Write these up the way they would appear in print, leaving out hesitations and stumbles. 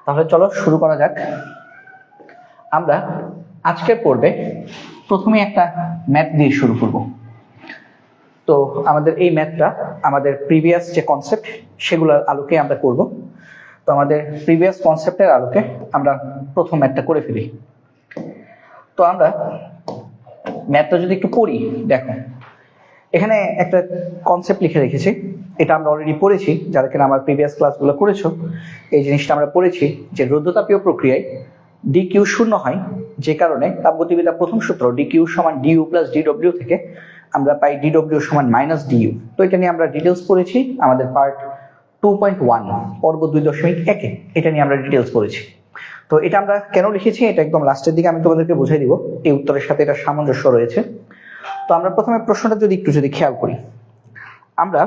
তাহলে চলো শুরু করা যাক। আমরা আজকের পর্বে প্রথমে একটা ম্যাথ দিয়ে শুরু করব। তো আমাদের এই ম্যাথটা আমাদের প্রিভিয়াস যে কনসেপ্ট সেগুলোর আলোকে আমরা করব। তো আমাদের প্রিভিয়াস কনসেপ্টের আলোকে আমরা প্রথম ম্যাথটা করে ফেলি। তো আমরা ম্যাথটা যদি একটু পড়ি, দেখো এখানে একটা কনসেপ্ট লিখে রেখেছি। এটা আমরা অলরেডি পড়েছি, যারা কিনা আমার প্রিভিয়াস ক্লাসগুলো করেছো এই জিনিসটা আমরা পড়েছি যে রৌদ্রতাপীয় প্রক্রিয়ায় ডি কিউ শূন্য হয়, যে কারণে তাপগতিবিদ্যার প্রথম সূত্র ডি কিউ সমান ডিইউ প্লাস ডিডব্লিউ থেকে আমরা পাই ডিডব্লিউ সমান মাইনাস ডিইউ। তো এটা নিয়ে আমরা ডিটেলস পড়েছি আমাদের পার্ট 2.1 পর্ব 2.1 এটা নিয়ে আমরা ডিটেলস পড়েছি। তো এটা আমরা কেন লিখেছি এটা একদম লাস্টের দিকে আমি তোমাদেরকে বুঝাই দিব, এই উত্তরের সাথে এটা সামঞ্জস্য রয়েছে। তো আমরা প্রথমে প্রশ্নটা যদি খেয়াল করি, আমরা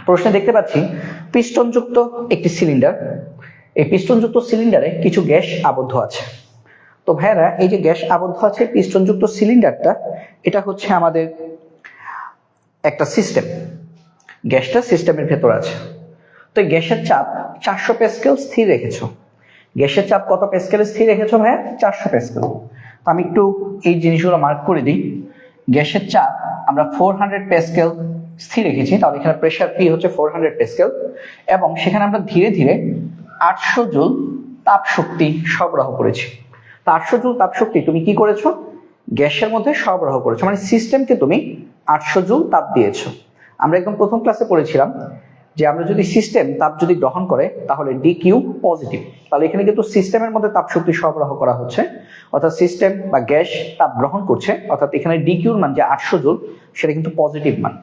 প্রশ্নে দেখতে পাচ্ছি পিস্টনযুক্ত একটি সিলিন্ডার, এই পিস্টনযুক্ত সিলিন্ডারে কিছু গ্যাস আবদ্ধ আছে। তো ভাইয়ারা এই যে গ্যাস আবদ্ধ আছে পিস্টনযুক্ত সিলিন্ডারটা, এটা হচ্ছে আমাদের একটা সিস্টেম, গ্যাসটা সিস্টেমের ভেতর আছে। তো গ্যাসের চাপ 400 প্যাসকেল স্থির রেখেছো। গ্যাসের চাপ কত প্যাসকেলে স্থির রেখেছো ভাইয়া? 400 প্যাসকেল। তো আমি একটু এই জিনিসগুলো মার্ক করে দিই। গ্যাসের চাপ আমরা 400 প্যাসকেল স্থির রেখেছি, তাহলে এখানে প্রেসার পি হচ্ছে 400 প্যাসকেল, এবং সেখানে আমরা ধীরে ধীরে 800 জুল তাপ শক্তি সরবরাহ করেছি। তো 800 জুল তাপ শক্তি তুমি কি করেছো? গ্যাসের মধ্যে সরবরাহ করেছো, মানে সিস্টেমকে তুমি 800 জুল তাপ দিয়েছো। আমরা একদম প্রথম ক্লাসে পড়েছিলাম যে আমরা যদি সিস্টেম তাপ যদি গ্রহণ করে তাহলে ডি কিউ পজিটিভ। তাহলে এখানে কিন্তু সিস্টেমের মধ্যে তাপ শক্তি সরবরাহ করা হচ্ছে, অর্থাৎ সিস্টেম বা গ্যাস তাপ গ্রহণ করছে, অর্থাৎ এখানে ডি কিউর মান যে 800 জুল সেটা কিন্তু পজিটিভ মান,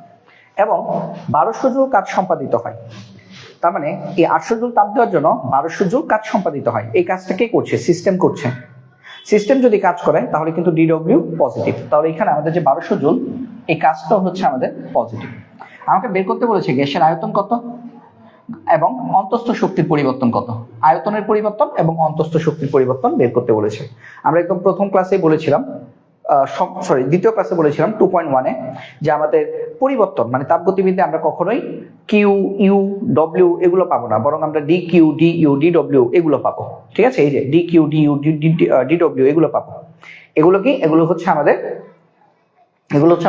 এবং 1200 জুল কাজ সম্পাদিত হয়। তার মানে এই 800 জুল তাপ দেওয়ার জন্য 1200 জুল কাজ সম্পাদিত হয়। এই কাজটা কে করছে? সিস্টেম করছে। সিস্টেম যদি কাজ করে তাহলে কিন্তু ডিডব্লিউ পজিটিভ। তাহলে এখানে আমাদের যে 1200 জুল এই কাজটাও হচ্ছে আমাদের পজিটিভ। আমাকে বের করতে বলেছে গ্যাসের আয়তন কত এবং অন্তস্থ শক্তির পরিবর্তন কত। আয়তনের পরিবর্তন এবং অন্তস্থ শক্তির পরিবর্তন বের করতে বলেছে। আমরা একদম প্রথম ক্লাসেই বলেছিলাম, দ্বিতীয় ক্লাসে বলেছিলাম 2.1 যে আমাদের পরিবর্তন মানে তাপগতিবিদ্যা আমরা কখনোই কিউ ইউ ডব্লিউ এগুলো পাবো না, বরং আমরা d Q d U d W এগুলো পাবো। ঠিক আছে, এই যে d Q d U d W এগুলো পাবো। এগুলো কি? এগুলো হচ্ছে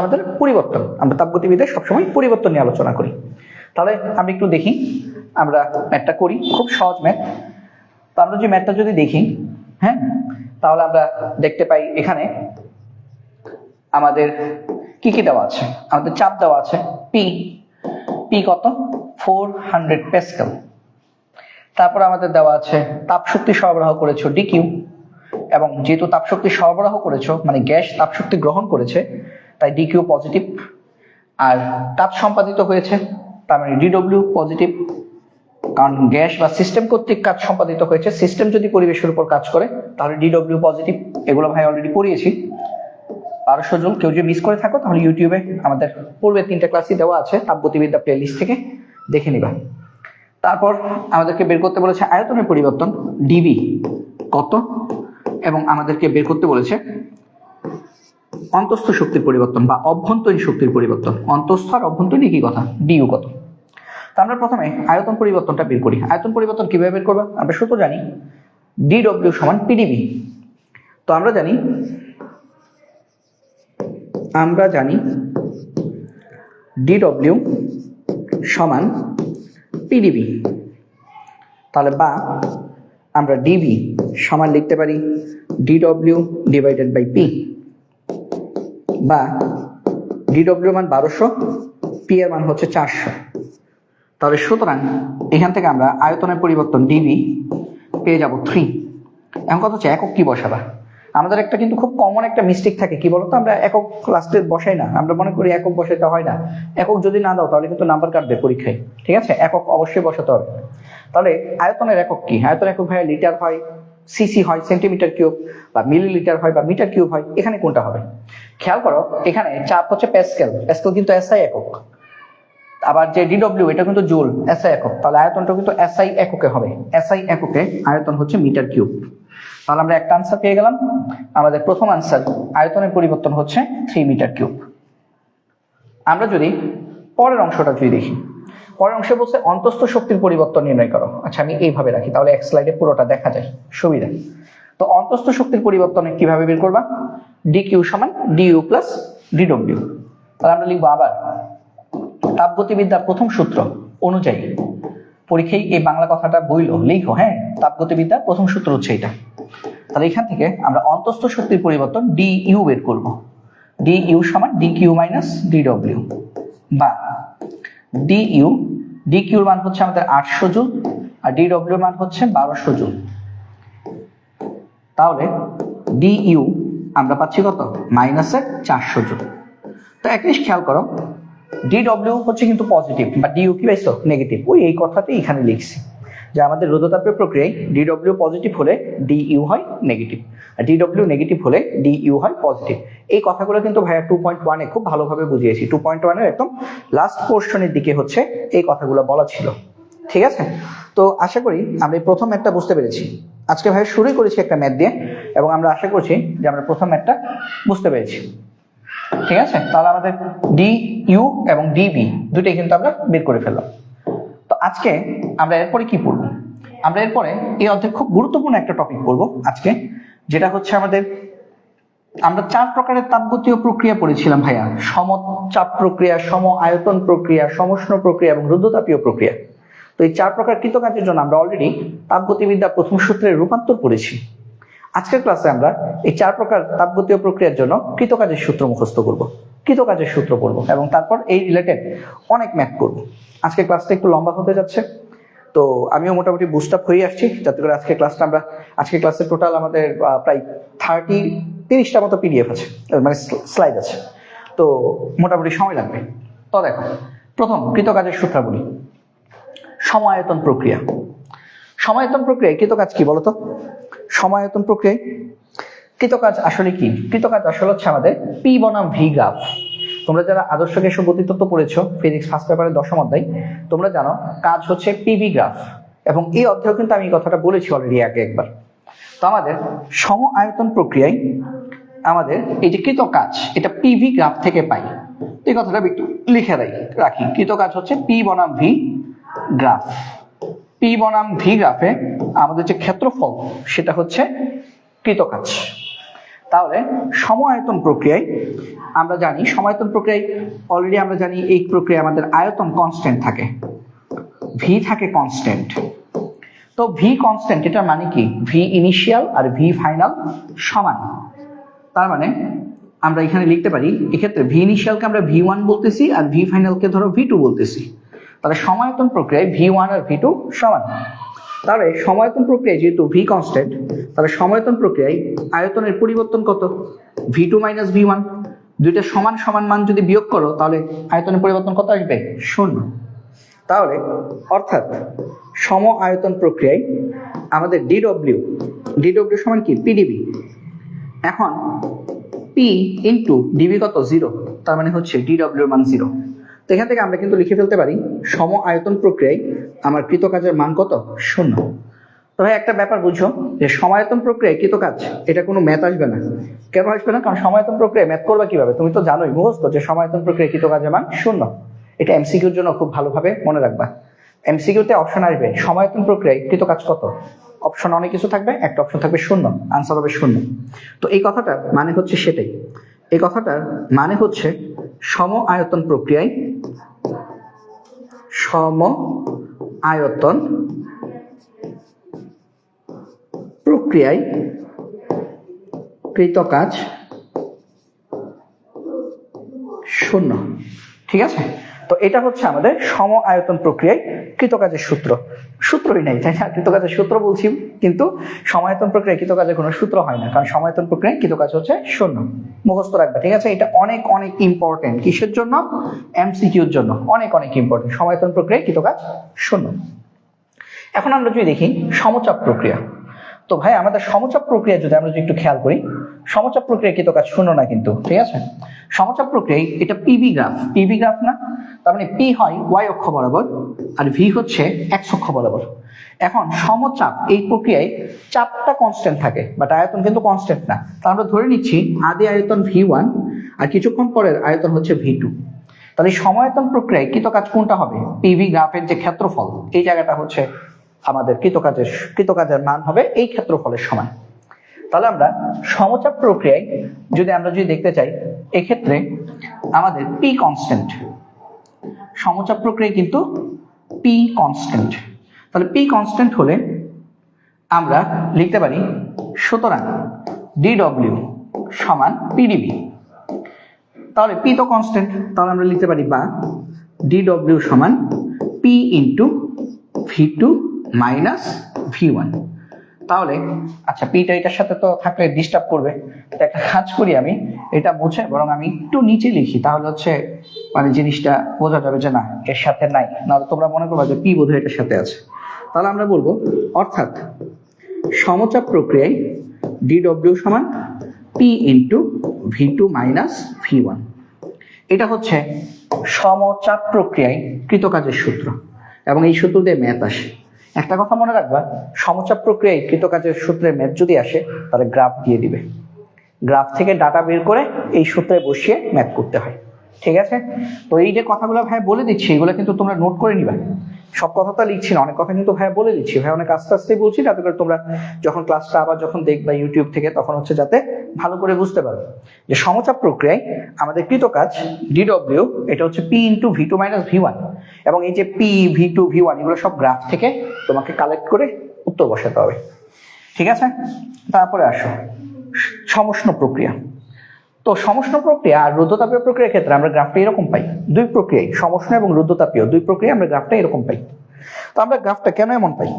আমাদের পরিবর্তন। আমরা তাপগতিবিদ্যায় সবসময় পরিবর্তন নিয়ে আলোচনা করি। তাহলে আমরা একটু দেখি, আমরা ম্যাথটা করি, খুব সহজ ম্যাথ। তো আমরা যে ম্যাথটা যদি দেখি, হ্যাঁ, তাহলে আমরা দেখতে পাই এখানে আমাদের কি কি দেওয়া আছে। আমাদের চাপ দেওয়া আছে পি কত? 400 প্যাসকেল। তারপর আমাদের দেওয়া আছে তাপ শক্তি সরবরাহ করেছো ডি কিউ, এবং যেহেতু তাপ শক্তি সরবরাহ করেছো মানে গ্যাস তাপ শক্তি গ্রহণ করেছে তাই ডি কিউ পজিটিভ। আর তাপ সম্পাদিত হয়েছে তার মানে ডিডব্লিউ পজিটিভ, কারণ গ্যাস বা সিস্টেম কর্তৃক কাজ সম্পাদিত হয়েছে। সিস্টেম যদি পরিবেশের উপর কাজ করে তাহলে ডিডব্লিউ পজিটিভ। এগুলো ভাই অলরেডি পড়িয়েছি। 1200 জুল কেউ যদি মিস করে থাকো তাহলে ইউটিউবে আমাদের পূর্বের 3টা ক্লাসই দেওয়া আছে, তাপগতিবিদ্যা প্লেলিস্ট থেকে দেখে নিবা। তারপর আমাদেরকে বের করতে বলেছে আয়তনের পরিবর্তন ডিবি কত, এবং আমাদেরকে বের করতে বলেছে অন্তস্থ শক্তির পরিবর্তন বা অভ্যন্তরীণ শক্তির পরিবর্তন। অন্তস্থ আর অভ্যন্তরীণ একই কথা, ডিইউ কত। তো আমরা প্রথমে আয়তন পরিবর্তনটা বের করি। আয়তন পরিবর্তন কিভাবে বের করবো? আমরা সূত্র জানি ডিডব্লিউ সমান পিডিবি। তো আমরা জানি ডিডব্লিউ সমান পিডিবি। তাহলে বা আমরা ডিবি সমান লিখতে পারি ডিডব্লিউ ডিভাইডেড বাই পি, বা ডিডব্লিউ মান 1200, পি এর মান হচ্ছে 400। তাহলে সুতরাং এখান থেকে আমরা আয়তনের পরিবর্তন ডিবি পেয়ে যাব 3। এখন কথা হচ্ছে একক কি বসাবা। আমাদের একটা কিন্তু খুব কমন একটা মিস্টেক থাকে, কি বলতো, আমরা একক লাস্টে বসাই না। আমরা মনে করি একক বসাইতে হয় না, একক যদি না দাও তাহলে কিন্তু নাম্বার কাটবে পরীক্ষায়। ঠিক আছে, একক অবশ্যই বসাতে হবে। তাহলে আয়তনের একক কি? আয়তন একক ভাই লিটার হয়, সিসি হয়, সেন্টিমিটার কিউব, বা মিলিলিটার হয়, বা মিটার কিউব হয়। এখানে কোনটা হবে? খেয়াল করো, এখানে চাপ হচ্ছে প্যাসকেল, প্যাসকেল কিন্তু এসআই একক। আবার যে ডিডব্লিউ এটা কিন্তু জুল, এসআই একক। তাহলে আয়তনটা কিন্তু এসআই এককে হবে। এসআই এককে আয়তন হচ্ছে মিটার কিউব। তাহলে আমরা একটা আনসার পেয়ে গেলাম। আমাদের প্রথম আনসার আয়তনের পরিবর্তন হচ্ছে 3 মিটার কিউব। আমরা যদি পরের অংশটা যদি দেখি, পরের অংশে বলছে অন্তস্থ শক্তির পরিবর্তন নির্ণয় করো। আচ্ছা আমি এইভাবে রাখি, তাহলে এক স্লাইডে পুরোটা দেখা যায় সুবিধা। তো অন্তস্থ শক্তির পরিবর্তন কিভাবে বের করবা? dq সমান du প্লাস dw। তাহলে আমরা লিখবো আবার তাপগতিবিদ্যার প্রথম সূত্র অনুযায়ী, পরীক্ষায় এই বাংলা কথাটা বইলো লিখো, হ্যাঁ, তাপগতিবিদ্যার প্রথম সূত্র হচ্ছে এটা। তাহলে এখান থেকে আমরা অন্তস্থ শক্তির পরিবর্তন du বের করব। du সমান dq মাইনাস dw বা dq এর মান হচ্ছে আমাদের 800 জুল আর dw এর মান হচ্ছে 1200 জুল। তাহলে du আমরা পাচ্ছি কত? মাইনাসের 400 জুল। তো এক জিনিস খেয়াল করো, dw হচ্ছে কিন্তু পজিটিভ, বা du কি পাইছো? নেগেটিভ। ওই এই কথাটাই এখানে লিখছি যে আমাদের রোধতাপীয় প্রক্রিয়ায় dw পজিটিভ হলে du হয় নেগেটিভ, আর dw নেগেটিভ হলে du হয় পজিটিভ। এই কথাগুলো কিন্তু ভাইয়া 2.1 এ খুব ভালোভাবে বুঝিয়েছি। 2.1 এর একদম লাস্ট পোর্শনের দিকে হচ্ছে এই কথাগুলো বলা ছিল, ঠিক আছে? তো আশা করি আমরা প্রথম ম্যাথটা বুঝতে পেরেছি। আজকে ভাই শুরুই করেছি একটা ম্যাথ দিয়ে, এবং আমরা আশা করছি যে আমরা প্রথম ম্যাথটা বুঝতে পেরেছি, ঠিক আছে? তাহলে আমাদের du এবং dv দুটোই কিন্তু আমরা বের করে ফেললাম। তো আজকে আমরা এরপরে কি পড়বো? আমরা এরপরে এই অধ্যায়ে খুব গুরুত্বপূর্ণ একটা টপিক পড়বো আজকে, যেটা হচ্ছে আমরা 4 প্রকারের তাপগতীয় প্রক্রিয়া পড়েছিলাম ভাইয়া। সমচাপ প্রক্রিয়া, সম আয়তন প্রক্রিয়া, সমুষ্ণ প্রক্রিয়া এবং রুদ্ধতাপীয় প্রক্রিয়া। তো এই 4 প্রকার কৃতকাজের জন্য আমরা অলরেডি তাপগতিবিদ্যা প্রথম সূত্রের রূপান্তর করেছি। আজকের ক্লাসে আমরা এই 4 প্রকার তাপগতীয় প্রক্রিয়ার জন্য কৃতকাজের সূত্র মুখস্থ করব, কৃতকাজের সূত্র পড়বো, এবং তারপর এই রিলেটেড অনেক ম্যাথ করব। আজকে ক্লাসটা একটু লম্বা হতে যাচ্ছে, তো আমিও মোটামুটি বুস্ট আপ হয়ে আসছি, যাতে করে আজকে ক্লাসে টোটাল আমাদের প্রায় 30টা মতো পিডিএফ আছে, মানে স্লাইড আছে, তো মোটামুটি সময় লাগবে। তো দেখো, প্রথম কৃতকাজের সূত্রাবলী। সমায়তন প্রক্রিয়া। সমায়তন প্রক্রিয়ায় কৃতকাজ কি বলতো? সমায়তন প্রক্রিয়ায় কৃতকাজ আসলে কি? কৃতকাজ আসলে হচ্ছে আমাদের P বনাম V গ্রাফ। তোমরা যারা আদর্শ গ্যাস ও গতিতত্ত্ব পড়েছো ফিজিক্স ফার্স্ট পেপারের 10ম অধ্যায়, তোমরা জানো কাজ হচ্ছে PV গ্রাফ, এবং এই অধ্যায়েও কিন্তু আমি এই কথাটা বলেছি অলরেডি আগে একবার। তো আমাদের সম আয়তন প্রক্রিয়ায় আমাদের এই যে কৃতকাজ, এটা PV গ্রাফ থেকে পাই। তো এই কথাটা একটু লিখে রাখি, কৃতকাজ হচ্ছে P বনাম V গ্রাফ। P বনাম V গ্রাফে আমাদের যে ক্ষেত্রফল সেটা হচ্ছে কৃতকাজ। তাহলে সম আয়তন প্রক্রিয়ায় আমরা জানি, সমায়তন প্রক্রিয়ায় অলরেডি আমরা জানি এই প্রক্রিয়ায় আমাদের আয়তন কনস্ট্যান্ট থাকে, V থাকে কনস্ট্যান্ট। তো V কনস্ট্যান্ট এটার মানে কি? V ইনিশিয়াল আর V ফাইনাল সমান। তার মানে আমরা এখানে লিখতে পারি, এক্ষেত্রে V ইনিশিয়ালকে আমরা V1 বলতেছি আর V ফাইনালকে ধরো V2 বলতেছি। তাহলে সমায়তন প্রক্রিয়ায় V1 আর V2 সমান। তাহলে সমায়তন প্রক্রিয়ায় যেহেতু V কনস্ট্যান্ট, তাহলে সমায়তন প্রক্রিয়ায় আয়তনের পরিবর্তন কত? V2 minus V1। দুইটা সমান সমান মান যদি বিয়োগ করো তাহলে আয়তনের পরিবর্তন কত আসবে? 0। তাহলে অর্থাৎ সম আয়তন প্রক্রিয়ায় আমাদের dw সমান কি? PdV। এখন P ইন্টু ডিভি কত? 0। তার মানে হচ্ছে dw এর মান 0। তো এখান থেকে আমরা কিন্তু লিখে ফেলতে পারি সম আয়তন প্রক্রিয়ায় আমার কৃতকাজের মান কত? 0। তবে একটা ব্যাপার বুঝো, যে সমায়তন প্রক্রিয়ায় কৃতকাজ এটা কোনো ম্যাথ আসবে না। কেন আসবে না? কারণ সমায়তন প্রক্রিয়ায় ম্যাথ করবা কিভাবে? তুমি তো জানোই মুখস্থ যে সমায়তন প্রক্রিয়ায় কৃতকাজের মান 0। এটা এমসিকিউর জন্য খুব ভালোভাবে মনে রাখবা। এমসিকিউতে অপশন আসবে সমায়তন প্রক্রিয়ায় কৃতকাজ কত, অপশন অনেক কিছু থাকবে, একটা অপশন থাকবে 0, আনসার হবে 0। তো এই কথাটার মানে হচ্ছে সেটাই, এই কথাটার মানে হচ্ছে সম আয়তন প্রক্রিয়ায় কৃতকাজ 0। ঠিক আছে? তো এটা হচ্ছে আমাদের সম আয়তন প্রক্রিয়ায় কৃতকাজের সূত্রই নাই, তাই না? কৃতকাজের সূত্র বলছি, কিন্তু সমায়তন প্রক্রিয়ায় কৃতকাজের কোনো সূত্র হয় না, কারণ সমায়তন প্রক্রিয়ায় কৃতকাজ হচ্ছে 0। মুখস্থ রাখবে, ঠিক আছে? এটা অনেক অনেক ইম্পর্টেন্ট। কিসের জন্য? এমসিকিউর জন্য অনেক অনেক ইম্পর্টেন্ট। সমায়তন প্রক্রিয়ায় কৃতকাজ 0। এখন আমরা যদি দেখি সমচাপ প্রক্রিয়া, তো ভাই আমাদের সমচাপ প্রক্রিয়া যদি আমরা একটু খেয়াল করি, সমচাপ প্রক্রিয়া কৃতকাজ 0 না কিন্তু, ঠিক আছে? সমচাপ প্রক্রিয়ায় এটা পিভি গ্রাফ না, তার মানে পি হয় ওয়াই অক্ষ বরাবর আর ভি হচ্ছে এক্স অক্ষ বরাবর। এখন সমচাপ এই প্রক্রিয়ায় চাপটা কনস্ট্যান্ট থাকে, বাট আয়তন কিন্তু কনস্ট্যান্ট না। তা আমরা ধরে নিচ্ছি আদি আয়তন V1 আর কিছুক্ষণ পরের আয়তন হচ্ছে V2। তা তাহলে সময়তন প্রক্রিয়ায় কৃতকাজ কোনটা হবে? পিভি গ্রাফের যে ক্ষেত্রফল এই জায়গাটা হচ্ছে আমাদের কৃতকাজের মান হবে এই ক্ষেত্রফলের সমান। তাহলে আমরা সমচাপ প্রক্রিয়ায় যদি দেখতে চাই, এক্ষেত্রে আমাদের পি কনস্ট্যান্ট, সমচাপ প্রক্রিয়ায় কিন্তু পি কনস্ট্যান্ট। তাহলে পি কনস্ট্যান্ট হলে আমরা লিখতে পারি সুতরাং ডিডব্লিউ সমান পিডিবি। তাহলে পি তো কনস্ট্যান্ট, তাহলে আমরা লিখতে পারি বা ডিডব্লিউ সমান পি ইন্টু ভি2 মাইনাস ভি1। তাহলে আচ্ছা, পিটা এটার সাথে তো থাকলে ডিস্টার্ব করবে, একটা কাজ করি, আমি এটা মুছে বরং আমি একটু নিচে লিখি, তাহলে হচ্ছে মানে জিনিসটা বোঝা যাবে যে না এর সাথে নাই, নাহলে তোমরা মনে করবে যে পি বোধহয় এটার সাথে আছে। তাহলে আমরা বলবো অর্থাৎ সমচাপ প্রক্রিয়ায় ডিডব্লিউ সমান পি ইন্টু ভি2 মাইনাস ভি1। এটা হচ্ছে সমচাপ প্রক্রিয়ায় কৃতকাজের সূত্র, এবং এই সূত্র দিয়ে ম্যাথ আসে। একটা কথা মনে রাখবা, সমচাপ প্রক্রিয়ায় কৃতকাজের সূত্রের ম্যাথ যদি আসে তাহলে গ্রাফ দিয়ে দিবে, গ্রাফ থেকে ডাটা বের করে এই সূত্রে বসিয়ে ম্যাথ করতে হয়। ঠিক আছে? তো এই যে কথাগুলো ভাই বলে দিচ্ছি, এগুলো কিন্তু তোমরা নোট করে নিবা। সব কথা তো লিখছি না, অনেক কথা কিন্তু ভাই বলে দিচ্ছি, ভাই অনেক আস্তে আস্তে বলছি, যাতে করে তোমরা যখন ক্লাসটা আবার যখন দেখবা ইউটিউব থেকে, তখন হচ্ছে যাতে ভালো করে বুঝতে পারো যে সমচাপ প্রক্রিয়ায় আমাদের কৃতকাজ ডিডব্লিউ এটা হচ্ছে পি ইন্টু ভি2 মাইনাস ভি1, এবং এই যে পি ভি2 ভি1 এগুলো সব গ্রাফ থেকে তোমাকে কালেক্ট করে উত্তর বসাতে হবে। ঠিক আছে? তারপরে আসো সমষ্ণ প্রক্রিয়া। তো সমষ্ণ প্রক্রিয়া আর রুদ্ধতাপীয় প্রক্রিয়ার ক্ষেত্রে আমরা গ্রাফটা এরকম পাই, দুই প্রক্রিয়ায় সমষ্ণ এবং রুদ্ধতাপীয় দুই প্রক্রিয়া আমরা গ্রাফটা এরকম পাই। তো আমরা গ্রাফটা কেন এমন পাই?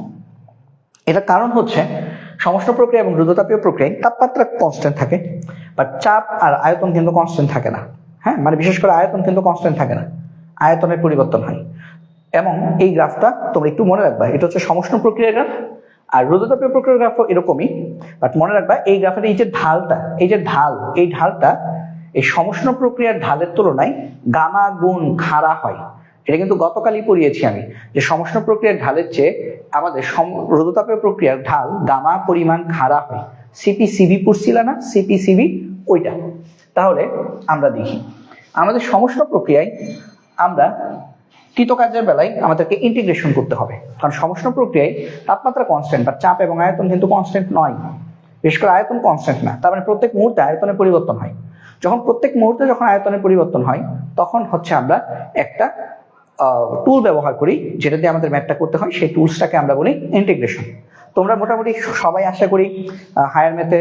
এটা কারণ হচ্ছে সমষ্ণ প্রক্রিয়া এবং রুদ্ধতাপীয় প্রক্রিয়ায় তাপমাত্রা কনস্ট্যান্ট থাকে, বাট চাপ আর আয়তন কিন্তু কনস্ট্যান্ট থাকে না। হ্যাঁ, মানে বিশেষ করে আয়তন কিন্তু কনস্ট্যান্ট থাকে না, আয়তনের পরিবর্তন হয়। এবং এই গ্রাফটা তোমরা একটু মনে রাখবা, এটা হচ্ছে সমষ্ণ প্রক্রিয়ার গ্রাফ, আর রুদ্ধতাপীয় প্রক্রিয়ার গ্রাফও এরকমই। বাট মনে রাখবা এই গ্রাফের এই যে ঢালটা, এই যে এই ঢালটা এই সমষ্ণ প্রক্রিয়ার ঢালের তুলনায় গামা গুণ খাড়া হয়। এটা কিন্তু গতকালই পড়িয়েছি আমি, যে সমষ্ণ প্রক্রিয়ার ঢালের চেয়ে আমাদের রুদ্ধতাপীয় প্রক্রিয়ার ঢাল গামা পরিমাণ খাড়া হয়। সিপি পড়ছিল না, সিপি ওইটা। তাহলে আমরা দেখি আমাদের সমষ্ণ প্রক্রিয়ায় আমরা কৃতকাজের বেলায় আমাদেরকে ইন্টিগ্রেশন করতে হবে, কারণ সমষ্ণ প্রক্রিয়ায় তাপমাত্রা কনস্ট্যান্ট, বা চাপ এবং আয়তন কিন্তু কনস্ট্যান্ট নয়, বিশেষ করে আয়তন কনস্ট্যান্ট না। তার মানে প্রত্যেক মুহূর্তে আয়তনের পরিবর্তন হয়। প্রত্যেক মুহূর্তে যখন আয়তনের পরিবর্তন হয়, তখন হচ্ছে আমরা একটা টুল ব্যবহার করি যেটা দিয়ে আমাদের ম্যাথটা করতে হয়, সেই টুলসটাকে আমরা বলি ইন্টিগ্রেশন। তোমরা মোটামুটি সবাই আশা করি হায়ার ম্যাথে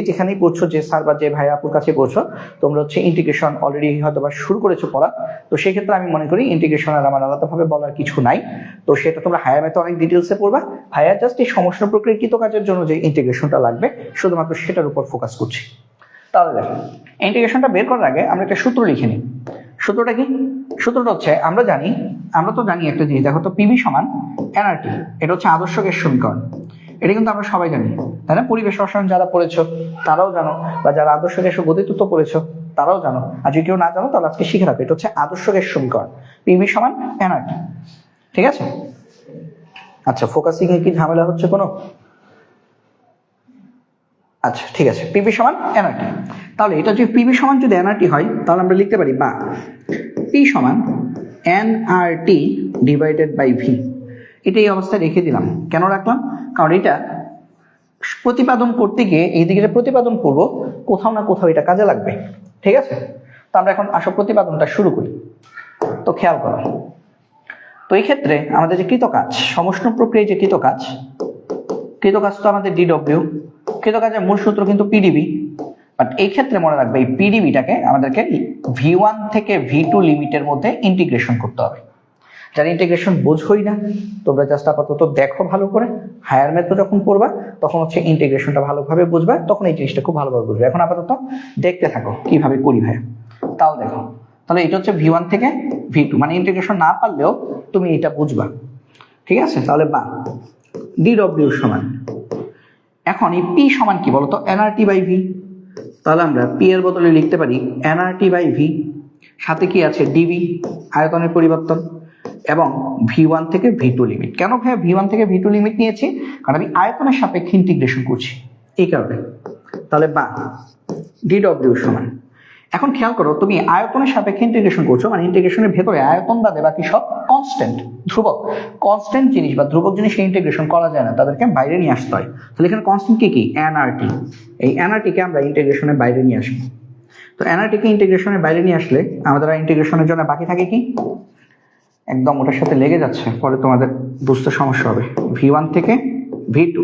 যেখানেই পড়ছো, যে স্যার বা যে ভাই আপুর কাছে পড়ছো, তোমরা হচ্ছে ইন্টিগ্রেশন অলরেডি হয়তো বা শুরু করেছো পড়া। তো সেই ক্ষেত্রে আমি মনে করি ইন্টিগ্রেশন আর আমার আলাদাভাবে বলার কিছু নাই, তো সেটা তোমরা হায়ার ম্যাথে অনেক ডিটেলসে পড়বা। ভাইয়া জাস্ট এই সমষ্ণ প্রক্রিয়া কৃতকাজের জন্য যে ইন্টিগ্রেশনটা লাগবে শুধুমাত্র সেটার উপর ফোকাস করছি। তাহলে দেখো, ইন্টিগ্রেশনটা বের করার আগে আমরা একটা সূত্র লিখে নিই। সূত্রটা কি? সূত্রটা হচ্ছে আমরা তো জানি একটা জিনিস, দেখো তো পিভি সমান এনআরটি, এটা হচ্ছে আদর্শ গ্যাস সমীকরণ। এটা কিন্তু আমরা সবাই জানি, তাই না? পরিবেশ রসায়ন যারা পড়েছো তারাও জানো, বা যারা আদর্শ গ্যাস ও গতিতত্ত্ব পড়েছো তারাও জানো। আর যদি কেউ না জানো তাহলে আজকে শিখে রাখো, এটা হচ্ছে আদর্শ গ্যাস সমীকরণ, পিভি সমান এনআরটি। ঠিক আছে? আচ্ছা, ফোকাসিং এ কি ঝামেলা হচ্ছে কোনো? আচ্ছা ঠিক আছে, পিভি সমান এনআরটি। তাহলে এটা যদি পিভি সমান যদি এনআরটি হয়, তাহলে আমরা লিখতে পারি বা পি সমান এনআরটি ডিভাইডেড বাই ভি। এটা এই অবস্থায় রেখে দিলাম। কেন রাখলাম? কারণ এটা প্রতিপাদন করতে গিয়ে এইদিকে যে প্রতিপাদন করবো, কোথাও না কোথাও এটা কাজে লাগবে। ঠিক আছে? তো আমরা এখন আসো প্রতিপাদনটা শুরু করি। তো খেয়াল করো, তো এই ক্ষেত্রে আমাদের যে কৃতকাজ, সমষ্ণ প্রক্রিয়ায় যে কৃতকাজ তো আমাদের ডিডব্লিউ, কৃতকাজের মূল সূত্র কিন্তু পিডিবি। বাট এই ক্ষেত্রে মনে রাখবে এই পিডিবিটাকে আমাদেরকে ভি1 থেকে ভি2 লিমিটের মধ্যে ইন্টিগ্রেশন করতে হবে। যারা ইন্টিগ্রেশন বোঝোই না, তোমরা জাস্ট আপাতত দেখো ভালো করে, হায়ার ম্যাথ যখন পড়বা তখন হচ্ছে ইন্টিগ্রেশনটা ভালোভাবে বুঝবা, তখন এই জিনিসটা খুব ভালোভাবে বুঝবে। এখন আপাতত দেখতে থাকো কিভাবে করি ভাই। তাও দেখো, তাহলে এটা হচ্ছে ভি1 থেকে ভি2, মানে ইন্টিগ্রেশন না পারলেও তুমি এটা বুঝবা। ঠিক আছে? তাহলে বা ডিডব্লিউ সমান, এখন এই পি সমান কি বলতো? NRT by V. তাহলে আমরা পি এর বদলে লিখতে পারি এনআরটি বাই ভি, সাথে কি আছে ডিভি আয়তনের পরিবর্তন, এবং ভি1 থেকে ভি2 লিমিট। কেন ভাই ভি1 থেকে ভি2 লিমিট নিয়েছি? কারণ আমি আয়তনের সাপেক্ষে ইন্টিগ্রেশন করছি, এই কারণে। তাহলে বা ডিডব্লিউ সমান, এখন খেয়াল করো, তুমি আয়তনের সাপেক্ষে ইন্টিগ্রেশন করছো, মানে ইন্টিগ্রেশনের ভেতরে আয়তন বাদে বাকি সব কনস্ট্যান্ট, ধ্রুবক। কনস্ট্যান্ট জিনিস বা ধ্রুবক জিনিস ইন্টিগ্রেশন করা যায় না, তাদেরকে বাইরে নিয়ে আসতে হয়। তাহলে এখানে কনস্ট্যান্ট কি এনআরটি, এই এনআরটিকে আমরা ইন্টিগ্রেশনের বাইরে নিয়ে আসবো। তো এনআরটিকে ইন্টিগ্রেশনের বাইরে নিয়ে আসলে আমাদের ইন্টিগ্রেশনের জন্য বাকি থাকে কি, একদম ওটার সাথে লেগে যাচ্ছে, পরে তোমাদের বুঝতে সমস্যা হবে, v1 থেকে v2।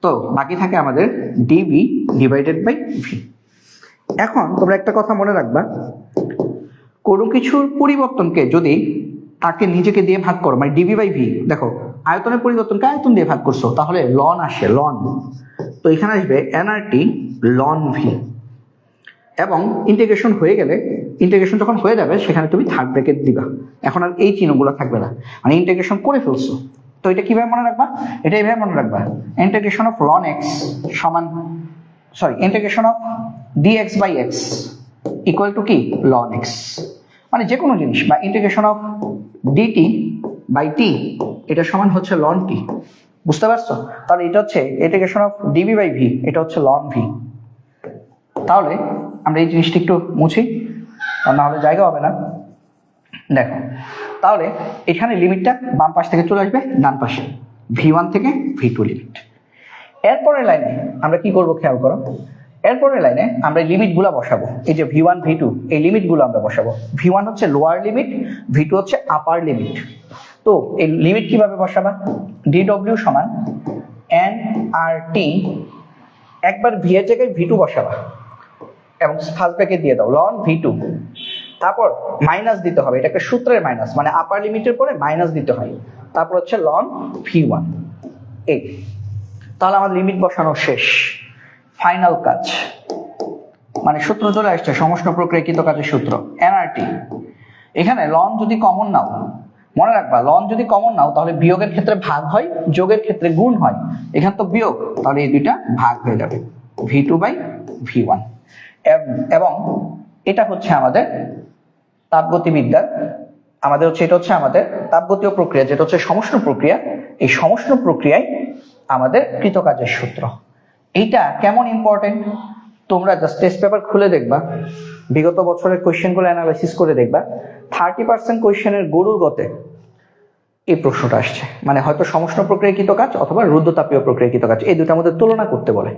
তো বাকি থাকে আমাদের dv ডিভাইডেড বাই v। এখন তোমরা একটা কথা মনে রাখবা, কোনো কিছুর পরিবর্তনকে যদি তাকে নিজেকে দিয়ে ভাগ করো, মানে dv বাই v, দেখো আয়তনের পরিবর্তনকে আয়তন দিয়ে ভাগ করছো, তাহলে লন আসে, লন। তো এখানে আসবে nRT লন v। এবং ইন্টিগ্রেশন হয়ে গেলে, ইন্টিগ্রেশন যখন হয়ে যাবে সেখানে তুমি থার্ড ব্র্যাকেট দিবা, এখন আর এই চিহ্নগুলো থাকবে না, মানে ইন্টিগ্রেশন করে ফেলছো। তো এটা কিভাবে মনে রাখবা, এটা এইভাবে মনে রাখবা, ইন্টিগ্রেশন অফ লন x সমান, sorry, integration of dx by x equal to কি লন x, মানে যে কোনো জিনিস, বা integration of dt by t এটা সমান হচ্ছে লন t। বুঝতে পারছো? তাহলে এটা হচ্ছে integration of dv by v, এটা হচ্ছে লন v। তাহলে আমরা এই জিনিসটা একটু মুছি, না হলে জায়গা হবে না। দেখো, তাহলে এখানে লিমিটটা বাম পাশ থেকে চলে আসবে ডান পাশে, v1 থেকে v2 লিমিট। এরপরের লাইনে আমরা কি করব খেয়াল করো, এরপরের লাইনে আমরা লিমিটগুলো বসাবো, এই যে v1 v2 এই লিমিটগুলো আমরা বসাবো। v1 হচ্ছে লোয়ার লিমিট, v2 হচ্ছে আপার লিমিট। তো এই লিমিট কিভাবে বসাবা, dw সমান nRT, একবার v এর জায়গায় v2 বসাবা এবং ফার্স্ট ব্র্যাকেট দিয়ে দাও লন v2, তারপর মাইনাস দিতে হবে, এটা একটা সূত্রের মাইনাস, মানে আপার লিমিটের পরে মাইনাস দিতে হয়, তারপর হচ্ছে লন v1 এই। তাহলে আমার লিমিট বসানো শেষ, ফাইনাল কাজ, মানে সূত্র চলে আসছে, সমষ্ণ প্রক্রিয়াকৃত কাজের সূত্র nRT। এখানে লন যদি কমন নাও, মনে রাখবা লন যদি কমন নাও তাহলে বিয়োগের ক্ষেত্রে ভাগ হয়, যোগের ক্ষেত্রে গুণ হয়, এখানে তো বিয়োগ, তাহলে এই দুইটা ভাগ হয়ে যাবে, v2 বাই v1। এবং এটা হচ্ছে আমাদের তাপগতিবিদ্যার, আমাদের হচ্ছে এটা হচ্ছে আমাদের তাপগতীয় প্রক্রিয়া, যেটা হচ্ছে সমষ্ণ প্রক্রিয়া। এই সমষ্ণ প্রক্রিয়ায় আমাদের কৃতকাজের সূত্র। এইটা কেমন ইম্পর্টেন্ট, তোমরা জাস্ট টেস্ট পেপার খুলে দেখবা, বিগত বছরের কোয়েশ্চেনগুলো অ্যানালাইসিস করে দেখবা, 30% কোয়েশ্চেনের গরুর গতে এই প্রশ্নটা আসছে, মানে হয়তো সমষ্ণ প্রক্রিয়াকৃত কাজ অথবা রুদ্ধতাপীয় প্রক্রিয়াকৃত কাজ, এই দুটার মধ্যে তুলনা করতে বলে।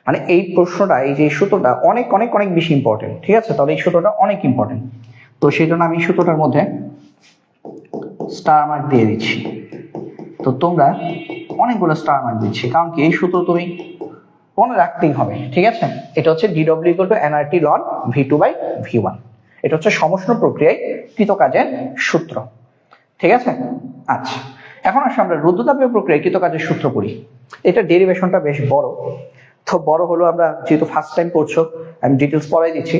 মানে এই প্রশ্নটা, এই যে সূত্রটা অনেক অনেক অনেক বেশি ইম্পর্টেন্ট, ঠিক আছে? তাহলে এই সূত্রটা অনেক ইম্পর্টেন্ট, তো সেই জন্য আমি সূত্রটার মধ্যে স্টার মার্ক দিয়ে দিচ্ছি। তো তোমরা অনেকগুলো স্টার মার্ক দিচ্ছি, কারণ কি এই সূত্র তুমি মনে রাখতেই হবে, ঠিক আছে? এটা হচ্ছে dw = nRT ln v2 by v1, এটা হচ্ছে সমষ্ণ প্রক্রিয়ায় কৃতকাজের সূত্র, ঠিক আছে? আচ্ছা, এখন আসলে আমরা রুদ্ধতাপীয় প্রক্রিয়ায় কৃতকাজের সূত্র পড়ি। এটা ডেরিভেশনটা বেশ বড়, তো বড় হলো, আমরা যেহেতু ফার্স্ট টাইম পড়ছো আমি ডিটেলস পড়াই দিচ্ছি,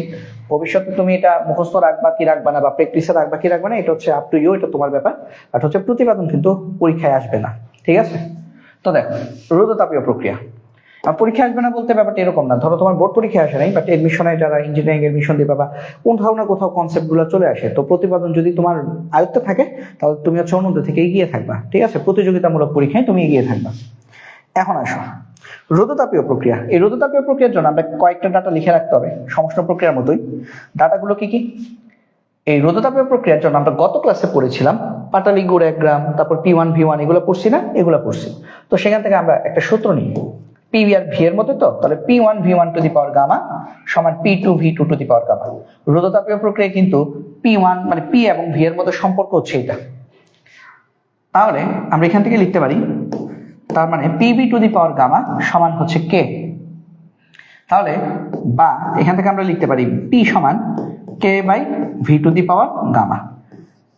ভবিষ্যতে তুমি এটা মুখস্থ রাখবা কি রাখবা না, বা প্র্যাকটিসে রাখবা কি রাখবা না, এটা হচ্ছে আপ টু ইউ, এটা তোমার ব্যাপার। বাট হচ্ছে প্রতিপাদন কিন্তু পরীক্ষায় আসবে না, ঠিক আছে? তো দেখো, রুদ্ধতাপীয় প্রক্রিয়া পরীক্ষা আসবে না বলতে ব্যাপারটা এরকম না, ধরো তোমার বোর্ড পরীক্ষা আসে নাই, বাট এডমিশনে যারা ইঞ্জিনিয়ারিং এডমিশন দিবা বা কোথাও না কোথাও কনসেপ্ট গুলো চলে আসে, তো প্রতিপাদন যদি তোমার আয়ত্তে থাকে তাহলে তুমি হচ্ছে অন্যদের থেকে এগিয়ে থাকবা, ঠিক আছে? প্রতিযোগিতামূলক পরীক্ষায় তুমি এগিয়ে থাকবা। এখন আসো রুদ্ধতাপীয় প্রক্রিয়া। এই রুদ্ধতাপীয় প্রক্রিয়ার জন্য আমরা কয়েকটা ডাটা লিখে রাখতে হবে, সমষ্ণ প্রক্রিয়ার মতোই। ডাটাগুলো কি কি? এই রুদ্ধতাপীয় প্রক্রিয়ার জন্য আমরা গত ক্লাসে পড়েছিলাম পাটালি গুড় 1 গ্রাম, তারপর P1 V1 এগুলো পড়ছি না, এগুলো পড়ছি। তো সেখান থেকে আমরা একটা সূত্র নিই, PV আর V এর মতো, তো তাহলে P1 V1 to the power gamma সমান P2 V2 to the power gamma. রুদ্ধতাপীয় প্রক্রিয়া কিন্তু P1 মানে P এবং V এর মধ্যে সম্পর্ক হচ্ছে এটা। তাহলে আমরা এখান থেকে লিখতে পারি, তার মানে PV to the power gamma সমান হচ্ছে K। তাহলে বা এখান থেকে আমরা লিখতে পারি P সমান K by V to the power gamma.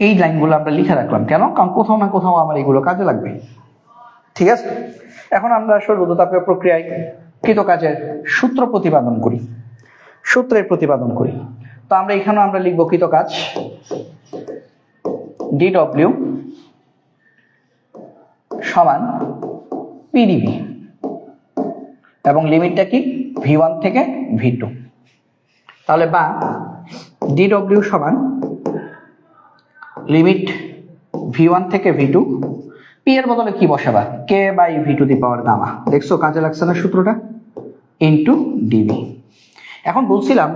এই লাইনগুলো আমরা লিখে রাখলাম কেন? কারণ কোথাও না কোথাও আমার এগুলো কাজে লাগবে, ঠিক আছে? এখন আমরা আসলে রুদ্ধতাপীয় প্রক্রিয়ায় কৃতকাজের সূত্র প্রতিপাদন করি, সূত্রের প্রতিপাদন করি। তো আমরা এখানেও আমরা লিখব কৃতকাজ dw সমান PdV এবং লিমিটটা কি V1 থেকে V2। তাহলে বা dw সমান লিমিট V1 থেকে V2, P এর বদলে কি বসাবা? K by V to the power gamma. দেখছো কাজে লাগছে না সূত্রটা? Into dV। এখন বলছিলাম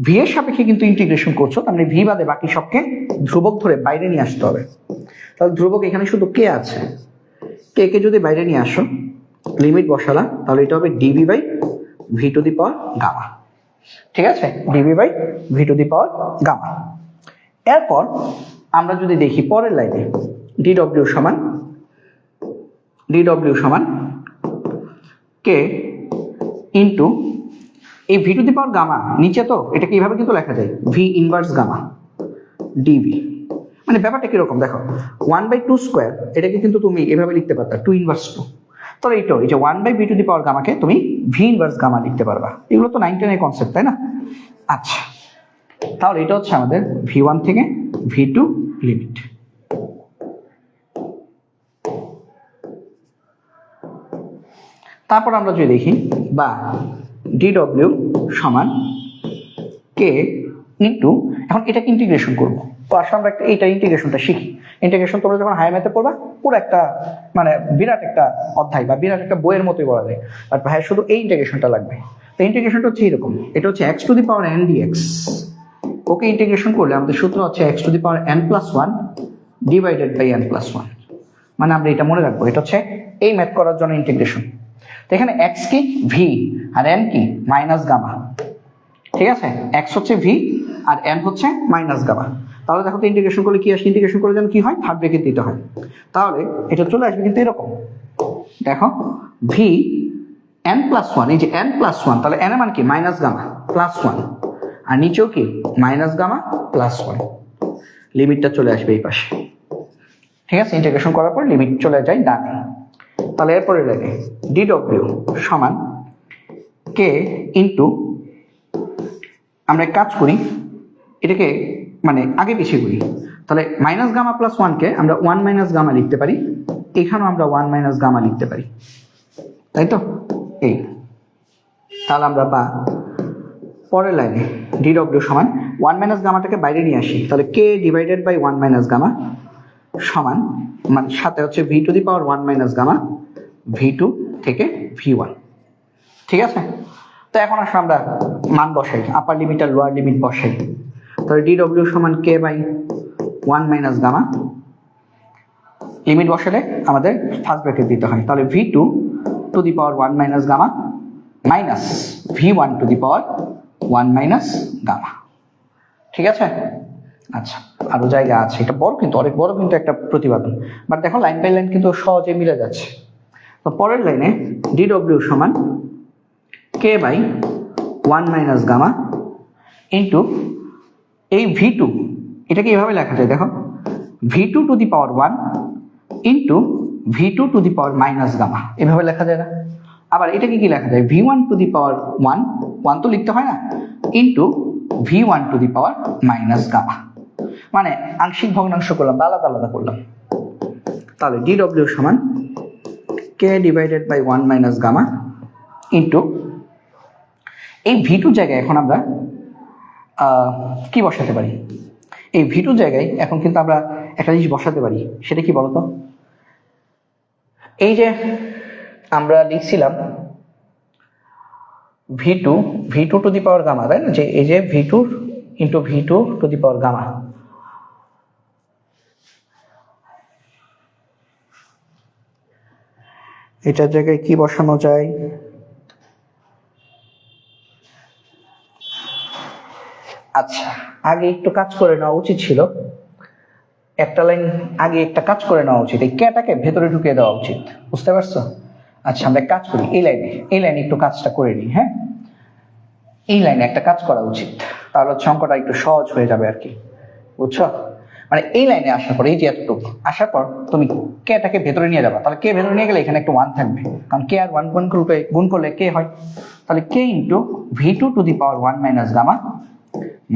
ভি এর সাপেক্ষে কিন্তু ইন্টিগ্রেশন করছো, তার মানে ভি বাদে বাকি সবকে ধ্রুবক ধরে বাইরে নিয়ে আসতে হবে। তাহলে ধ্রুবক এখানে শুধু কে আছে, কে কে যদি বাইরে নিয়ে আসো, লিমিট বসালা, তাহলে এটা হবে dB by V to the power gamma. ঠিক আছে, dB by V to the power gamma. এরপর আমরা যদি দেখি পরের লাইনে ডিডব্লিউ সমান কে ইন্টু এই V to the power gamma নিচে, তো এটাকে এইভাবে কিন্তু লেখা যায় ভি ইনভার্স গামা ডিবি। মানে ব্যাপারটা কিরকম দেখো, 1/2 এটাকে কিন্তু তুমি এভাবে লিখতে পারতা 2 ইনভার্স 2। তাহলে এইটাও এই যে 1/v টু দি পাওয়ার গামাকে তুমি ভি ইনভার্স গামা লিখতে পারবা। এগুলো তো 9-10 এর কনসেপ্ট, তাই না? আচ্ছা, তাহলে এটা হচ্ছে আমাদের v1 থেকে v2 লিমিট। তারপর আমরা যদি দেখি বা ডিডব্লিউ সমান কে ইন্টু, এখন এটাকে ইন্টিগ্রেশন করবো। তো আসলে আমরা একটা এইটা ইন্টিগ্রেশনটা শিখি। ইন্টিগ্রেশন তোমরা যখন হায়ার ম্যাথে পড়বা পুরো একটা মানে বিরাট একটা অধ্যায় বা বিরাট একটা বইয়ের মতোই বলা যায়, বাট ভাইয়ের শুধু এই ইন্টিগ্রেশনটা লাগবে। তো ইন্টিগ্রেশনটা হচ্ছে এরকম, এটা হচ্ছে x to the power n dx। Okay integration করলে আমাদের সূত্র হচ্ছে x to the power n+1 divided by n+1। মানে আমরা এটা মনে রাখবো, এটা হচ্ছে এই ম্যাথ করার জন্য ইন্টিগ্রেশন। তো এখানে x কি ভি আর n কি মাইনাস গামা। ঠিক আছে, x হচ্ছে ভি আর n হচ্ছে মাইনাস গামা। তাহলে দেখো তো ইন্টিগ্রেশন করলে কি আসে, ইন্টিগ্রেশন করে যেন কি হয়, থার্ড ব্র্যাকেট দিতে হয়। তাহলে এটা চলে আসবে কিন্তু এরকম, দেখো ভি n+1, এই যে n+1, তাহলে n এর মান কি মাইনাস গামা +1, আর নিচেও কি মাইনাস গামা +1। লিমিটটা চলে আসবে এই পাশে। ঠিক আছে, ইন্টিগ্রেশন করার পর লিমিট চলে যায় ডানে। তাহলে এরপরে লাগে ডিডব্লিউ সমান কে ইন্টু, আমরা এক কাজ করি, এটাকে মানে আগে পিছিয়ে করি। তাহলে মাইনাস গামা +1 কে আমরা 1 মাইনাস গামা লিখতে পারি, এখানেও আমরা 1 মাইনাস গামা লিখতে পারি, তাই তো? এই তাহলে আমরা বা পরের লাইনে ডিডব্লিউ সমান 1 মাইনাস গামাটাকে বাইরে নিয়ে আসি, তাহলে K divided by 1 minus gamma সমান, মানে সাথে হচ্ছে V to the power 1 minus gamma v2 থেকে v1। ঠিক আছে, তো এখন আসলে আমরা মান বসাই, আপার লিমিট আর লোয়ার লিমিট বসাই। তাহলে ডিডব্লিউ সমান K by 1 minus gamma, limit বসালে আমাদের ফার্স্ট ব্র্যাকেট দিতে হয়। তাহলে v2 to the power 1 minus gamma minus v1 to the power 1 minus gamma. ঠিক আছে, আচ্ছা আরো জায়গা আছে, এটা বড় কিন্তু অনেক বড় কিন্তু একটা প্রতিপাদন, বাট দেখো লাইন বাই লাইন কিন্তু সহজে মিলে যাচ্ছে। তো পরের লাইনে ডিডব্লিউ সমান K by 1 minus gamma into এই v2, এটাকে এভাবে লেখা যায়, দেখো v2 to the power 1 into v2 to the power minus gamma, এভাবে লেখা যায় না? আবার এটাকে কি লেখা যায়, v1 টু দি পাওয়ার 1 তো লিখতে হয় না, into v1 to the power minus gamma. মানে আংশিক ভগ্নাংশ করলাম বা আলাদা আলাদা করলাম। তাহলে ডিডব্লিউ সমান কে divided by 1 minus gamma into এই v2 জায়গায় এখন আমরা কি বসাতে পারি, এই v2 জায়গায় এখন কিন্তু আমরা একটা জিনিস বসাতে পারি, সেটা কি বলতো? এই যে আমরা লিখছিলাম v2 to the power gamma, তাই না? যে এই যে v2 into v2 to the power gamma, এটার জায়গায় কি বসানো যায়? আচ্ছা, আগে একটু কাজ করে নেওয়া উচিত ছিল, একটা লাইন আগে একটা কাজ করে নেওয়া উচিত, এই ক্যাটাকে ভেতরে ঢুকিয়ে দেওয়া উচিত, বুঝতে পারছো? আচ্ছা আমরা কাজ করি, এই লাইনে একটু কাজটা করে নিই। হ্যাঁ, এই লাইনে একটা কাজ করা উচিত, তাহলে অঙ্কটা একটু সহজ হয়ে যাবে আর কি, বুঝছো? মানে এই লাইনে আসার পর, এই যে এতটুকু আসার পর তুমি কেটাকে ভেতরে নিয়ে যাবা, তাহলে কে ভেতরে নিয়ে গেলে এখানে একটা 1 থাকবে, কারণ কে আর 1 গুণ করলে কে হয়। তাহলে k into v2 to the power 1 minus gamma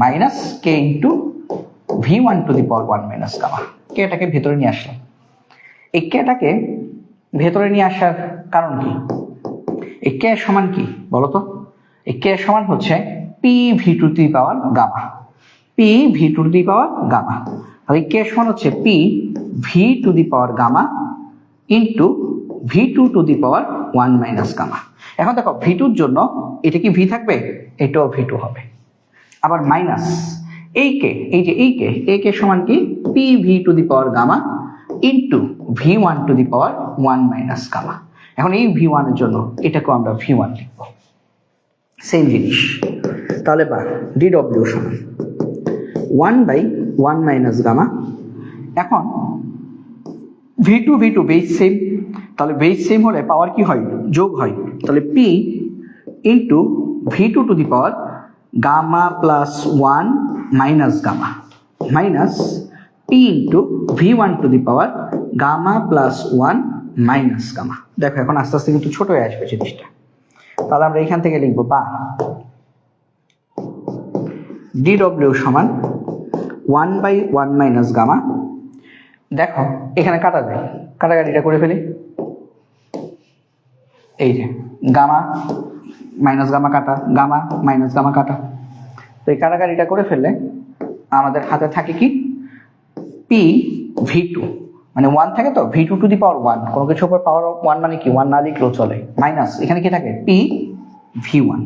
minus k into v1 to the power 1 minus gamma. কেটাকে ভেতরে নিয়ে আসলাম। এই কেটাকে ভেতরে নিয়ে আসার কারণ কি? এই কে সমান কি বলতো? এই কে সমান হচ্ছে P V to the power gamma, P V to the power gamma. তাহলে কে সমান হচ্ছে P V to the power gamma into v2 to the power 1 minus gamma. এখন দেখো v2 এর জন্য এটা কি v থাকবে, এটাও v2 হবে। আবার মাইনাস এই কে সমান কি P V to the power gamma into V one to the power one minus gamma. এখন এই ভি ওয়ানের জন্য এটাকেও আমরা ভি ওয়ান লিখব, সেম জিনিস। তাহলে বা ডি ডব্লিউ সমান 1/1 মাইনাস গামা। এখন ভি টু বেস সেম, তাহলে বেস সেম হলে পাওয়ার কি হয়, যোগ হয়। তাহলে P into V two to the power gamma plus 1 minus gamma minus P into V one to the power gamma plus 1 minus gamma. দেখো এখন আস্তে আস্তে কিন্তু ছোট হয়ে আসবে জিনিসটা। তাহলে আমরা এখান থেকে লিখবো বা ডি ডব্লিউ সমান 1/1 মাইনাস গামা। দেখো এখানে কাটা যায়, কাটাকাটিটা করে ফেলি। এই যে গামা মাইনাস গামা কাটা, গামা মাইনাস গামা কাটা। তো এই কাটাকাটিটা করে ফেললে আমাদের হাতে থাকে কি পি ভি টু, মানে 1 থাকে তো V two to the power 1, কোনো কিছুর উপর পাওয়ার 1 মানে কি 1 না লিখলেও চলে, মাইনাস এখানে কি থাকে পি ভি ওয়ান।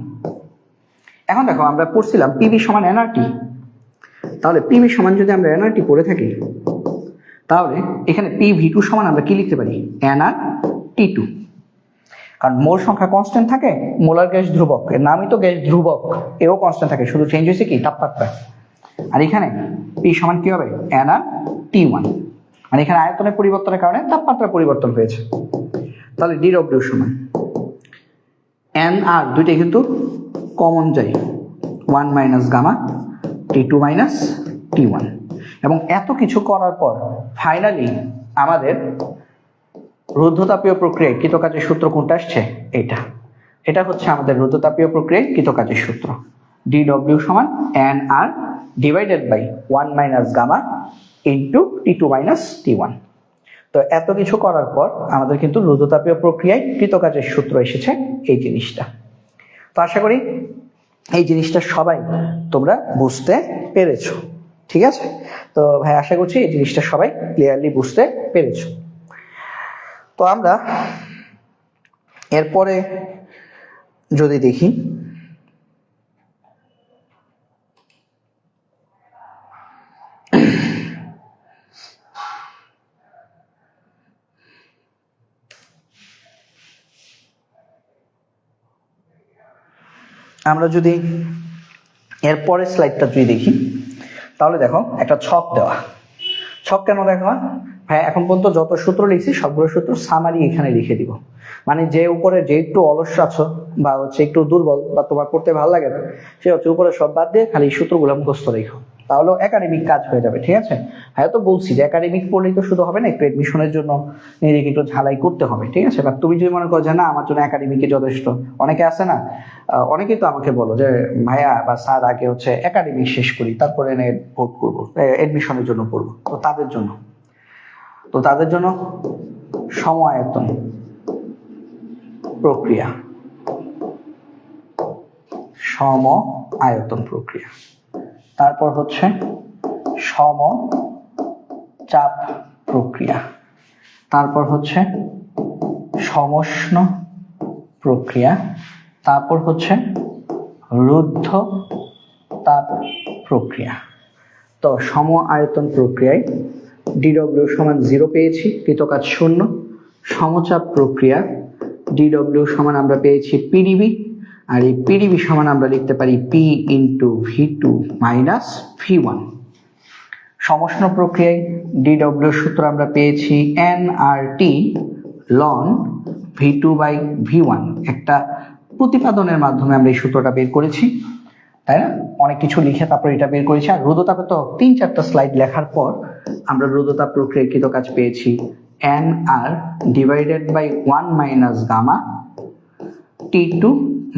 এখন দেখো আমরা পড়ছিলাম পিভি সমান এনআরটি, তাহলে পিভি সমান যদি আমরা এনআরটি পড়ে থাকি তাহলে এখানে পি ভি টু সমান আমরা কি লিখতে পারি এনআর টি টু। কারণ মোল সংখ্যা কনস্ট্যান্ট থাকে, মোলার গ্যাস ধ্রুবক, এর নামই তো গ্যাস ধ্রুবক, এও কনস্ট্যান্ট থাকে, শুধু চেঞ্জ হয়েছে কি তাপমাত্রা। আর এখানে পি সমান কি হবে এনআর টি ওয়ান, মানে এখানে আয়তনের পরিবর্তনের কারণে তাপমাত্রা পরিবর্তন হয়েছে। তাহলে ডি ডব্লিউ সমান এন আর দুইটাই কিন্তু কমন যায় 1 minus gamma T two minus T one. এবং এত কিছু করার পর ফাইনালি আমাদের রুদ্ধতাপীয় প্রক্রিয়ায় কৃতকাজের সূত্র কোনটা আসছে, এটা হচ্ছে আমাদের রুদ্ধতাপীয় প্রক্রিয়ায় কৃতকাজের সূত্র। ডি ডব্লিউ সমান n R divided by 1 minus gamma into T two minus T one. তো এত কিছু করার পর আমাদের কিন্তু রুদ্ধতাপীয় প্রক্রিয়ায় কৃতকাজের সূত্র এসেছে এই জিনিসটা। তো আশা করি এই জিনিসটা সবাই তোমরা বুঝতে পেরেছো, ঠিক আছে? তো ভাই আশা করছি এই জিনিসটা সবাই ক্লিয়ারলি বুঝতে পেরেছো। তো আমরা এরপরে যদি দেখি আমরা যদি এরপরের স্লাইডটা যদি দেখি তাহলে দেখো একটা ছক দেওয়া। ছক কেন দেখা ভাই, এখন পর্যন্ত যত সূত্র লিখছি সবগুলো সূত্র সামারি এখানে লিখে দিব। মানে যে উপরে যে একটু অলস আছো বা হচ্ছে একটু দুর্বল বা তোমার পড়তে ভালো লাগে না, সে হচ্ছে উপরে সব বাদ দিয়ে খালি সূত্রগুলো মুখস্থ রেখো, তাহলে একাডেমিক কাজ হয়ে যাবে, ঠিক আছে? হ্যাঁ তো বলছি যে একাডেমিক পড়লেই তো শুধু হবে না, একটু এডমিশনের জন্য নিজেকে একটু ঝালাই করতে হবে, ঠিক আছে? বা তুমি যদি মনে করো যে না আমার জন্য একাডেমিকে যথেষ্ট, অনেকে আছে না, অনেকেই তো আমাকে বলো যে ভাইয়া বা স্যার আগে হচ্ছে একাডেমিক শেষ করি তারপরে ভোট করবো, এডমিশনের জন্য পড়বো। তো তাদের জন্য সম আয়তন প্রক্রিয়া, সম আয়তন প্রক্রিয়া, তারপর হচ্ছে সম চাপ প্রক্রিয়া, তারপর হচ্ছে সমষ্ণ প্রক্রিয়া, তারপর হচ্ছে রুদ্ধ তাপ প্রক্রিয়া। তো সম আয়তন প্রক্রিয়ায় ডিডব্লিউ সমান 0 পেয়েছি, কৃতকাজ 0। সমচাপ প্রক্রিয়া ডিডব্লিউ সমান আমরা পেয়েছি পিডিবি, আর এই পিডিবি সমান আমরা লিখতে পারি P into V two minus V one. সমষ্ণ প্রক্রিয়ায় ডিডব্লিউ সূত্র আমরা পেয়েছি এন আর টি লন V two by V one. একটা প্রতিপাদনের মাধ্যমে আমরা এই সূত্রটা বের করেছি, তাই না? অনেক কিছু লিখে তারপর এটা বের করেছি। আর রুদ্ধতাপে তো 3-4টা স্লাইড লেখার পর আমরা রুদ্ধতাপ প্রক্রিয়ায় কৃতকাজ পেয়েছি N R divided by 1 minus gamma T two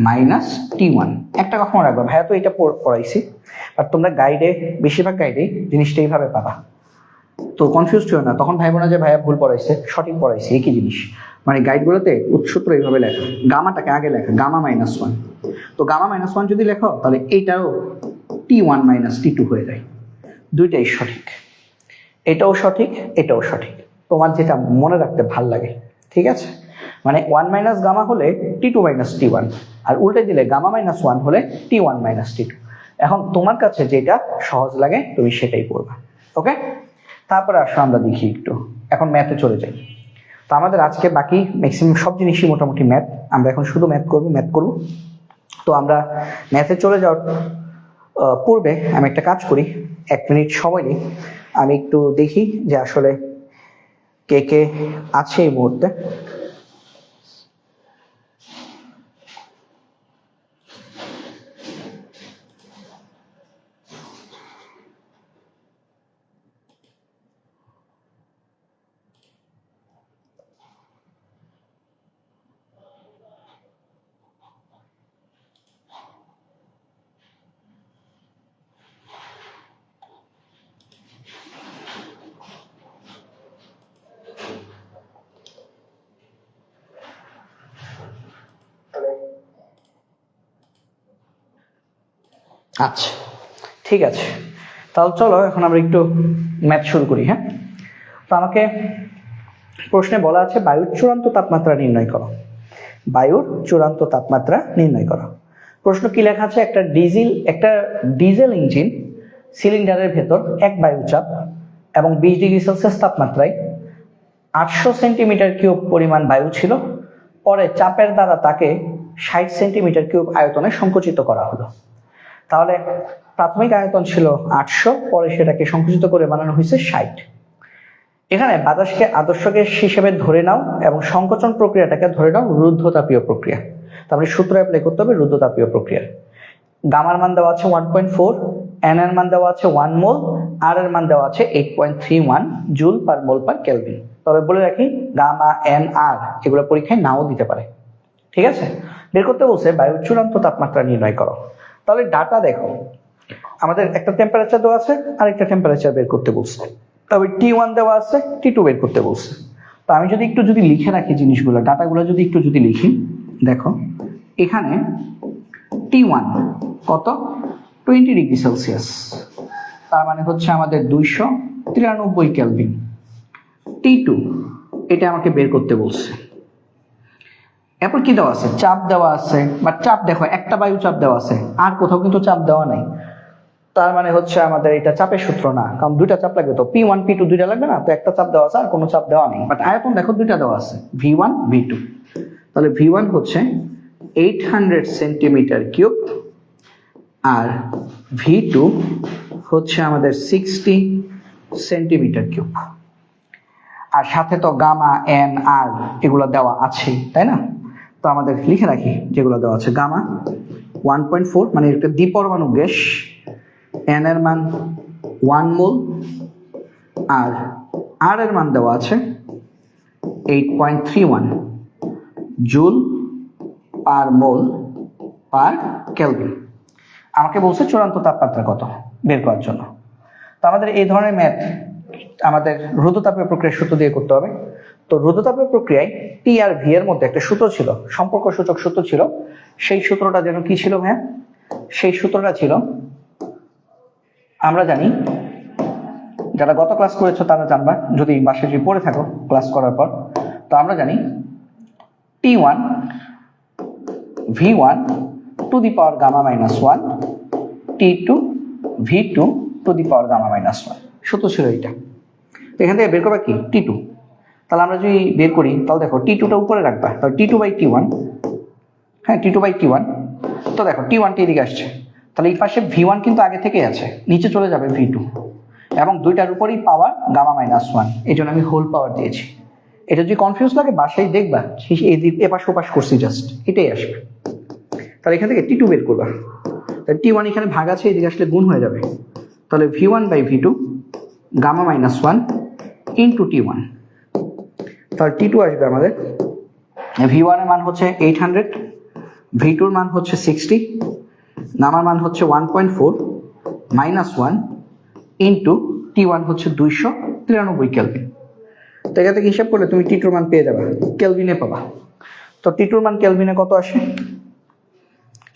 minus T one. একটা কথা মনে রাখবো, ভাইয়া তো এটা পড়াইছি, আর তোমরা গাইডে বেশিরভাগ গাইডে জিনিসটা এইভাবে পাবা। তো কনফিউজ হও না, তখন ভাইবো না যে ভাইয়া ভুল পড়াইছে, সঠিক পড়াইছে, একই জিনিস। মানে গাইডগুলোতে উৎসূত্র এইভাবে লেখা, গামাটাকে আগে লেখা গামা মাইনাস 1। তো গামা মাইনাস 1 যদি লেখো তাহলে এইটাও টি ওয়ান মাইনাস টি টু হয়ে যায়। দুইটাই সঠিক, এটাও সঠিক, এটাও সঠিক, তোমার যেটা মনে রাখতে ভাল লাগে, ঠিক আছে? মানে 1 মাইনাস গামা হলে টি টু মাইনাস টি ওয়ান, আর উল্টে দিলে গামা মাইনাস 1 হলে টি ওয়ান মাইনাস টি টু। এখন তোমার কাছে যেটা সহজ লাগে তুমি সেটাই করবা। ওকে, তারপরে আসো আমরা দেখি একটু, এখন ম্যাথে চলে যাই। তো আমাদের আজকে বাকি ম্যাক্সিমাম সব জিনিসই মোটামুটি ম্যাথ, আমরা এখন শুধু ম্যাথ করব। তো আমরা ম্যাথে চলে যাওয়ার পূর্বে আমি একটা কাজ করি, 1 মিনিট সময় নিই, আমি একটু দেখি যে আসলে কে কে আছে এই মুহূর্তে। আচ্ছা ঠিক আছে, তাহলে চলো এখন আমরা একটু ম্যাথ শুরু করি। হ্যাঁ, তো আমাকে প্রশ্নে বলা আছে বায়ুর চূড়ান্ত তাপমাত্রা নির্ণয় করো। বায়ুর চূড়ান্ত তাপমাত্রা নির্ণয় করো। প্রশ্ন কি লেখা আছে, একটা ডিজেল ইঞ্জিন সিলিন্ডারের ভেতর 1 বায়ুচাপ এবং 20 ডিগ্রি সেলসিয়াস তাপমাত্রায় 800 সেন্টিমিটার কিউব পরিমাণ বায়ু ছিল। পরে চাপের দ্বারা তাকে 60 সেন্টিমিটার কিউব আয়তনে সংকুচিত করা হলো। তাহলে প্রাথমিক আয়তন ছিল 800, পরে সেটাকে সংকুচিত করে বানানো হয়েছে 60। এখানে বাতাসকে আদর্শ গ্যাস হিসেবে ধরে নাও এবং সংকোচন প্রক্রিয়াটাকে ধরে নাও রুদ্ধতাপীয় প্রক্রিয়া। তারপরে সূত্র অ্যাপ্লাই করতে হবে রুদ্ধতাপীয় প্রক্রিয়ার। গামার মান দেওয়া আছে 1.4, এন এর মান দেওয়া আছে 1 মোল, আর এর মান দেওয়া আছে 8.31 জুল পার মোল পার কেলভিন। তবে বলে রাখি গামা, এন, আর এগুলো পরীক্ষায় নাও দিতে পারে। ঠিক আছে, বের করতে বলছে বায়ুর চূড়ান্ত তাপমাত্রা নির্ণয় করো। তাহলে ডাটা দেখো, আমাদের একটা টেম্পারেচার দেওয়া আছে আর একটা টেম্পারেচার বের করতে বলছে। তবে T1 দেওয়া আছে, T2 বের করতে বলছে। তো আমি যদি লিখে রাখি জিনিসগুলো, ডাটাগুলো যদি লিখি, দেখো এখানে T1 কত, 20 ডিগ্রি সেলসিয়াস, তার মানে হচ্ছে আমাদের 293 কেলভিন। T2 এটা আমাকে বের করতে বলছে। এরপর কি দেওয়া আছে, চাপ দেওয়া আছে, বা চাপ দেখো একটা বায়ু চাপ দেওয়া আছে, আর কোথাও কিন্তু চাপ দেওয়া নাই। তার মানে হচ্ছে আমাদের এটা চাপের সূত্র না, কারণ দুইটা চাপ লাগবে, তো P1 P2 দুইটা লাগবে না, তো একটা চাপ দেওয়া আছে আর কোনো চাপ দেওয়া নেই। বাট আয়তন দেখো দুইটা দেওয়া আছে, V1 V2। তাহলে V1 হচ্ছে 800 সেন্টিমিটার কিউব আর V2 হচ্ছে আমাদের 60 সেন্টিমিটার কিউব। আর সাথে তো গামা, এন, আর এগুলো দেওয়া আছে, তাই না? তো আমাদের লিখে রাখি যেগুলো দেওয়া আছে, গামা 1.4 মানে একটা দ্বিপরমাণু গ্যাস, এন এর মান 1 মোল, আর এর মান দেওয়া আছে 8.31 জুল পার মোল পার কেলভিন। আমাকে বলছে চূড়ান্ত তাপমাত্রা কত বের করার জন্য। তো আমাদের এই ধরনের ম্যাথ আমাদের রুদ্ধতাপীয় প্রক্রিয়ার সূত্র দিয়ে করতে হবে। তো রুদ্ধতাপীয় প্রক্রিয়ায় টি আর ভি এর মধ্যে একটা সূত্র ছিল, সম্পর্ক সূচক সূত্র ছিল। সেই সূত্রটা যেন কি ছিল ভাইয়া? সেই সূত্রটা ছিল, আমরা জানি, যারা গত ক্লাস করেছো তারা জানবা, যদি বাসায় যদি পড়ে থাকো ক্লাস করার পর, তো আমরা জানি T1 V1 to the power gamma minus 1, T2 V2 to the power gamma minus 1, সূত্র ছিল এইটা। এখান থেকে বের করবা কি T2। তাহলে আমরা যদি বের করি, তাহলে দেখো T2টা উপরে রাখবা, তাহলে T2 বাই T1, হ্যাঁ T2 বাই T1। তো দেখো T1টা এদিকে আসছে, তাহলে এই পাশে V1 কিন্তু আগে থেকেই আছে, নিচে চলে যাবে V2, এবং দুইটার উপরেই পাওয়ার গামা মাইনাস 1, এই জন্য আমি হোল পাওয়ার দিয়েছি। এটা যদি কনফিউজ লাগে বাসায় দেখবা, এপাশ ওপাশ করছি জাস্ট, এটাই আসবে। তাহলে এখান থেকে T2 বের করবা, তাহলে T1 এখানে ভাগ আছে, এদিকে আসলে গুণ হয়ে যাবে, তাহলে V1 by V2 gamma minus 1 into T1। তাহলে T2 আসবে আমাদের, V1 এর মান হচ্ছে 800, V2 এর মান হচ্ছে 60, গামার মান হচ্ছে 1.4 মাইনাস 1 ইন্টু T1 হচ্ছে 293 কেলভিন। তো এখান থেকে হিসাব করলে তুমি T2 মান পেয়ে যাবে, কেলভিনে পাবা। তো T2 মান কেলভিনে কত আসে?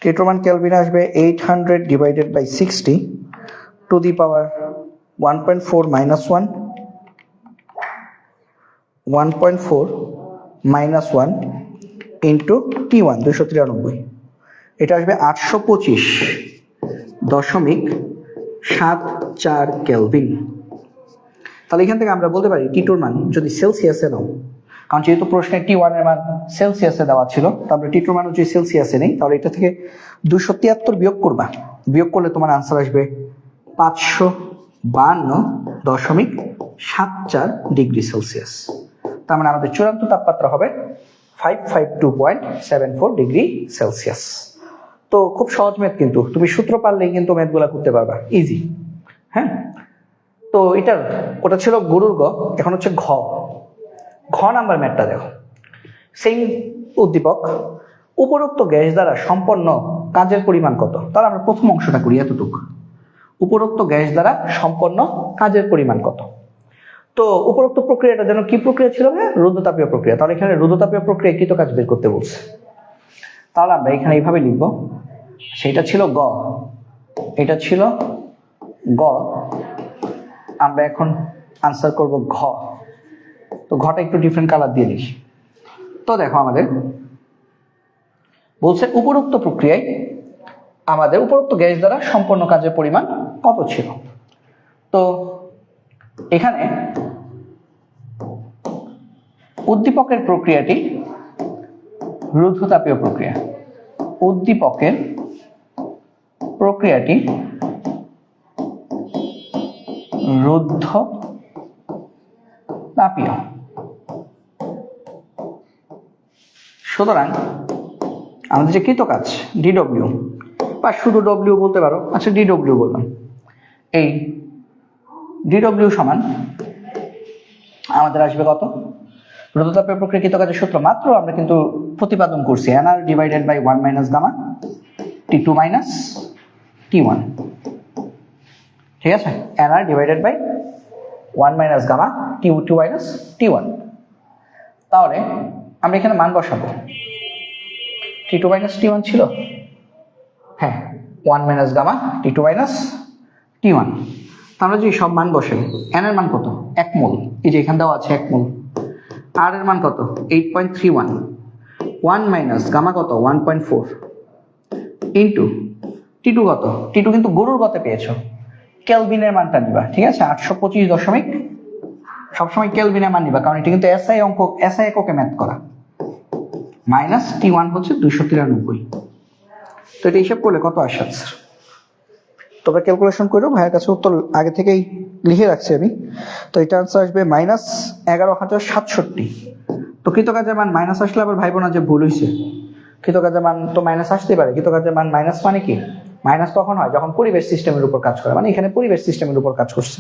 T2 মান কেলভিনে আসবে 800 divided by 60 to the power 1.4 minus 1, 1.4 minus 1 into T1 293, এটা আসবে 825 0.74 কেলভিন। তাহলে এখান থেকে আমরা বলতে পারি টি2 এর মান যদি সেলসিয়াসে নাও, কারণ যেহেতু প্রশ্নে টি1 এর মান সেলসিয়াসে দেওয়া ছিল, তারপরে টি2 এর মান যদি সেলসিয়াসে নেই, তাহলে এটা থেকে 273 বিয়োগ করবা। বিয়োগ করলে তোমার আনসার আসবে 552.74 ডিগ্রি সেলসিয়াস। তার মানে আমাদের চূড়ান্ত তাপমাত্রা হবে 552.74 ডিগ্রি সেলসিয়াস। তো খুব সহজ ম্যাথ, কিন্তু তুমি সূত্র পারলেই কিন্তু ম্যাথগুলো করতে পারবা, ইজি। হ্যাঁ, তো ওটা ছিল গরুর গ, এখন হচ্ছে ঘ নাম্বার ম্যাথটা দেখো। সেম উদ্দীপক, উপরোক্ত গ্যাস দ্বারা সম্পন্ন কাজের পরিমাণ কত? তাহলে আমরা প্রথম অংশটা করি, এতটুকু। উপরোক্ত গ্যাস দ্বারা সম্পন্ন কাজের পরিমাণ কত? তো উপরোক্ত প্রক্রিয়াটা যেন কি প্রক্রিয়া ছিল? রুদ্ধতাপীয় প্রক্রিয়া। তাহলে এখানে রুদ্ধতাপীয় প্রক্রিয়া কৃত কাজ বের করতে বলছে। তাহলে আমরা এখানে এইভাবে লিখবো, সেটা ছিল গ, এটা ছিল গ, আমরা এখন আনসার করব ঘ। তো ঘটা একটু ডিফারেন্ট কালার দিয়ে লিখি। তো দেখো আমাদের বলছে উপরোক্ত প্রক্রিয়ায় আমাদের উপরোক্ত গ্যাস দ্বারা সম্পন্ন কাজের পরিমাণ কত ছিল। তো এখানে উদ্দীপকের প্রক্রিয়াটি রুদ্ধতাপীয় প্রক্রিয়া, উদ্দীপকের প্রক্রিয়াটি রুদ্ধতাপীয়। সুতরাং আমাদের যে কৃত কাজ ডিডব্লিউ, বা শুধু ডব্লিউ বলতে পারো, আচ্ছা ডিডব্লিউ বললাম, এই ডিডব্লিউ সমান আমাদের আসবে কত? রুদ্ধতাপীয় প্রক্রিয়া কৃত কাজের সূত্র মাত্র আমরা কিন্তু প্রতিপাদন করছি, NR divided by 1 minus gamma টি2 মাইনাস টি1। ঠিক আছে, NR divided by 1 minus gamma টি2 মাইনাস টি1। তাহলে আমরা এখানে মান বসাবো, টি2 মাইনাস টি1 ছিল, হ্যাঁ 1 মাইনাস গামা টি2 মাইনাস টি1। তাহলে যে সব মান বসে, এন এর মান কত? 1 মোল, এই যে এখানে দেওয়া আছে 1 মোল। আর এর মান কত? 8.31। 1 মাইনাস গামা কত? 1.4 ইন্টু টি2 কত? টি2 কিন্তু গরুর গতে পেয়েছো, কেলভিনের মানটা নিবা। ঠিক আছে, 825 দশমিক, সবসময় কেলভিনের মান নিবা, কারণ এটা কিন্তু এসআই অঙ্ক, এসআই এককে ম্যাথ করা। মাইনাস টি1 হচ্ছে 293। তো এটা হিসাব করলে কত আসে? তোমরা ক্যালকুলেশন করো, ভাইয়ের কাছে উত্তর আগে থেকেই লিখে রাখছি আমি। তো এটা আনসার আসবে মাইনাস 11,067। তো কৃতকাজের মান মাইনাস আসলে আবার ভাইবো না যে ভুল হয়েছে, কৃতকাজের মান তো মাইনাস আসতেই পারে। কৃতকাজের মান মাইনাস মানে কি? মাইনাস তখন হয় যখন পরিবেশ সিস্টেমের উপর কাজ করে, মানে এখানে পরিবেশ সিস্টেমের উপর কাজ করছে।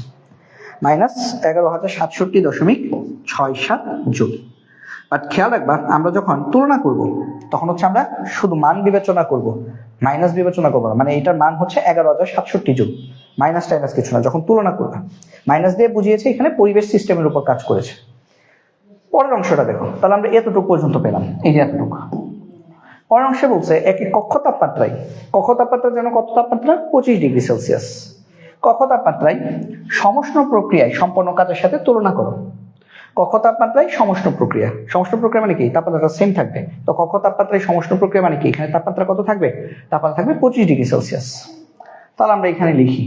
Minus 11,067.67 joule. বাট খেয়াল রাখবা, আমরা যখন তুলনা করব তখন হচ্ছে আমরা শুধু মান বিবেচনা করব, মাইনাস বিবেচনা করবো না। মানে এটার মান হচ্ছে 11,067 জুল, মাইনাস টাইনাস কিছু না। যখন তুলনা করবে মাইনাস দিয়ে বুঝিয়েছে এখানে পরিবেশ সিস্টেমের উপর কাজ করেছে। পরের অংশটা দেখো, তাহলে আমরা এতটুকু পর্যন্ত পেলাম, এই যে এতটুকু। পরের অংশে বলছে একই কক্ষ তাপমাত্রায়, কক্ষ তাপমাত্রা যেন কত তাপমাত্রা? 25 ডিগ্রি সেলসিয়াস। কক্ষ তাপমাত্রায় সমষ্ণ প্রক্রিয়ায় সম্পন্ন কাজের সাথে তুলনা করো। কক্ষ তাপমাত্রায় সমষ্ণ প্রক্রিয়া, সমষ্ণ প্রক্রিয়া মানে কি? তাপমাত্রাটা সেম থাকবে। তো কক্ষ তাপমাত্রায় সমষ্ণ প্রক্রিয়া মানে কি? এখানে তাপমাত্রা কত থাকবে? তাপমাত্রা থাকবে 25 ডিগ্রি সেলসিয়াস। তাহলে আমরা এখানে লিখি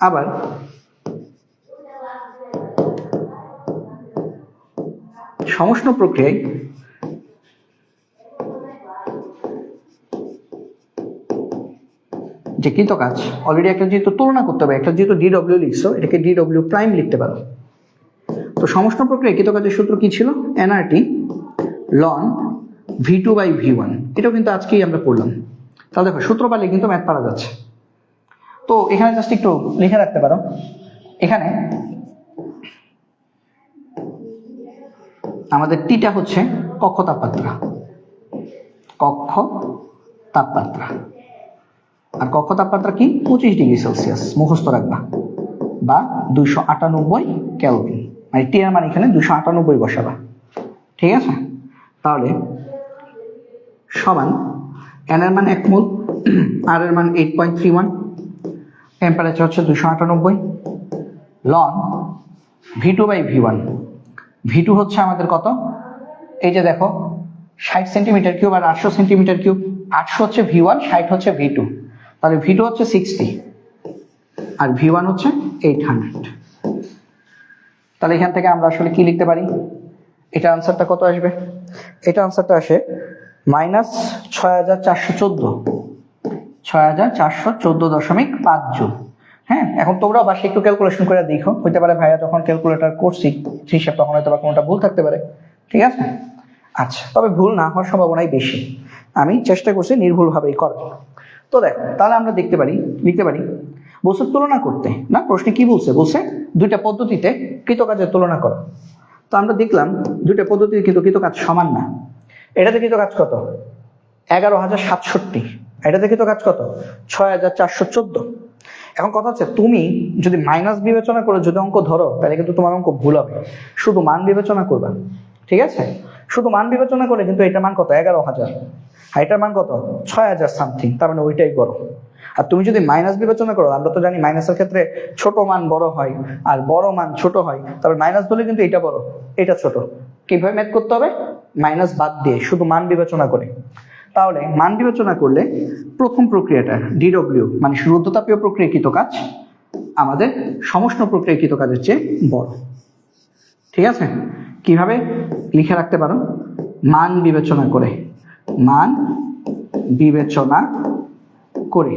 আবার সমষ্ণ প্রক্রিয়ায় যে কৃত কাজ, অলরেডি একটা যেহেতু তুলনা করতে হবে, একটা যেহেতু ডিডব্লিউ লিখছো, এটাকে ডিডব্লিউ প্রাইম লিখতে পারো। তো সমষ্ণ প্রক্রিয়া কৃত কাজের সূত্র কি ছিল? NRT ln v2 by v1। এটাও কিন্তু আজকেই আমরা পড়লাম। তাহলে দেখো সূত্র পারলে কিন্তু ম্যাথ পারা যাচ্ছে। তো এখানে জাস্ট একটু লিখে রাখতে পারো, এখানে আমাদের টিটা হচ্ছে কক্ষ তাপমাত্রা, কক্ষ তাপমাত্রা। আর কক্ষ তাপমাত্রা কি? 25 ডিগ্রি সেলসিয়াস, মুখস্থ রাখবা, বা 298 কেলভিন। মানে টি এর মান এখানে 298 বসাবা। ঠিক আছে, তাহলে সমান এন এর মান 1 মোল, আর এর মান 8.31, টেম্পারেচার হচ্ছে 298, loan v2 by v1। v2 হচ্ছে আমাদের কত? এই যে দেখো 60 সেন্টিমিটার কিউব আর 800 সেন্টিমিটার কিউব। 800 হচ্ছে v1, 60 হচ্ছে v2। তাহলে V2 হচ্ছে 60 আর V1 হচ্ছে 800। তাহলে এখান থেকে আমরা আসলে কি লিখতে পারি, এটা আনসারটা কত আসবে? এটা আনসারটা আসে -6414.5 জুল। হ্যাঁ, এখন তোমরাও বাসায় একটু ক্যালকুলেশন করে দেখো, হইতে পারে ভাইয়া যখন ক্যালকুলেটর করছি হিসাব তখন হয়তো বা কোনোটা ভুল থাকতে পারে, ঠিক আছে? আচ্ছা, তবে ভুল না হওয়ার সম্ভাবনাই বেশি, আমি চেষ্টা করছি নির্ভুলভাবেই করার। তো দেখো, তাহলে আমরা লিখতে পারি বলছে তুলনা করতে, না প্রশ্নে কি বলছে? বলছে দুইটা পদ্ধতিতে কৃতকাজের তুলনা করো। তো আমরা দেখলাম দুইটা পদ্ধতিতে কিন্তু কৃতকাজ সমান না। এটাতে কৃতকাজ কত? 11,067। এটাতে কৃতকাজ কত? 6,414। এখন কথা হচ্ছে, তুমি যদি মাইনাস বিবেচনা করে যদি অঙ্ক ধরো তাহলে কিন্তু তোমার অঙ্ক ভুল হবে। শুধু মান বিবেচনা করবা, ঠিক আছে? শুধু মান বিবেচনা করে কিন্তু এটার মান কত? 11,000, আর এটার মান কত? 6,000 সামথিং, তার মানে ওইটাই করো। আর তুমি যদি মাইনাস বিবেচনা করো, আমরা তো জানি মাইনাসের ক্ষেত্রে ছোট মান বড় হয় আর বড় মান ছোট হয়, তারপর মাইনাস ধরলে কিন্তু এটা বড় এটা ছোট। কিভাবে ম্যাথ করতে হবে? মাইনাস বাদ দিয়ে শুধু মান বিবেচনা করে। তাহলে মান বিবেচনা করলে প্রথম প্রক্রিয়াটা DW মানে রুদ্ধতাপীয় প্রক্রিয়াকৃত কাজ আমাদের সমষ্ণ প্রক্রিয়াকৃত কাজের চেয়ে বড়, ঠিক আছে? কিভাবে লিখে রাখতে পারো? মান বিবেচনা করে, মান বিবেচনা করে,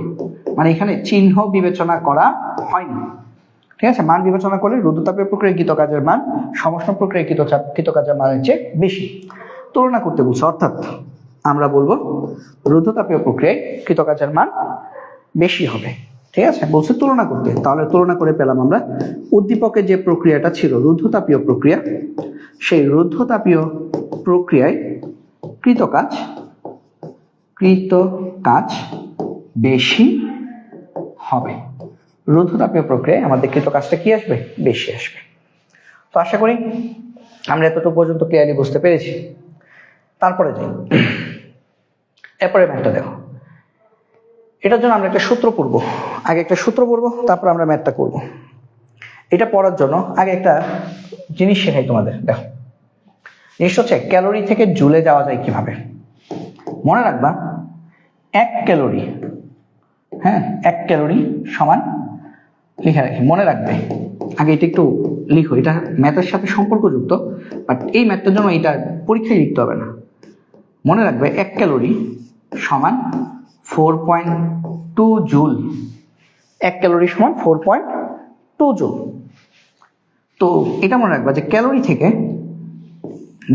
মানে এখানে চিহ্ন বিবেচনা করা হয়নি, ঠিক আছে? মান বিবেচনা করে রুদ্ধতাপীয় প্রক্রিয়াকৃত কাজের মান সমষ্ণ প্রক্রিয়াকৃত কাজের মানের চেয়ে বেশি। তুলনা করতে বলছে, অর্থাৎ আমরা বলবো রুদ্ধতাপীয় প্রক্রিয়ায় কৃতকাজের মান বেশি হবে, ঠিক আছে? বলছে তুলনা করতে, তাহলে তুলনা করে পেলাম আমরা উদ্দীপকের যে প্রক্রিয়াটা ছিল রুদ্ধতাপীয় প্রক্রিয়া, সেই রুদ্ধতাপীয় প্রক্রিয়ায় কৃতকাজ বেশি হবে। রুদ্ধতাপীয় প্রক্রিয়ায় আমাদের কৃতকাজটা কি আসবে? বেশি আসবে। তো আশা করি আমরা এতটুকু পর্যন্ত ক্লিয়ারলি বুঝতে পেরেছি। তারপরে যাই, এরপরে ম্যাথটা দেখো। এটার জন্য আমরা একটা সূত্র পড়ব, আগে একটা সূত্র পড়বো, তারপর আমরা ম্যাথটা করব। এটা পড়ার জন্য আগে একটা জিনিস শেখাই তোমাদের। দেখো, জিনিসটা হচ্ছে ক্যালোরি থেকে জুলে যাওয়া যায় কিভাবে। মনে রাখবা 1 ক্যালোরি, হ্যাঁ 1 ক্যালোরি সমান, লিখে রাখি, মনে রাখবে। আগে এটা একটু লিখো, এটা ম্যাথের সাথে সম্পর্কযুক্ত, বাট এই ম্যাথটার জন্য এটা পরীক্ষায় লিখতে হবে না। মনে রাখবে 1 ক্যালোরি সমান 4.2 জুল। 1 ক্যালোরি সমান 4.2 জুল। তো এটা মনে রাখবা যে ক্যালোরি থেকে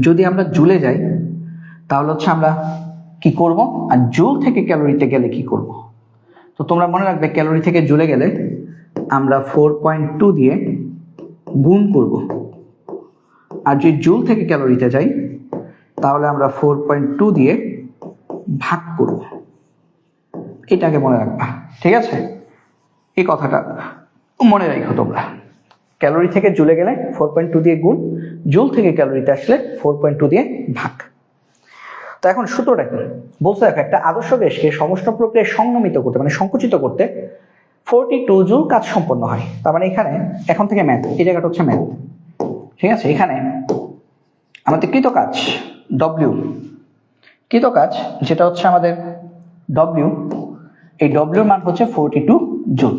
যদি আমরা জুলে যাই তাহলে হচ্ছে আমরা কি করব, আর জুল থেকে ক্যালোরিতে গেলে কি করব। তো তোমরা মনে রাখবে ক্যালোরি থেকে জুলে গেলে আমরা 4.2 দিয়ে গুণ করব, আর যদি জুল থেকে ক্যালোরিতে যাই তাহলে আমরা 4.2 দিয়ে ভাগ করব। এটাকে মনে রাখবা, ঠিক আছে? এই কথাটা মনে রাখো তোমরা। ক্যালোরি থেকে জুলে গেলে 4.2 দিয়ে গুণ, জুল থেকে ক্যালোরিতে আসলে 4.2 দিয়ে ভাগ। তো এখন সূত্রটা কি বলছে? দেখো, একটা আদর্শ গ্যাসকে সমষ্ণ প্রক্রিয়ায় সংনমিত করতে মানে সংকুচিত করতে 42 জুল কাজ সম্পন্ন হয়। তার মানে এখানে এখন থেকে ম্যাথ, এই জায়গাটা হচ্ছে ম্যাথ, ঠিক আছে? এখানে আমাদের কৃতকাজ W, কৃতকাজ যেটা হচ্ছে আমাদের W, এই W মান হচ্ছে 42 জুল।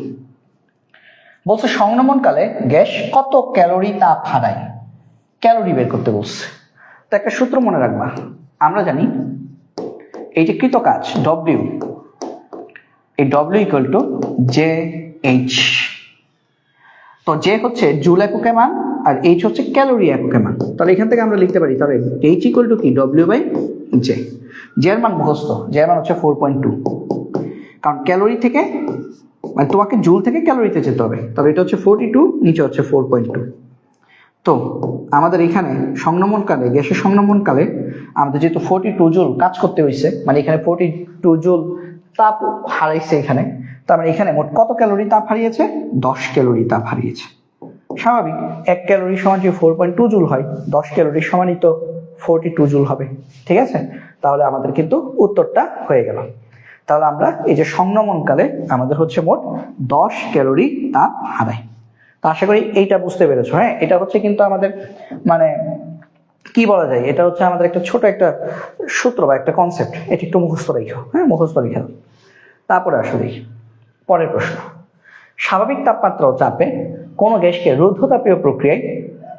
বলছে সংনমনকালে গ্যাস কত ক্যালোরি তাপ হারায়, ক্যালোরি বের করতে বলছে। তো একটা সূত্র মনে রাখবা, আমরা জানি এই যে কৃতকাজ W, এই W ইকুয়াল টু JH। তো J হচ্ছে জুল এককে মান আর H হচ্ছে ক্যালোরি এককে মান। তাহলে এখান থেকে আমরা লিখতে পারি, তাহলে H ইকুয়াল টু কি W/J। J এর মান মুখস্থ, J এর মান হচ্ছে 4.2, কারণ ক্যালোরি থেকে মানে তোমাকে জুল থেকে ক্যালোরিতে যেতে হবে। তবে এটা হচ্ছে 42, নিচে হচ্ছে 4.2। তো আমাদের এখানে সংনমনকালে, গ্যাসের সংনমনকালে আমাদের যেহেতু 42 জুল কাজ করতে হয়েছে, মানে এখানে 42 জুল তাপ হারাইছে এখানে, তার মানে এখানে মোট কত ক্যালোরি তাপ হারিয়েছে? 10 ক্যালোরি তাপ হারিয়েছে। স্বাভাবিক, 1 ক্যালোরি সমান যে 4.2 জুল হয়, 10 ক্যালোরি সমানই তো 42 জুল হবে, ঠিক আছে? তাহলে আমাদের কিন্তু উত্তরটা হয়ে গেল। তাহলে আমরা এই যে সংনমনকালে আমাদের হচ্ছে মোট 10 ক্যালোরি তাপ হারায়। তো আশা করি এইটা বুঝতে পেরেছো। হ্যাঁ, এটা হচ্ছে কিন্তু আমাদের মানে কি বলা যায়, এটা হচ্ছে আমাদের একটা ছোট একটা সূত্র বা একটা কনসেপ্ট, এটা একটু মুখস্থ রেখো। হ্যাঁ, মুখস্থ রেখো, তারপরে আসলে পরের প্রশ্ন, স্বাভাবিক তাপমাত্রা ও চাপে কোন গ্যাসকে রুদ্ধতাপীয় প্রক্রিয়ায়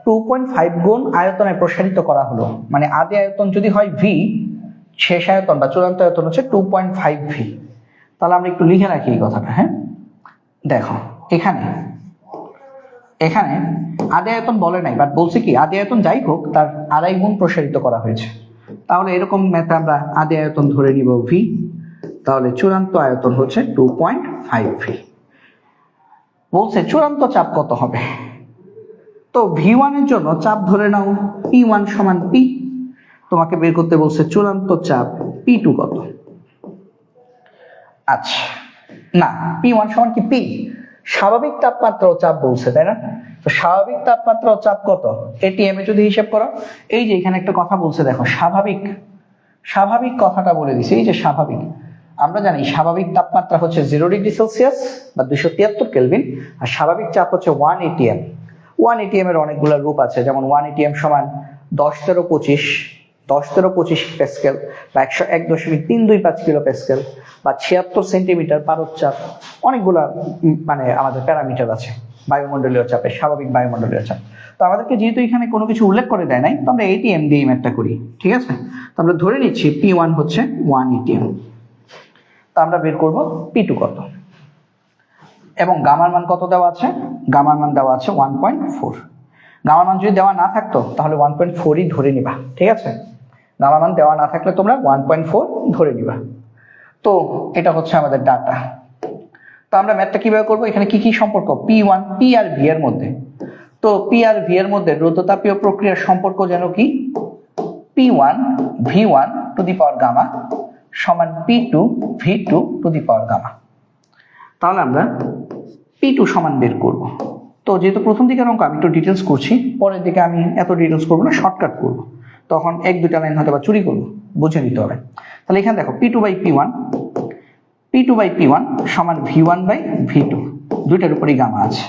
2.5 গুণ আয়তনে প্রসারিত করা হলো, মানে আদি আয়তন যদি হয় ভি, শেষ আয়তন বা চূড়ান্ত আয়তন হচ্ছে 2.5 ভি। তাহলে আমরা একটু লিখে রাখি এই কথাটা। হ্যাঁ, দেখো এখানে এখানে আদি আয়তন বলে নাই, বাট বলছে কি আদি আয়তন যাই হোক তার 2.5 গুণ প্রসারিত করা হয়েছে। তাহলে এরকম ম্যাথে আমরা আদি আয়তন ধরে নিব ভি, তাহলে চূড়ান্ত আয়তন হচ্ছে 2.5 ভি। বলছে চূড়ান্ত চাপ কত হবে, তো V1 এর জন্য চাপ ধরে নাও P1 সমান P, তোমাকে বের করতে বলছে চূড়ান্ত চাপ P2 কত। আচ্ছা না, P1 সমান কি P, স্বাভাবিক তাপমাত্রা ও চাপ বলছে তাই না, তো স্বাভাবিক তাপমাত্রা ও চাপ কত এটিএম এ যদি হিসাব করো, এই যে এখানে একটা কথা বলছে দেখো, স্বাভাবিক, স্বাভাবিক কথাটা বলে দিছে, এই যে স্বাভাবিক, আমরা জানি স্বাভাবিক তাপমাত্রা হচ্ছে 0 ডিগ্রি সেলসিয়াস বা 273 কেলভিন, আর স্বাভাবিক চাপ হচ্ছে 1 এটিএম। 1 এটিএম এর অনেকগুলো রূপ আছে, যেমন 1 এটিএম সমান 10^1325 প্যাসকেল বা 101.325 কিলো প্যাসকেল বা 76 সেন্টিমিটার পারদ চাপ, অনেকগুলা মানে আমাদের প্যারামিটার আছে বায়ুমণ্ডলীয় চাপে, স্বাভাবিক বায়ুমণ্ডলীয় চাপ। তো আমাদেরকে যেহেতু এখানে কোনো কিছু উল্লেখ করে দেয় নাই, তো আমরা এটিএম দিয়ে ম্যাথটা করি, ঠিক আছে। তো আমরা ধরে নিচ্ছি P1 হচ্ছে 1 এটিএম, তো আমরা বের করব P2 কত, এবং গামার মান কত দেওয়া আছে, গামার মান দেওয়া আছে 1.4। গামার মান যদি দেওয়া না থাকতো তাহলে 1.4ই ধরে নিবা, ঠিক আছে। গামার মান দেওয়া না থাকলে তোমরা 1.4 ধরে নিবা। তো এটা হচ্ছে আমাদের ডাটা। তো আমরা ম্যাথটা কিভাবে করব, এখানে কি কি সম্পর্ক, P1 P আর V এর মধ্যে, তো P আর V এর মধ্যে রুদ্ধতাপীয় প্রক্রিয়ার সম্পর্ক যেন কি P1 V1 to the power gamma সমান P2 V2 to the power gamma. তাহলে আমরা P2 সমান বের করব। তো যেহেতু প্রথম দিকের অঙ্ক আমি একটু ডিটেলস করছি, পরের দিকে আমি এত ডিটেলস করবো না, শর্টকাট করব, তখন 1-2টা লাইন হয়তো বা চুরি করবো, বুঝে নিতে হবে। তাহলে এখানে দেখো P2/P1 সমান V1/V2, দুইটার উপরই গামা আছে,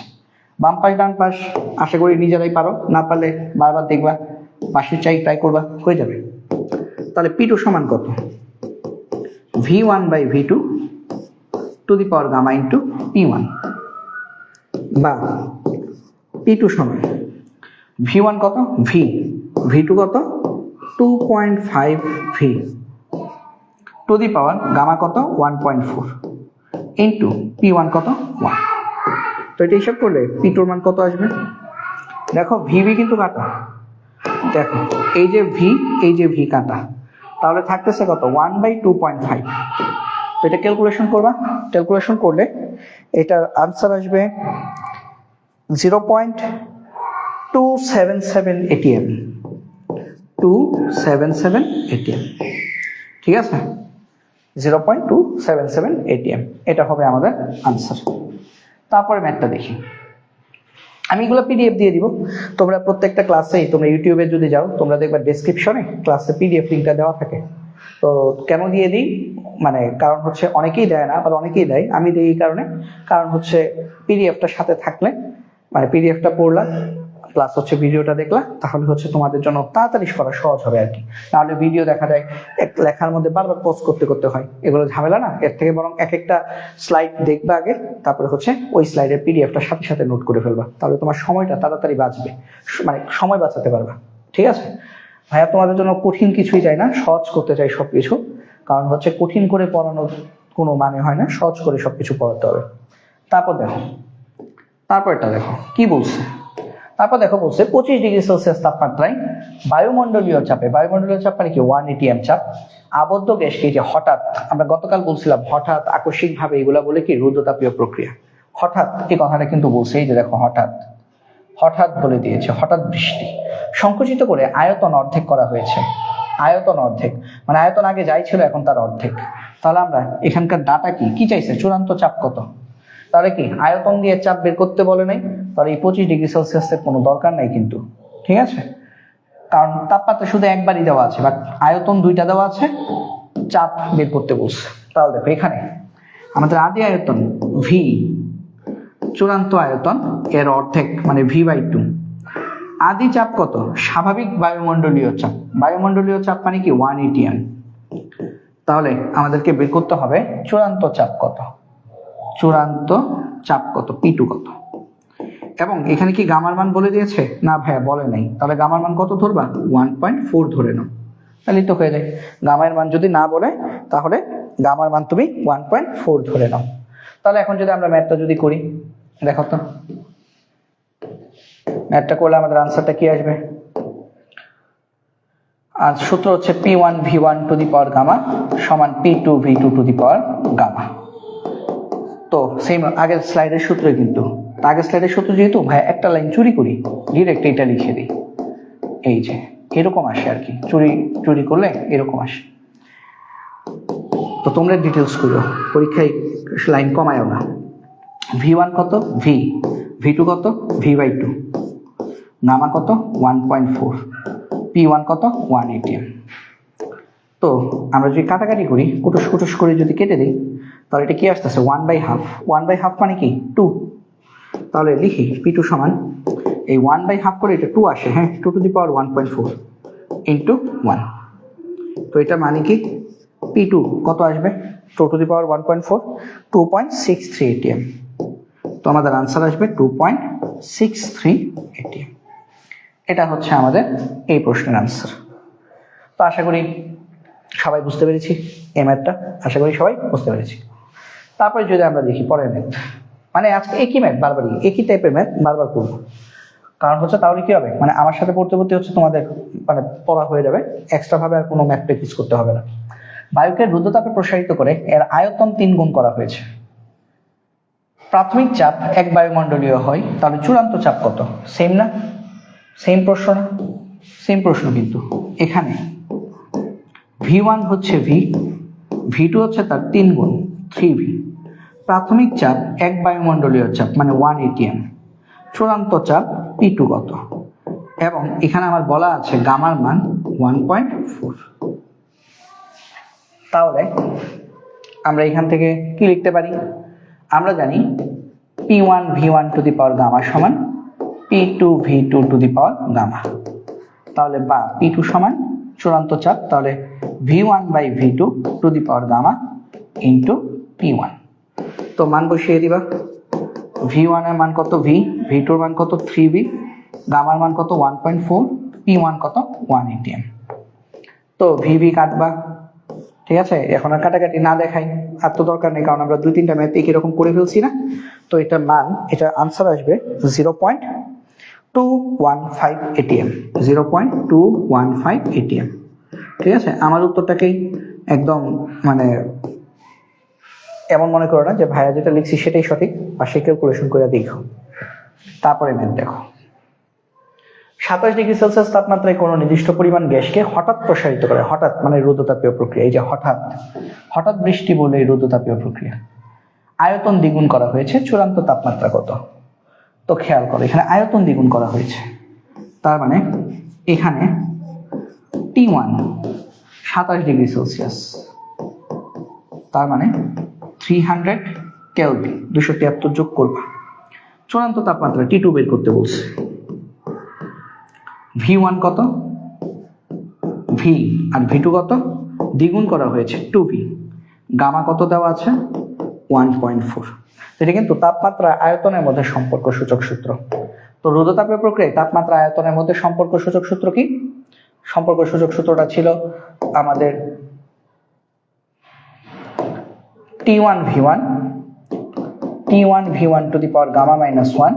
বাম পাশ ডান পাশ আশা করি নিজেরাই পারো, না পারলে বারবার দেখবা, পাশের চাই ট্রাই করবা, হয়ে যাবে। তাহলে P2 সমান কত, V1/V2 to the power gamma into P1, বা P2 সমান V1 কত V, V2 কত 2.5 V to the power gamma কত 1.4 ইন্টু P1 কত 1। তো এটা হিসাব করলে P2 মান কত আসবে, দেখো VV কিন্তু কাটা, দেখো এই যে V, এই যে V কাটা, তাহলে থাকতেছে কত 1/2.5। তো এটা ক্যালকুলেশন করবা, ক্যালকুলেশন করলে এটার আনসার আসবে 0.277 ATM, 277 ATM, ঠিক আছে, 0.277 ATM, এটা হবে আমাদের আনসার। তারপরে ম্যাথটা দেখি, আমি এগুলো পিডিএফ দিয়ে দিব, তোমরা প্রত্যেকটা ক্লাসেই, তোমরা ইউটিউবে যদি যাও তোমরা দেখবা ডেসক্রিপশনে ক্লাসে পিডিএফ লিঙ্কটা দেওয়া থাকে। তো কেন দিয়ে দিই, মানে কারণ হচ্ছে অনেকেই দেয় না, আবার অনেকেই দেয়, আমি দিই এই কারণে, কারণ হচ্ছে পিডিএফটা সাথে থাকলে, মানে পিডিএফটা পড়লা প্লাস হচ্ছে ভিডিওটা দেখলা, তাহলে হচ্ছে তোমাদের জন্য তাড়াতাড়ি করা সহজ হবে আর কি। নাহলে ভিডিও দেখা যায় এক লেখার মধ্যে বারবার পজ করতে করতে হয়, এগুলো ঝামেলা না, এর থেকে বরং এক একটা স্লাইড দেখবা আগে, তারপরে হচ্ছে ওই স্লাইডের পিডিএফটা সাথে সাথে নোট করে ফেলবা, তাহলে তোমার সময়টা তাড়াতাড়ি বাঁচবে, মানে সময় বাঁচাতে পারবা, ঠিক আছে। ভাইয়া তোমাদের জন্য কঠিন কিছুই চাই না, সহজ করতে চাই সবকিছু, কারণ হচ্ছে কঠিন করে পড়ানোর কোনো মানে হয় না, সহজ করে সবকিছু পড়াতে হবে। তারপর দেখো, তারপরটা দেখো কি বলছে, তারপর দেখো বলছে 25 ডিগ্রি সেলসিয়াস তাপমাত্রায় বায়ুমণ্ডলীয় চাপে, বায়ুমণ্ডলীয় চাপ মানে কি 1 ATM চাপ, আবদ্ধ গ্যাসকে যে হঠাৎ, আমরা গতকাল বলছিলাম হঠাৎ আকস্মিক ভাবে, এগুলা বলে কি রুদ্ধতাপীয় প্রক্রিয়া, হঠাৎ এই কথাটা কিন্তু বলছে, এই যে দেখো হঠাৎ, হঠাৎ বলে দিয়েছে, হঠাৎ বৃষ্টি সংকুচিত করে আয়তন অর্ধেক করা হয়েছে, আয়তন অর্ধেক মানে আয়তন আগে যাই ছিল এখন তার অর্ধেক। তাহলে আমরা এখানকার ডাটা কি কি চাইছে, চূড়ান্ত চাপ কত, তাহলে কি আয়তন দিয়ে চাপ বের করতে বলে নাই, তাহলে এই 25 ডিগ্রি সেলসিয়াসের কোনো দরকার নাই কিন্তু, ঠিক আছে, কারণ তাপমাত্রা শুধু একবারই দেওয়া আছে, বাট আয়তন দুইটা দেওয়া আছে, চাপ বের করতে বলছে। তাহলে দেখো এখানে আমাদের আদি আয়তন V, চূড়ান্ত আয়তন এর অর্ধেক মানে V/2, আদি চাপ কত, স্বাভাবিক বায়ুমণ্ডলীয় চাপ, বায়ুমণ্ডলীয় চাপ মানে কি 1 ATM, তাহলে আমাদেরকে বের করতে হবে চূড়ান্ত চাপ কত, চূড়ান্ত চাপ কত, P2 কত। এবং এখানে কি গামার মান বলে দিয়েছে? না ভাইয়া বলে নাই। তাহলে গামার মান কত ধরবা? 1.4 ধরে নাও, তাহলেই তো হয়ে যায়। গামার মান যদি না বলে তাহলে গামার মান তুমি 1.4 ধরে নাও। তাহলে এখন যদি আমরা ম্যাথটা যদি করি, দেখো তো ম্যাথটা করলে আমাদের আনসারটা কি আসবে। আর সূত্র হচ্ছে P1 V1 to the power gamma সমান P2 V2 to the power gamma. তো সেম আগের স্লাইডের সূত্র, কিন্তু আগের স্লাইডের সূত্র যেহেতু ভাই একটা লাইন চুরি করি, ডিরেক্ট এটা লিখে দিই, এই যে এরকম আসে আর কি, চুরি করলে এরকম আসে। তো তোমরা ডিটেলস করো, পরীক্ষায় লাইন কমায়ও না। V1 কত? V, V2 কত? V/2, গামা কত? 1.4, P1 কত? 1 atm। তো আমরা যদি কাটাকাটি করি, কুটুস করে যদি কেটে দিই, তাহলে এটা কি আসতেছে? 1/2। 1/2 মানে কি? 2। তাহলে লিখি P2 সমান এই 1/2 করে এটা 2 আসে, হ্যাঁ, 2 টু দি পাওয়ার 1.4 ইন্টু 1। তো এটা মানে কি P2 কত আসবে? 2 টু দি পাওয়ার 1.4, 2.63 atm। তো আমাদের আনসার আসবে 2.63 atm। এটা হচ্ছে আমাদের এই প্রশ্নের আনসার। তো আশা করি সবাই বুঝতে পেরেছি এই ম্যাথটা, আশা করি সবাই বুঝতে পেরেছি। তারপরে যদি আমরা দেখি পরের ম্যাথ, মানে আজকে একই ম্যাথ বারবারই, একই টাইপের ম্যাথ বারবার করবো। কারণ হচ্ছে তাহলে কি হবে, মানে আমার সাথে পড়তে হচ্ছে তোমাদের মানে পড়া হয়ে যাবে, এক্সট্রা ভাবে আর কোনো ম্যাথ প্র্যাকটিস করতে হবে না। বায়ুকে রুদ্ধতাপে প্রসারিত করে এর আয়তন 3 গুণ করা হয়েছে। প্রাথমিক চাপ 1 বায়ুমণ্ডলীয় হয়, তাহলে চূড়ান্ত চাপ কত? সেম না? সেম প্রশ্ন না? সেম প্রশ্ন, কিন্তু এখানে V1 হচ্ছে V, V2 হচ্ছে তার 3 গুণ 3V। প্রাথমিক চাপ 1 বায়ুমণ্ডলীয় চাপ মানে 1 atm, চূড়ান্ত চাপ P2 কত? এবং এখানে আমার বলা আছে গামার মান 1.4। তাহলে আমরা এখান থেকে কি লিখতে পারি? আমরা জানি P1 V1 to the power gamma সমান P2 V2 to the power gamma. তাহলে বা P2 সমান চূড়ান্ত চাপ, তাহলে V1/V2 to the power gamma into P1। তো মান বসিয়ে দিবা। V1 এর মান কত? V, V2 এর মান কত? 3V, গামার মান কত? 1.4, P1 কত? 1 atm। তো VV কাটবা, ঠিক আছে? এখন আর কাটাকাটি না দেখাই, আর তো দরকার নেই, কারণ আমরা 2-3টা ম্যাথ একই রকম করে ফেলছি না। তো এটার মান, এটা আনসার আসবে 0.215 atm, 0.215 atm। ঠিক আছে? আমার উত্তরটাকেই একদম মানে এমন মনে করো না যে ভাইয়া যেটা লিখছি সেটাই সঠিক, পাশে ক্যালকুলেশন করে দেখো। তারপরে ম্যাথ দেখো। 27 ডিগ্রি সেলসিয়াস তাপমাত্রায় কোনো নির্দিষ্ট পরিমাণ গ্যাসকে হঠাৎ প্রসারিত করে, হঠাৎ মানে রুদ্ধতাপীয় প্রক্রিয়া, এই যে হঠাৎ বৃষ্টি বলে এই রুদ্ধতাপীয় প্রক্রিয়া। আয়তন দ্বিগুণ করা হয়েছে, চূড়ান্ত তাপমাত্রা কত? তো খেয়াল করো, এখানে আয়তন দ্বিগুণ করা হয়েছে, তার মানে এখানে T1 27 ডিগ্রি সেলসিয়াস, তার মানে 300 কেলভিন, 273 যোগ করবা। চূড়ান্ত তাপমাত্রা T2 বের করতে বলছে। V1 কত? V আর V2 কত? দ্বিগুণ করা হয়েছে 2V, গামা কত দেওয়া আছে? 1.4। এটা কিন্তু তাপমাত্রা আয়তনের মধ্যে সম্পর্ক সূচক সূত্র। তো রোধতাপীয় প্রক্রিয়ায় তাপমাত্রা আয়তনের মধ্যে সম্পর্ক সূচক সূত্র কি? সম্পর্ক সূচক সূত্রটা ছিল আমাদের T1 V1 to the power gamma minus 1,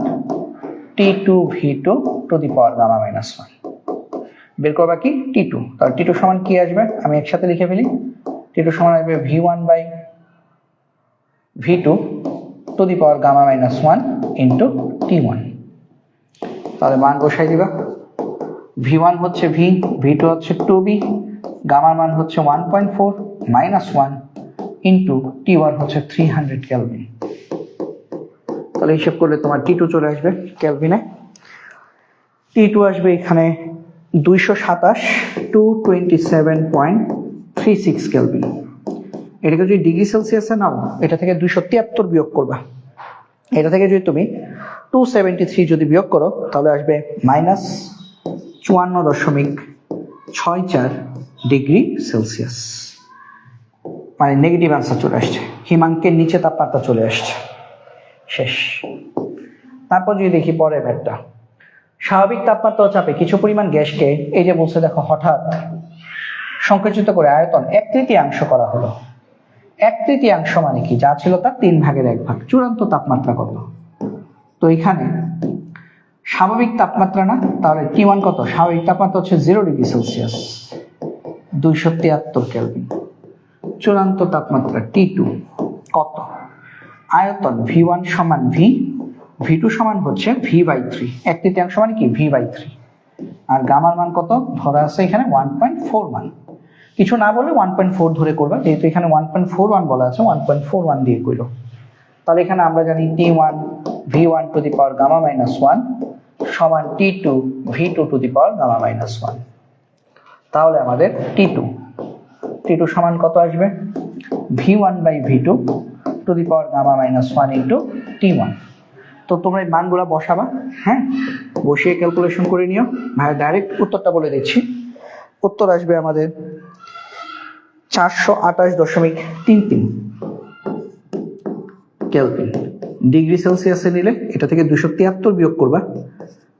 T2 V2 to the power gamma minus 1। বের করবা কি? T2। তাহলে T2 সমান কি আসবে? আমি একসাথে লিখে ফেলি। T2 সমান আসবে V1/V2 to the power gamma minus 1 into T1। তাহলে মান বসাই দিবা। V1 হচ্ছে V, V2 হচ্ছে 2V, গামার মান হচ্ছে 1.4 মাইনাস 1 ইন্টু T1 হচ্ছে 300 কেলভিন। তাহলে হিসাব করলে তোমার T2 চলে আসবে কেলভিনে। T2 আসবে এখানে 227 227.36 কেলভিন। এটাকে যদি ডিগ্রি সেলসিয়াসে নাও, এটা থেকে 273 বিয়োগ করবা। এটা থেকে যদি তুমি 273 যদি বিয়োগ করো, তাহলে আসবে -54.64 ডিগ্রি সেলসিয়াস। মানে নেগেটিভ আনসার চলে আসছে, হিমাঙ্কের নিচে তাপমাত্রা চলে আসছে, শেষ। তারপর যদি দেখি পরের ম্যাথটা, স্বাভাবিক তাপমাত্রা ও চাপে কিছু পরিমাণ গ্যাসকে এই যে বলছে দেখো হঠাৎ সংকুচিত করে আয়তন 1/3 করা হলো। 1/3 মানে কি, যা ছিল তার 3/1 চূড়ান্ত তাপমাত্রা কত? তো এখানে স্বাভাবিক তাপমাত্রা না, তাহলে T1 কত? স্বাভাবিক তাপমাত্রা হচ্ছে 0 ডিগ্রি সেলসিয়াস, 273 কেলভিন। চূড়ান্ত তাপমাত্রা T2 কত? আয়তন V1 সমান V, V2 সমান হচ্ছে V/3, 1/3 মানে কি V/3। আর গামার মান কত ধরা আছে এখানে? 1.41। কিছু না বলে 1.4 ধরে করবা, যেহেতু এখানে 1.41 বলা আছে, 1.41 দিয়ে কইলো। তাহলে এখানে আমরা জানি T1 V1 to the power gamma minus 1 সমান T2 V2 to the power gamma minus 1। তাহলে আমাদের T2 সমান কত আসবে? V1 by V2 to the power gamma minus 1 into T1। তো তোমরা এই মানগুলো বসাবা, হ্যাঁ, বসিয়ে ক্যালকুলেশন করে নিও। ভাই ডাইরেক্ট উত্তরটা বলে দিচ্ছি, উত্তর আসবে আমাদের 428.33 কেলভিন। ডিগ্রি সেলসিয়াসে নিলে এটা থেকে 273 বিয়োগ করবা,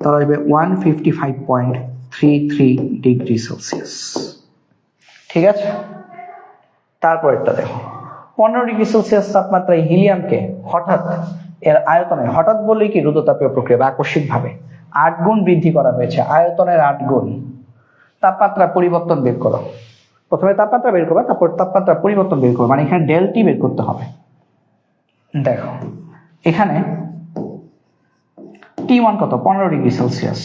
তাহলে আসবে 155.33 ডিগ্রি সেলসিয়াস। ঠিক আছে, তারপর একটা দেখো, 15 ডিগ্রি সেলসিয়াস তাপমাত্রায় হিলিয়ামকে হঠাৎ এর আয়তনে, হঠাৎ বললেই কি রুদ্ধতাপীয় প্রক্রিয়া বা আকস্মিক ভাবে 8 গুণ বৃদ্ধি করা হয়েছে, আয়তনের 8 গুণ। তাপমাত্রা পরিবর্তন বের করো। প্রথমে তাপমাত্রা বের করবা, তারপর তাপমাত্রা পরিবর্তন বের করো, মানে এখানে ডেলটি বের করতে হবে। দেখো এখানে T1 কত? 15 ডিগ্রি সেলসিয়াস,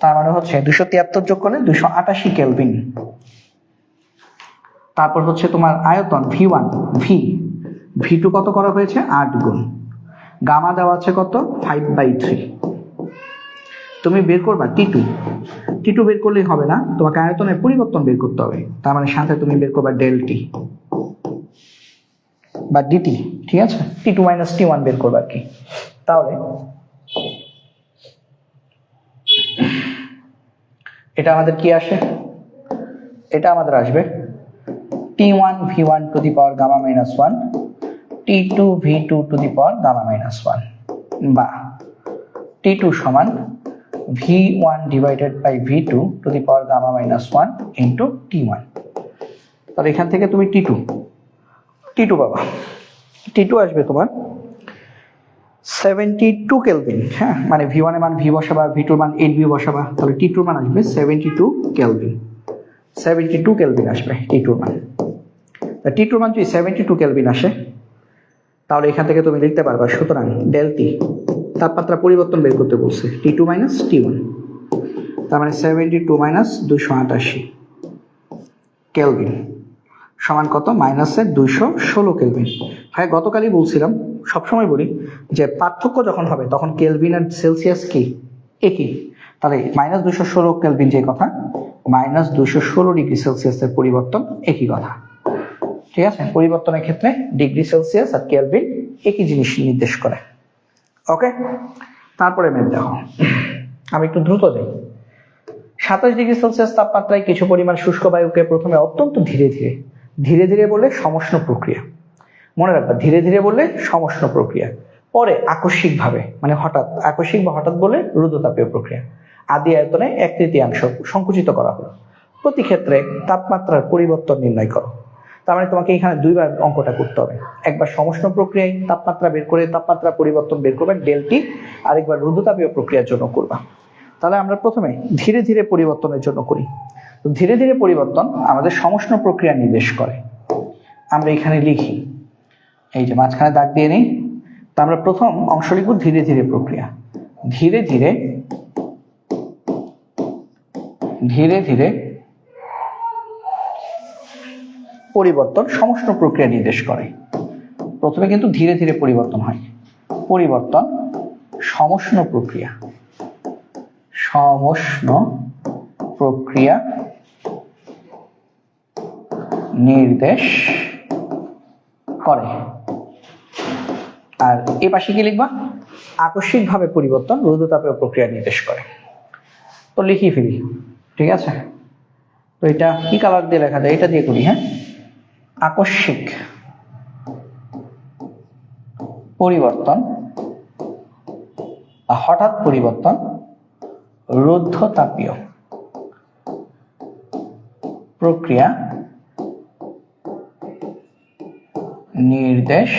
তার মানে হচ্ছে 273 যোগ করলে 288 কেলভিন। তারপর হচ্ছে তোমার আয়তন V1 V2 কত করা হয়েছে? 8 গুণ। গামা দেওয়া আছে কত? 5/3। তুমি বের করবা T2 বের করলেই হবে না, তোমাকে আয়তনের পরিবর্তন বের করতে হবে, তার মানে সাথে তুমি বের করবা ডেলটি বা ডিটি। ঠিক আছে, T2 মাইনাস T1 বের করবা আর কি। তাহলে এটা আমাদের কি আসে? এটা আমাদের আসবে T1 V1 to the power gamma minus 1 T2 V2 to the power gamma minus 1, বা T2 সমান V1 divided by V2 to the power gamma minus 1 into T1। তাহলে এখান থেকে তুমি T2 পাবা। T2 আসবে তোমার 72 কেলভিন। হ্যাঁ, মানে V1 এর মান V বসাবা, V2 এর মান 8V বসাবা, তাহলে T2 এর মান আসবে 72 কেলভিন। 72 কেলভিন আসবে T2 এর মান। T2 এর মান যদি 72 কেলভিন আসে, তাহলে এখান থেকে তুমি লিখতে পারবা, সুতরাং ডেলটি তাপমাত্রা পরিবর্তন বের করতে বলছে T2 মাইনাস T1, তার মানে 72 মাইনাস 288 কেলভিন সমান কত? মাইনাসের 216 কেলভিন। হ্যাঁ, গতকালই বলছিলাম, সবসময় বলি যে পার্থক্য যখন হবে তখন কেলভিন আর সেলসিয়াস কি একই। তাহলে মাইনাস 216 কেলভিন যে কথা, মাইনাস 216 ডিগ্রি সেলসিয়াসের পরিবর্তন একই কথা। ঠিক আছে, পরিবর্তনের ক্ষেত্রে ডিগ্রি সেলসিয়াস আর কেলভিন একই জিনিস নির্দেশ করে। ওকে, তারপরে ম্যাথ দেখো, আমি একটু দ্রুত যাই। 27 ডিগ্রি সেলসিয়াস তাপমাত্রায় কিছু পরিমাণ শুষ্ক বায়ুকে প্রথমে অত্যন্ত ধীরে ধীরে বলে সমষ্ণ প্রক্রিয়া, মনে রাখবা ধীরে ধীরে বললে সমষ্ণ প্রক্রিয়া, পরে আকস্মিকভাবে মানে হঠাৎ, আকস্মিক বা হঠাৎ বলে রুদ্ধতাপীয় প্রক্রিয়া, আদি আয়তনে 1/3 সংকুচিত করা হলো। প্রতি ক্ষেত্রে তাপমাত্রার পরিবর্তন নির্ণয় করো। তার মানে তোমাকে এখানে দুইবার অঙ্কটা করতে হবে, একবার সমষ্ণ প্রক্রিয়ায় তাপমাত্রা বের করে তাপমাত্রা পরিবর্তন বের করবে ডেলটি, আরেকবার রুদ্ধতাপীয় প্রক্রিয়ার জন্য করবা। তাহলে আমরা প্রথমে ধীরে ধীরে পরিবর্তনের জন্য করি। ধীরে ধীরে পরিবর্তন আমাদের সমষ্ণ প্রক্রিয়া নির্দেশ করে। আমরা এখানে লিখি, এই যে মাঝখানে দাগ দিয়ে নিই। তো আমরা প্রথম অংশ লিখব ধীরে ধীরে প্রক্রিয়া। ধীরে ধীরে পরিবর্তন সমষ্ণ প্রক্রিয়া নির্দেশ করে। প্রথমে কিন্তু ধীরে ধীরে পরিবর্তন হয়, পরিবর্তন সমষ্ণ প্রক্রিয়া নির্দেশ করে। আর এ পাশে কি লিখবা? আকস্মিকভাবে পরিবর্তন রুদ্ধতাপীয় প্রক্রিয়া নির্দেশ করে। তো লিখি ফেলি, ঠিক আছে। তো এটা কি কালার দিয়ে লেখা যায়, এটা দিয়ে করি। হ্যাঁ, আকস্মিক পরিবর্তন, হঠাৎ পরিবর্তন রুদ্ধতাপীয় প্রক্রিয়া নির্দেশ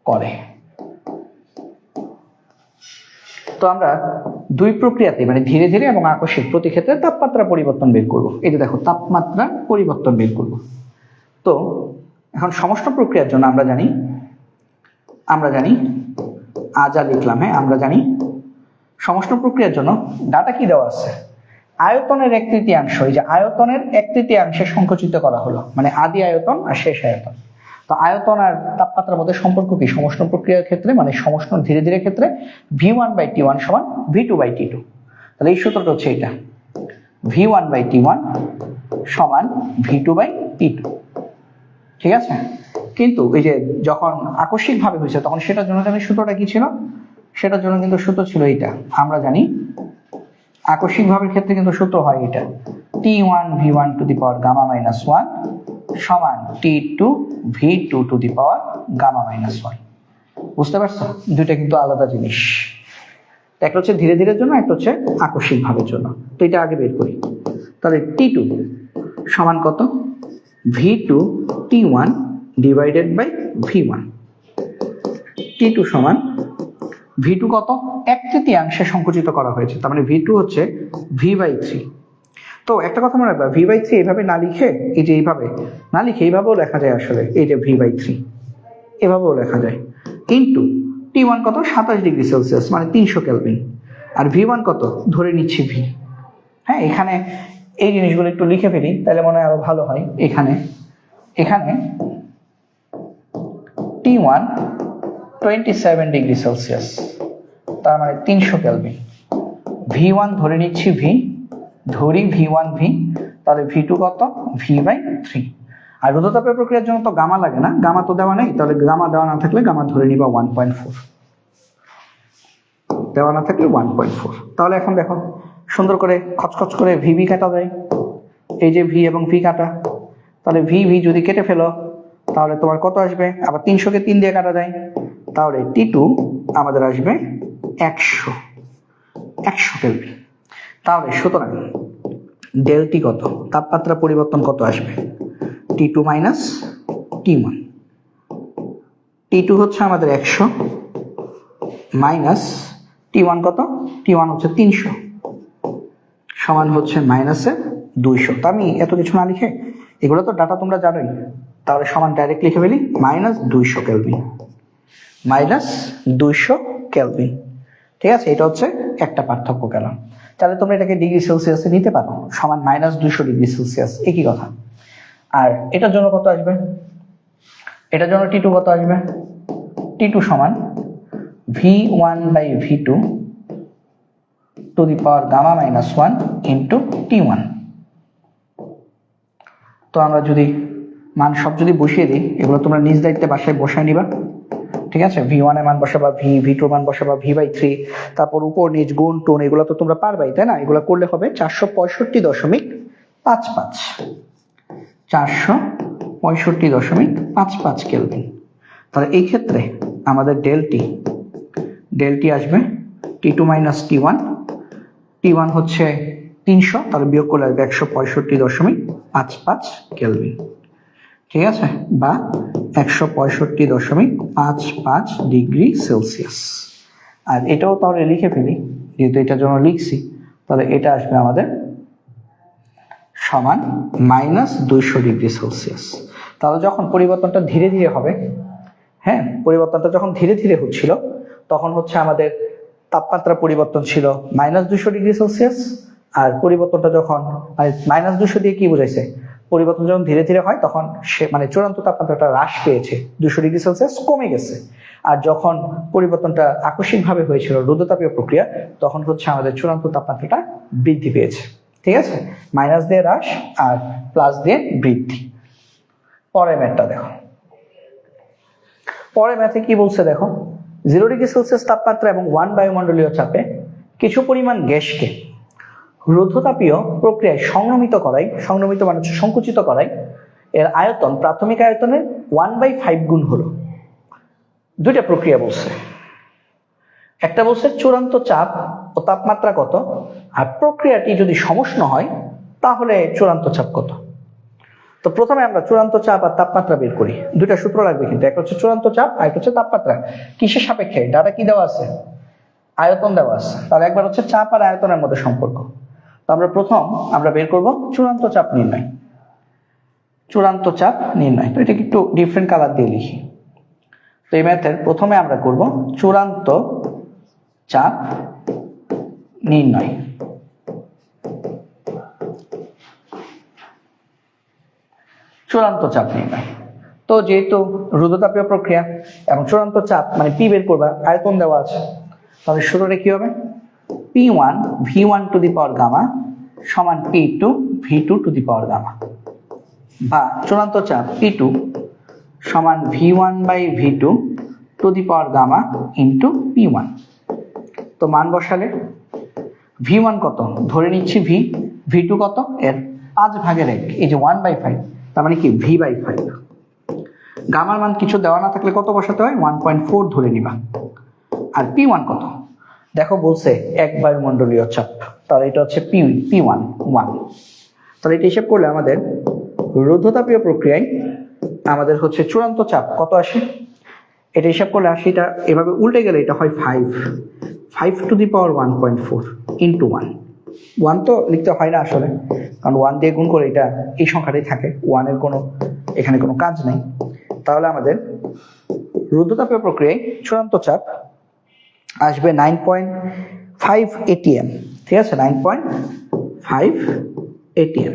করে। তো আমরা দুই প্রক্রিয়াতে মানে ধীরে ধীরে এবং আকস্মিক প্রতি ক্ষেত্রে তাপমাত্রা পরিবর্তন বের করব। এই যে দেখো তাপমাত্রা পরিবর্তন বের করব। তো এখন সমষ্ণ প্রক্রিয়ার জন্য আমরা জানি যা লিখলাম, হ্যাঁ আমরা জানি সমষ্ণ প্রক্রিয়ার জন্য ডাটা কি দেওয়া আছে, আয়তনের 1/3, এই যে আয়তনের 1/3 সংকুচিত করা হলো, মানে আদি আয়তন আর শেষ আয়তন। তো আয়তন আর তাপমাত্রার মধ্যে সম্পর্ক কি সমষ্ণ প্রক্রিয়ার ক্ষেত্রে, মানে সমষ্ণ ধীরে ধীরে ক্ষেত্রে V1/T1 সমান V2/T2। তাহলে এই সূত্রটা হচ্ছে এটা, V1/T1 সমান V2/T2। ঠিক আছে, কিন্তু এই যে যখন আকস্মিক ভাবে হয়েছে তখন সেটার জন্য জানি সূত্রটা কি ছিল, সেটার জন্য কিন্তু সূত্র ছিল এইটা। আমরা জানি আকস্মিক ভাবের ক্ষেত্রে কিন্তু সূত্র হয় এটা, T1 V1 to the power gamma minus 1 সমান T2 V2 to the power gamma minus 1। বুঝতে পারছো, দুইটা কিন্তু আলাদা জিনিস। একটা হচ্ছে ধীরে ধীরে জন্য, একটা হচ্ছে আকস্মিক ভাবের জন্য। তো এটা আগে বের করি। তাহলে T2 সমান কত, V2 T1 divided by V1। T2 সমান V2 কত, 1/3 সংকুচিত করা হয়েছে, তার মানে V2 হচ্ছে V/3। তো একটা কথা মনে রাখবা, V/3 এইভাবে না লিখে, এই যে এইভাবে না লিখে এইভাবেও লেখা যায় আসলে, এই যে V/3 এভাবেও লেখা যায়। কিন্তু T1 কত, 27°C মানে 300 কেলভিন, আর V1 কত ধরে নিচ্ছি V। হ্যাঁ, এখানে এই জিনিসগুলো একটু লিখে ফেলি তাহলে মনে হয় আরো ভালো হয়। এখানে T1 27°C, তার মানে 300 কেলভিন। V1 ধরে নিচ্ছি V, ধরি V1 V, তাহলে V2 কত, V/3। আর রুদ্ধতাপীয় প্রক্রিয়ার জন্য তো গামা লাগে না, গামা তো দেওয়া নেই, তাহলে গামা দেওয়া না থাকলে গামা ধরে নিবা 1.4, দেওয়া না থাকলে 1.4। তাহলে এখন দেখো সুন্দর করে খচখচ করে VV কাটা যায়, এই যে V এবং V কাটা, তাহলে VV যদি কেটে ফেলো তাহলে তোমার কত আসবে, আবার 300-কে 3 দিয়ে কাটা যায়, তাহলে T2 আমাদের আসবে 100 কেলভিন। তাহলে সুতরাং ডেলটি কত, তাপমাত্রা পরিবর্তন কত আসবে, T2 মাইনাস T1। T2 হচ্ছে আমাদের 100 মাইনাস T1 কত, T1 হচ্ছে 300 সমান হচ্ছে মাইনাসে 200। তা আমি এত কিছু না লিখে, এগুলো তো ডাটা তোমরা জানোই, তাহলে সমান ডাইরেক্ট লিখে ফেলি -200 কেলভিন, -200 কেলভিন। ঠিক আছে, এটা হচ্ছে একটা পার্থক্য গেল। তাহলে তোমরা এটাকে ডিগ্রি সেলসিয়াসে নিতে পারো, সমান -200°C, একই কথা। আর এটার জন্য কত আসবে, এটার জন্য T2 কত আসবে, T2 সমান V1/V2 to the power gamma minus 1 into T1। তো আমরা যদি মান সব যদি বসিয়ে দিই, এগুলো তোমরা নিজ দায়িত্বে বাসায় বসায় নিবা। ঠিক আছে, V1 এর মান বসাবা, V2 এর মান বসাবা, V/3, তারপর উপর নিচ গুণ টোন এগুলো তো তোমরা পারবাই, তাই না? এগুলো করলে হবে 465.55, 465.55 কেলভিন। তাহলে এই ক্ষেত্রে আমাদের ডেলটি আসবে T2 মাইনাস T1, T1 হচ্ছে 300, তাহলে বিয়োগ করলে আসবে 165.55 কেলভিন। ঠিক আছে, বা 165.55°C। আর এটাও তাহলে লিখে ফেলি, যেহেতু এটার জন্য লিখছি, তাহলে এটা আসবে আমাদের সমান -200°C। তাহলে যখন পরিবর্তনটা ধীরে ধীরে হবে, হ্যাঁ পরিবর্তনটা যখন ধীরে ধীরে হচ্ছিল তখন হচ্ছে আমাদের তাপমাত্রা পরিবর্তন ছিল -200°C, আর পরিবর্তনটা যখন -200 দিয়ে কি বোঝাইছে, পরিবর্তন যখন ধীরে ধীরে হয় তখন সে মানে চূড়ান্ত তাপমাত্রাটা হ্রাস পেয়েছে, 200°C কমে গেছে। আর যখন পরিবর্তনটা আকস্মিকভাবে হয়েছিল রুদ্ধতাপীয় প্রক্রিয়া, তখন হচ্ছে আমাদের চূড়ান্ত তাপমাত্রাটা বৃদ্ধি পেয়েছে। ঠিক আছে, মাইনাস দিয়ে হ্রাস আর প্লাস দিয়ে বৃদ্ধি। পরের ম্যাথটা দেখো, পরের ম্যাথে কি বলছে দেখো, 0°C তাপমাত্রা এবং 1 বায়ুমণ্ডলীয় চাপে কিছু পরিমাণ গ্যাসকে রুদ্ধতাপীয় প্রক্রিয়ায় সংক্রমিত মানে হচ্ছে সংকুচিত করাই এর আয়তন প্রাথমিক আয়তনের 1/5 গুণ হলো। দুইটা প্রক্রিয়া বলছে, একটা বলছে চূড়ান্ত চাপ ও তাপমাত্রা কত, আর প্রক্রিয়াটি যদি সমষ্ণ হয় তাহলে চূড়ান্ত চাপ কত। তো প্রথমে আমরা চূড়ান্ত চাপ আর তাপমাত্রা বের করি। দুইটা সূত্র লাগবে কিন্তু, একটা হচ্ছে চূড়ান্ত চাপ আর একটা হচ্ছে তাপমাত্রা। কিসের সাপেক্ষে? ডাটা কি দেওয়া আছে? আয়তন দেওয়া আছে। তাহলে একবার হচ্ছে চাপ আর আয়তনের মধ্যে সম্পর্ক। তো আমরা প্রথম বের করব চূড়ান্ত চাপ নির্ণয়। চূড়ান্ত চাপ নির্ণয়, তো এটাকে একটু ডিফারেন্ট কালার দিয়ে লিখি। তো এই ম্যাথের প্রথমে আমরা করব চূড়ান্ত চাপ নির্ণয়। চূড়ান্ত চাপ নির্ণয়, তো যেহেতু রুদ্ধতাপীয় প্রক্রিয়া এবং চূড়ান্ত চাপ মানে পি বের করবা, আয়তন দেওয়া আছে, তাহলে সূত্রটা কি হবে? P1 V1 to the power gamma সমান P2 V2 to the power gamma, বা চূড়ান্ত চাপ P2 সমান V1 by V2 to the power gamma into P1। তো মান বসালে V1 কত ধরে নিচ্ছি, V2 কত এর 5/1, এই যে 1/5, তার মানে কি V/5। গামার মান কিছু দেওয়া না থাকলে কত বসাতে হয়? 1.4 ধরে নিবা। আর P1 কত দেখো বলছে 1 বায়ুমণ্ডলীয় চাপ, তাহলে এটা হচ্ছে P1 1। তাহলে এটা হিসাব করলে আমাদের রুদ্ধতাপীয় প্রক্রিয়ায় আমাদের হচ্ছে চূড়ান্ত চাপ কত আসে, এটা হিসাব করলে আসে, এটা এভাবে উল্টে গেলে এটা হয় 5 টু দি পাওয়ার 1.4 ইন্টু 1 তো লিখতে হয় না আসলে, কারণ 1 দিয়ে গুণ করে এটা এই সংখ্যাটাই থাকে, 1 এর এখানে কোনো কাজ নেই। তাহলে আমাদের রুদ্ধতাপীয় প্রক্রিয়ায় চূড়ান্ত চাপ আসবে 9.5 atm, ঠিক আছে, 9.5 atm।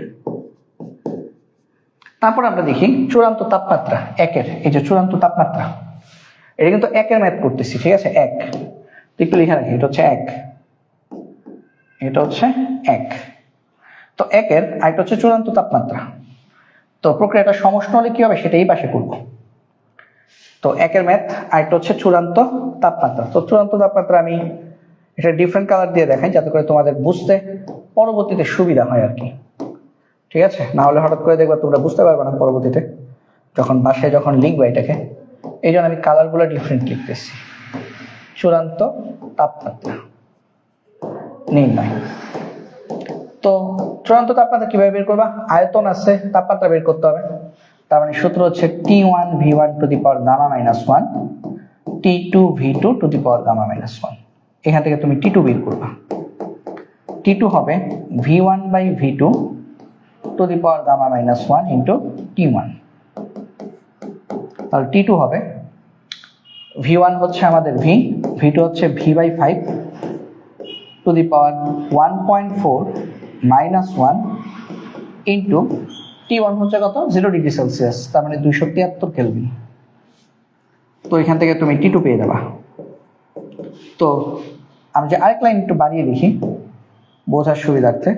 তারপর আমরা দেখি চূড়ান্ত তাপমাত্রা একের, এই যে চূড়ান্ত তাপমাত্রা, এটা কিন্তু একের ম্যাথ করতেছি, ঠিক আছে, এক একটু লিখে রাখি, এটা হচ্ছে 1, এটা হচ্ছে 1। তো একের আরেকটা হচ্ছে চূড়ান্ত তাপমাত্রা। তো প্রক্রিয়াটা সমষ্ণ হলে কি হবে সেটা এই পাশে করব। তো একের ম্যাথ আরেকটা হচ্ছে চূড়ান্ত তাপমাত্রা। তো চূড়ান্ত তাপমাত্রা আমি এটা ডিফারেন্ট কালার দিয়ে দেখাই যাতে করে তোমাদের বুঝতে পরবর্তীতে সুবিধা হয় আর কি, ঠিক আছে, না হলে হঠাৎ করে দেখবা তোমরা বুঝতে পারবে না পরবর্তীতে যখন বাসায় যখন লিখবা এটাকে। এই জন্য আমি কালারগুলো ডিফারেন্ট লিখতেছি। চূড়ান্ত তাপমাত্রা নির্ণয়। তো চূড়ান্ত তাপমাত্রা কিভাবে বের করবা? আয়তন আছে, তাপমাত্রা বের করতে হবে। তার মানে সূত্র হচ্ছে T1 V1 to the power gamma minus 1 T2 V2 to the power gamma minus 1। এখান থেকে তুমি T2 বের করবা। T2 হবে V1 by V2 to the power gamma minus 1 into T1। তাহলে T2 হবে V1 হচ্ছে আমাদের V2 হচ্ছে V/5 two the power 1.4 minus 1 into T1 হচ্ছে কত? 0 ডিগ্রি সেলসিয়াস, তার মানে 273 কেলভিন। তো এখান থেকে তুমি T2 পেয়ে যাবা। তো আমি যে আরেক লাইন একটু বাড়িয়ে লিখি বোঝার সুবিধার্থে,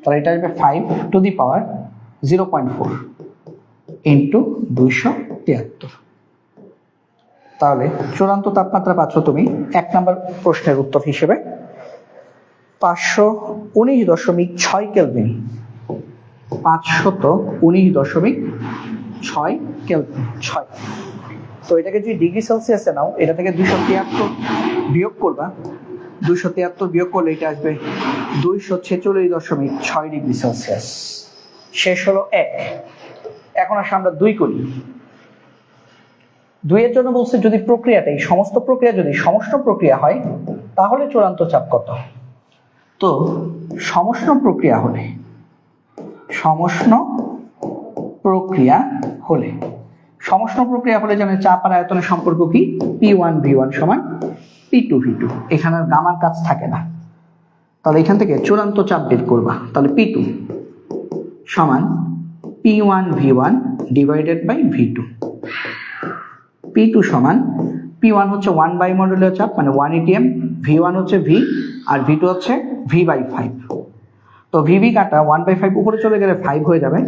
তাহলে এটা আসবে 5 টু দি পাওয়ার 0.4 ইন্টু 273। তাহলে চূড়ান্ত তাপমাত্রা পাচ্ছ তুমি 1 নম্বর প্রশ্নের উত্তর হিসেবে 519.6 কেলভিন, 519.6 কেলভিন 6। তো এটাকে যদি ডিগ্রি সেলসিয়াসে নাও, এটা থেকে 273 বিয়োগ করবা, 273 বিয়োগ করলে এটা আসবে 246.6 ডিগ্রি সেলসিয়াস। শেষ হলো 1। এখন আসলে আমরা 2 করি। 2 এর জন্য বলছে যদি প্রক্রিয়াটা এই সমস্ত প্রক্রিয়া যদি সমষ্ণ প্রক্রিয়া হয় তাহলে চূড়ান্ত চাপ কত। তো সমষ্ণ প্রক্রিয়া হলে যেমন চাপ আর আয়তনের সম্পর্ক কি? P1 V1 সমান P2 V2, এখানে আর গামার কাজ থাকে না। তাহলে এখান থেকে চূড়ান্ত চাপ বের করবা, তাহলে P2 সমান P1 V1 divided by V2। P2 সমান P1 হচ্ছে 1 বায়ুমণ্ডলীয় চাপ মানে 1 atm, V1 হচ্ছে V আর V2 হচ্ছে V/5। তো VV কাটা 1/5 উপরে চলে গেলে 5 হয়ে যাবে,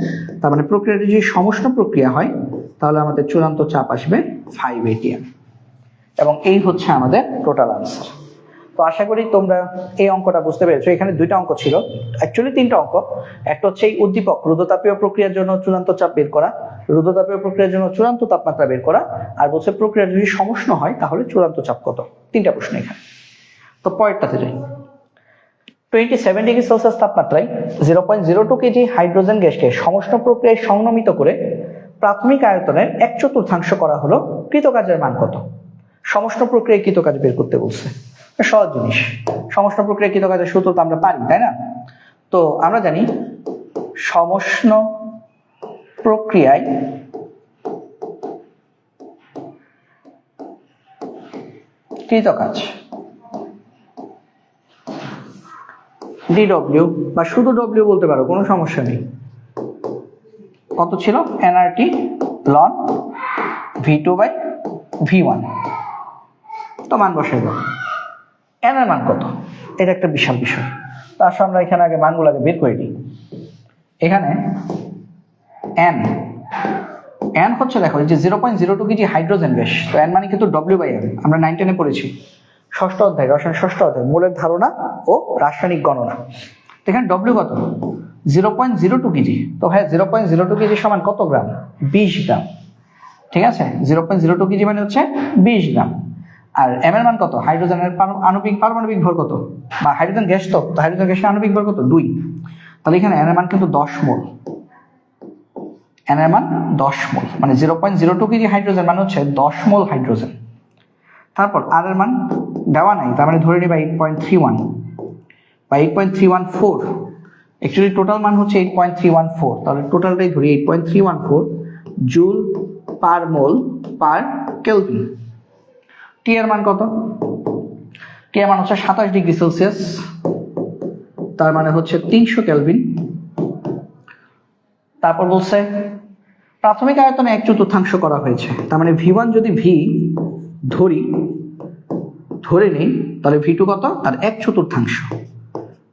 তার মানে প্রক্রিয়াটি যদি সমষ্ণ প্রক্রিয়া হয় তাহলে আমাদের চূড়ান্ত চাপ আসবে 5 atm। এবং এই হচ্ছে আমাদের টোটাল আনসার। তো আশা করি তোমরা এই অঙ্কটা বুঝতে পেরেছো। এখানে দুইটা অঙ্ক ছিল, অ্যাকচুয়ালি তিনটা অঙ্ক। একটা হচ্ছে এই উদ্দীপক রুদ্ধতাপীয় প্রক্রিয়ার জন্য চূড়ান্ত চাপ বের করা, রুদ্ধতাপীয় প্রক্রিয়ার জন্য চূড়ান্ত তাপমাত্রা বের করা, আর বলছে প্রক্রিয়া যদি সমষ্ণ হয় তাহলে চূড়ান্ত চাপ কত। তিনটা প্রশ্ন এখানে। তো পরেরটাতে যাই। 27 ডিগ্রি সেলসিয়াস তাপমাত্রায় 0.02 কেজি হাইড্রোজেন গ্যাসকে সমষ্ণ প্রক্রিয়ায় সংনমিত করে প্রাথমিক আয়তনের 1/4 করা হলো, কৃতকাজের মান কত? সমষ্ণ প্রক্রিয়ায় কৃতকাজ বের করতে বলছে। সহজ জিনিস, সমষ্ণ প্রক্রিয়া কৃতকাজের সূত্র তো আমরা পারি, তাই না? তো আমরা জানি সমষ্ণ প্রক্রিয়ায় কৃতকাজ ডিডব্লিউ বা শুধু ডব্লিউ বলতে পারো, কোনো সমস্যা নেই। কত ছিল? এনআরটি লন V2/V1। তো মান বসাই দাও। এন এর মান কত? এটা একটা বিশাল বিষয়। তো আসলে আমরা এখানে আগে মানগুলোকে বের করে নিই। এখানে এন হচ্ছে, দেখো এই যে 0.02 কেজি হাইড্রোজেন গ্যাস, তো এন মানে কিন্তু W/M। আমরা 9 10-এ পড়েছি, ষষ্ঠ অধ্যায়, রসায়ন ষষ্ঠ অধ্যায়, মোলের ধারণা ও রাসায়নিক গণনা। এখানে ডব্লিউ কত? 0.02 কেজি। তো ভাই 0.02 কেজি সমান কত গ্রাম? 20 গ্রাম। ঠিক আছে, 0.02 কেজি মানে হচ্ছে 20 গ্রাম। আর এম এর মান কত? হাইড্রোজেনের পারমাণবিক ভর কত, বা হাইড্রোজেন গ্যাস, তো হাইড্রোজেন গ্যাসের আণবিক ভর কত? 2। তাহলে এখানে এন এর মান কিন্তু 10 মোল। এন এর মান 10 মোল, মানে 0.02 কেজি হাইড্রোজেন মানে হচ্ছে 10 মোল হাইড্রোজেন। তারপর আর এর মান দেওয়া নাই, তার মানে ধরে নিবা 8.31 বা 8.314। অ্যাকচুয়ালি টোটাল মান হচ্ছে 8.314, তাহলে টোটালটাই ধরি 8.314 জুল পার মোল পার কেলভিন। টি এর মান কত? টি এর মান হচ্ছে 27 ডিগ্রি সেলসিয়াস, তার মানে হচ্ছে 300 কেলভিন। তারপর বলছে প্রাথমিক আয়তনে 1/4 করা হয়েছে, তার মানে V1 যদি V ধরে নেই, তাহলে V2 কত? তার 1/4।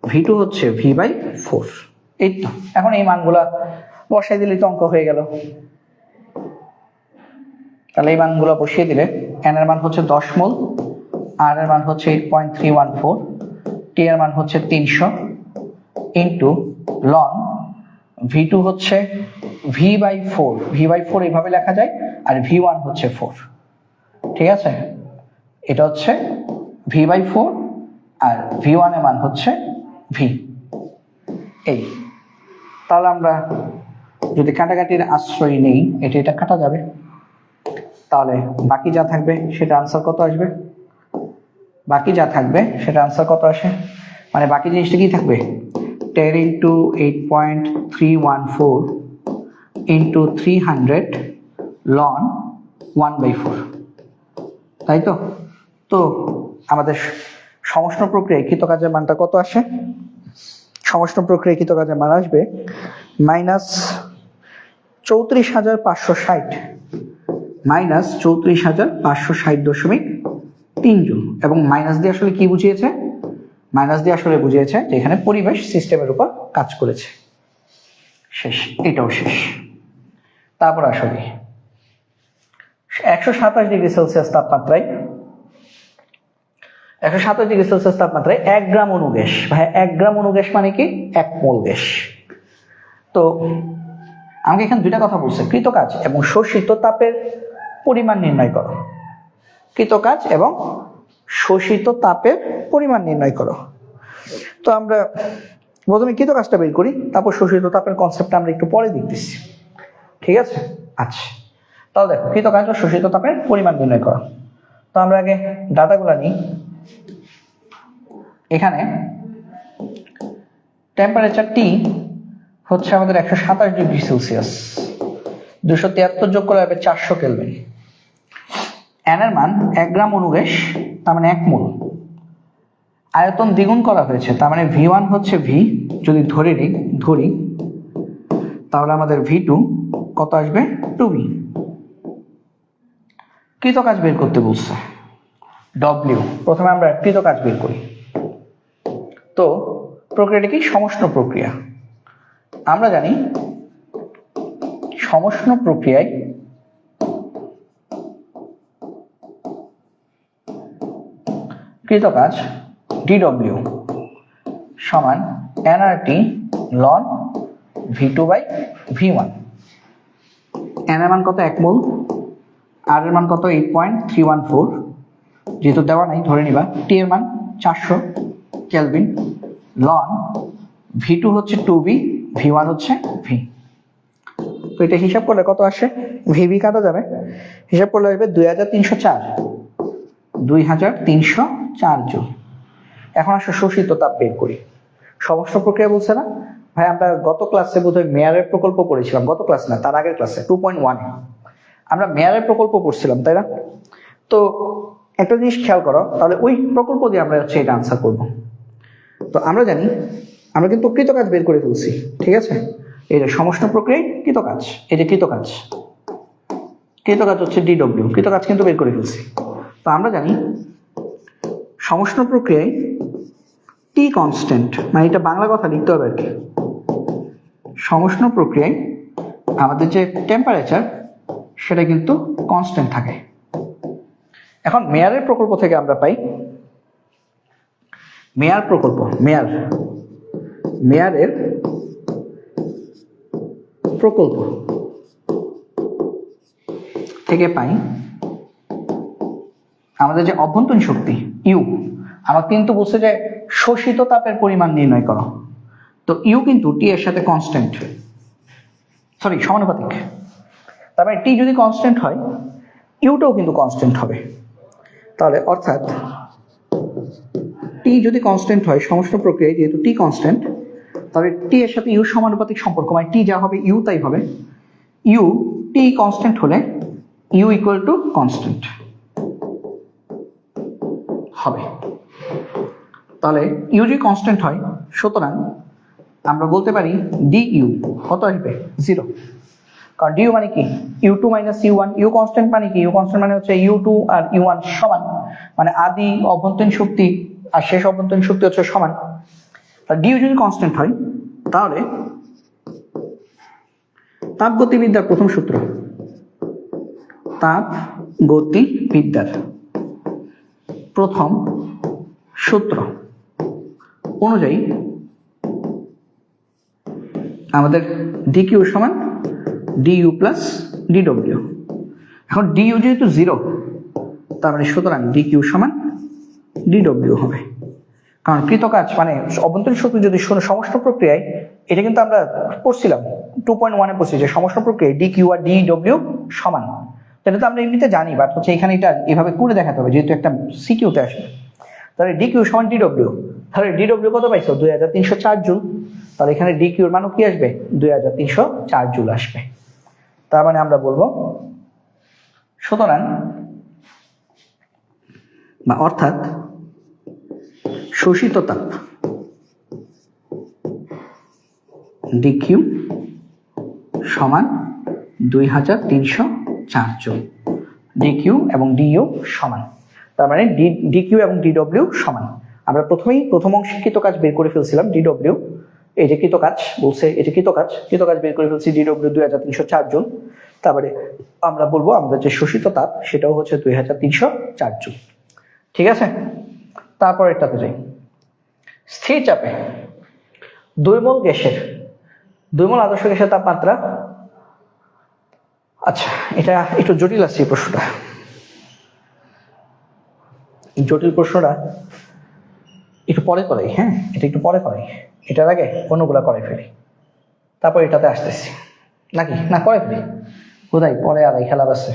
V2 হচ্ছে V/4। এই তো, এখন এই মানগুলা বসাই দিলে তো অঙ্ক হয়ে গেল। তাহলে এই মানগুলো বসিয়ে দিলে এন এর মান হচ্ছে 10 মোল, আর এর মান হচ্ছে 8.314, টি এর মান হচ্ছে 300 ইন্টু লন V2 হচ্ছে V/4। V/4 এইভাবে লেখা যায়, আর V1 হচ্ছে 4। ঠিক আছে, এটা হচ্ছে V/4 আর V1 এর মান হচ্ছে V। এই তাহলে আমরা যদি কাটাকাটির আশ্রয় নেই, এটা কাটা যাবে, তাহলে বাকি যা থাকবে সেটা আনসার কত আসবে? বাকি যা থাকবে সেটা আনসার কত আসে, মানে বাকি জিনিসটা কি থাকবে? 10 ইন্টু 8.314 ইন্টু 300 লন 1/4, তাই তো? তো আমাদের সমষ্ণ প্রক্রিয়ায় কৃতকাজের মানটা কত আসে? সমষ্ণ প্রক্রিয়ায় কৃতকাজের মান আসবে -34,560 -34,560.3 জুল। এবং মাইনাস দিয়ে আসলে কি বুঝিয়েছে? মাইনাস দিয়ে আসলে বুঝিয়েছে যে এখানে পরিবেশ সিস্টেমের উপর কাজ করেছে। শেষ, এটাও শেষ। তারপর আসলে 127 ডিগ্রি সেলসিয়াস তাপমাত্রায় 1 গ্রাম অনুগ্যাস, ভাই 1 গ্রাম অনুগ্যাস মানে কি? 1 মোল গ্যাস। তো আমাকে এখানে দুইটা কথা বলছে, কৃতকাজ এবং শোষিত তাপের পরিমাণ নির্ণয় করো। কৃতকাজ এবং শোষিত তাপের পরিমাণ নির্ণয় করো। তো আমরা প্রথমে কৃতকাজটা বের করি, তারপর শোষিত তাপের কনসেপ্টটা আমরা একটু পরে দেখতেছি। ঠিক আছে, আচ্ছা। তাহলে দেখো, কৃতকাজ ও শোষিত তাপের পরিমাণ নির্ণয় করো। তো আমরা আগে ডাটাগুলো নিই। এখানে টেম্পারেচার টি হচ্ছে আমাদের 127 ডিগ্রি সেলসিয়াস, 273 যোগ করে হবে 400 কেলভিন। এন এর মান 1 গ্রাম অনুগ্যাস, তার মানে 1 মোল। আয়তন দ্বিগুণ করা হয়েছে, তার মানে V1 হচ্ছে V যদি ধরি, তাহলে আমাদের V2 কত আসবে? 2V। কৃতকাজ বের করতে বলছে, W। প্রথমে আমরা কৃতকাজ বের করি। তো প্রক্রিয়াটা কি? সমষ্ণ প্রক্রিয়া। আমরা জানি সমষ্ণ প্রক্রিয়ায় কৃতকাজ ডিডব্লিউ সমান এনআরটি লন V2/V1। এন এর মান কত 1 মোল, আর এর মান কত 8.314, যেহেতু দেওয়া নাই ধরে নিবা। টি এর মান 400 কেলভিন, লন V2 হচ্ছে 2V, V1 হচ্ছে V। তো এটা হিসাব করলে কত আসে, VV কাটা যাবে, হিসাব করলে আসবে 2304 জুল। এখন আসলে শোষিত তাপ বের করি। সমস্ত প্রক্রিয়া বলছে না ভাই, আমরা গত ক্লাসে বোধহয় মেয়ারের প্রকল্প পড়েছিলাম, গত ক্লাস না তার আগের ক্লাসে 2.1 আমরা মেয়ারের প্রকল্প পড়ছিলাম, তাই না? তো একটা জিনিস খেয়াল করো, তাহলে ওই প্রকল্প দিয়ে আমরা হচ্ছে এটা আনসার করব। তো আমরা জানি আমরা কিন্তু কৃতকাজ বের করে ফেলছি, ঠিক আছে? এই যে সমষ্ণ প্রক্রিয়ায় কৃতকাজ, এই যে কৃতকাজ হচ্ছে ডিডব্লিউ, কৃতকাজ কিন্তু বের করে ফেলছি। তো আমরা জানি সমষ্ণ প্রক্রিয়ায় টি কনস্ট্যান্ট, মানে এটা বাংলা কথা লিখতে হবে আর কি। সমষ্ণ প্রক্রিয়ায় আমাদের যে টেম্পারেচার সেটা কিন্তু কনস্ট্যান্ট থাকে। এখন মেয়ারের প্রকল্প থেকে আমরা পাই মেয়ারের প্রকল্প থেকে পাই আমাদের যে অভ্যন্তরীণ শক্তি ইউ। আমার কিন্তু বলছে যে শোষিত তাপের পরিমাণ নির্ণয় করো, তো ইউ কিন্তু টি এর সাথে কনস্ট্যান্ট, সরি সমানুপাতিক। তার মানে টি যদি কনস্ট্যান্ট হয় ইউটাও কিন্তু কনস্ট্যান্ট হবে। তাহলে অর্থাৎ টি যদি কনস্ট্যান্ট হয় সমষ্ণ প্রক্রিয়ায়, যেহেতু টি কনস্ট্যান্ট, তাহলে টি এর সাথে ইউ সমানুপাতিক সম্পর্ক, মানে টি যা হবে ইউ তাই হবে। ইউ টি কনস্ট্যান্ট হলে ইউ ইকুয়াল টু কনস্ট্যান্ট হবে। তাহলে ইউ যদি কনস্ট্যান্ট হয়, সুতরাং আমরা বলতে পারি ডি ইউ কত আসবে 0, কারণ ডি ইউ মানে কি U2 - U1। ইউ কনস্ট্যান্ট মানে কি, ইউ কনস্ট্যান্ট মানে হচ্ছে U2 আর U1 সমান, মানে আদি অভ্যন্তরীণ শক্তি আর শেষ অভ্যন্তরীণ শক্তি হচ্ছে সমান। আর ডি ইউ যদি কনস্ট্যান্ট হয়, তাহলে তাপগতিবিদ্যার প্রথম সূত্র, তাপগতিবিদ্যার প্রথম সূত্র অনুযায়ী আমাদের ডিকিউ সমান ডিইউ প্লাস ডিডব্লিউ। এখন ডিইউ যেহেতু 0, তার মানে সুতরাং ডিকিউ সমান ডিডব্লিউ হবে, কারণ কৃতকাজ মানে অভ্যন্তরীণ শক্তি যদি সমষ্ণ প্রক্রিয়ায়, এটা কিন্তু আমরা পড়ছিলাম 2.1 পড়ছি যে সমষ্ণ প্রক্রিয়ায় ডিকিউ আর ডিডব্লিউ সমান। এটা তো আমরা এমনিতে জানি, বাট হচ্ছে এখানে এটা এভাবে করে দেখাতে হবে যেহেতু একটা সিকিউতে আসবে। তাহলে ডিকিউ সমান ডিডব্লিউ, তাহলে ডিডব্লিউ কত পাইছো 2304 জুল। তাহলে এখানে ডিকিউর মানও কি আসবে 2304 জুল আসবে। তার মানে আমরা বলবো সুতরাং বা অর্থাৎ শোষিত তাপ ডিকিউ সমান 2304 জুল, ডিকিউ এবং ডিইউ সমান। তার মানে ডিকিউ এবং ডিডব্লিউ সমান। আমরা প্রথম অংশে কৃতকাজ বের করে ফেলছিলাম ডিডব্লিউ, এই যে কৃতকাজ বলছে, এটা কৃতকাজ বের করে ফেলছি ডিডব্লিউ 2304 জুল। তারপরে আমরা বলবো আমাদের যে শোষিত তাপ সেটাও হচ্ছে 2304 জুল, ঠিক আছে? তারপর এটাতে যাই, স্থির চাপে 2 মোল আদর্শ গ্যাসের তাপমাত্রা। আচ্ছা, এটা একটু জটিল আছে এই প্রশ্নটা, একটু পরে করাই। হ্যাঁ, এটা একটু পরে করাই, এটার আগে অন্যগুলা করাই ফেলি, তারপর এটাতে আসতেছি নাকি না করে ফেলি। কোথায় পরে আর এই খেলা আছে,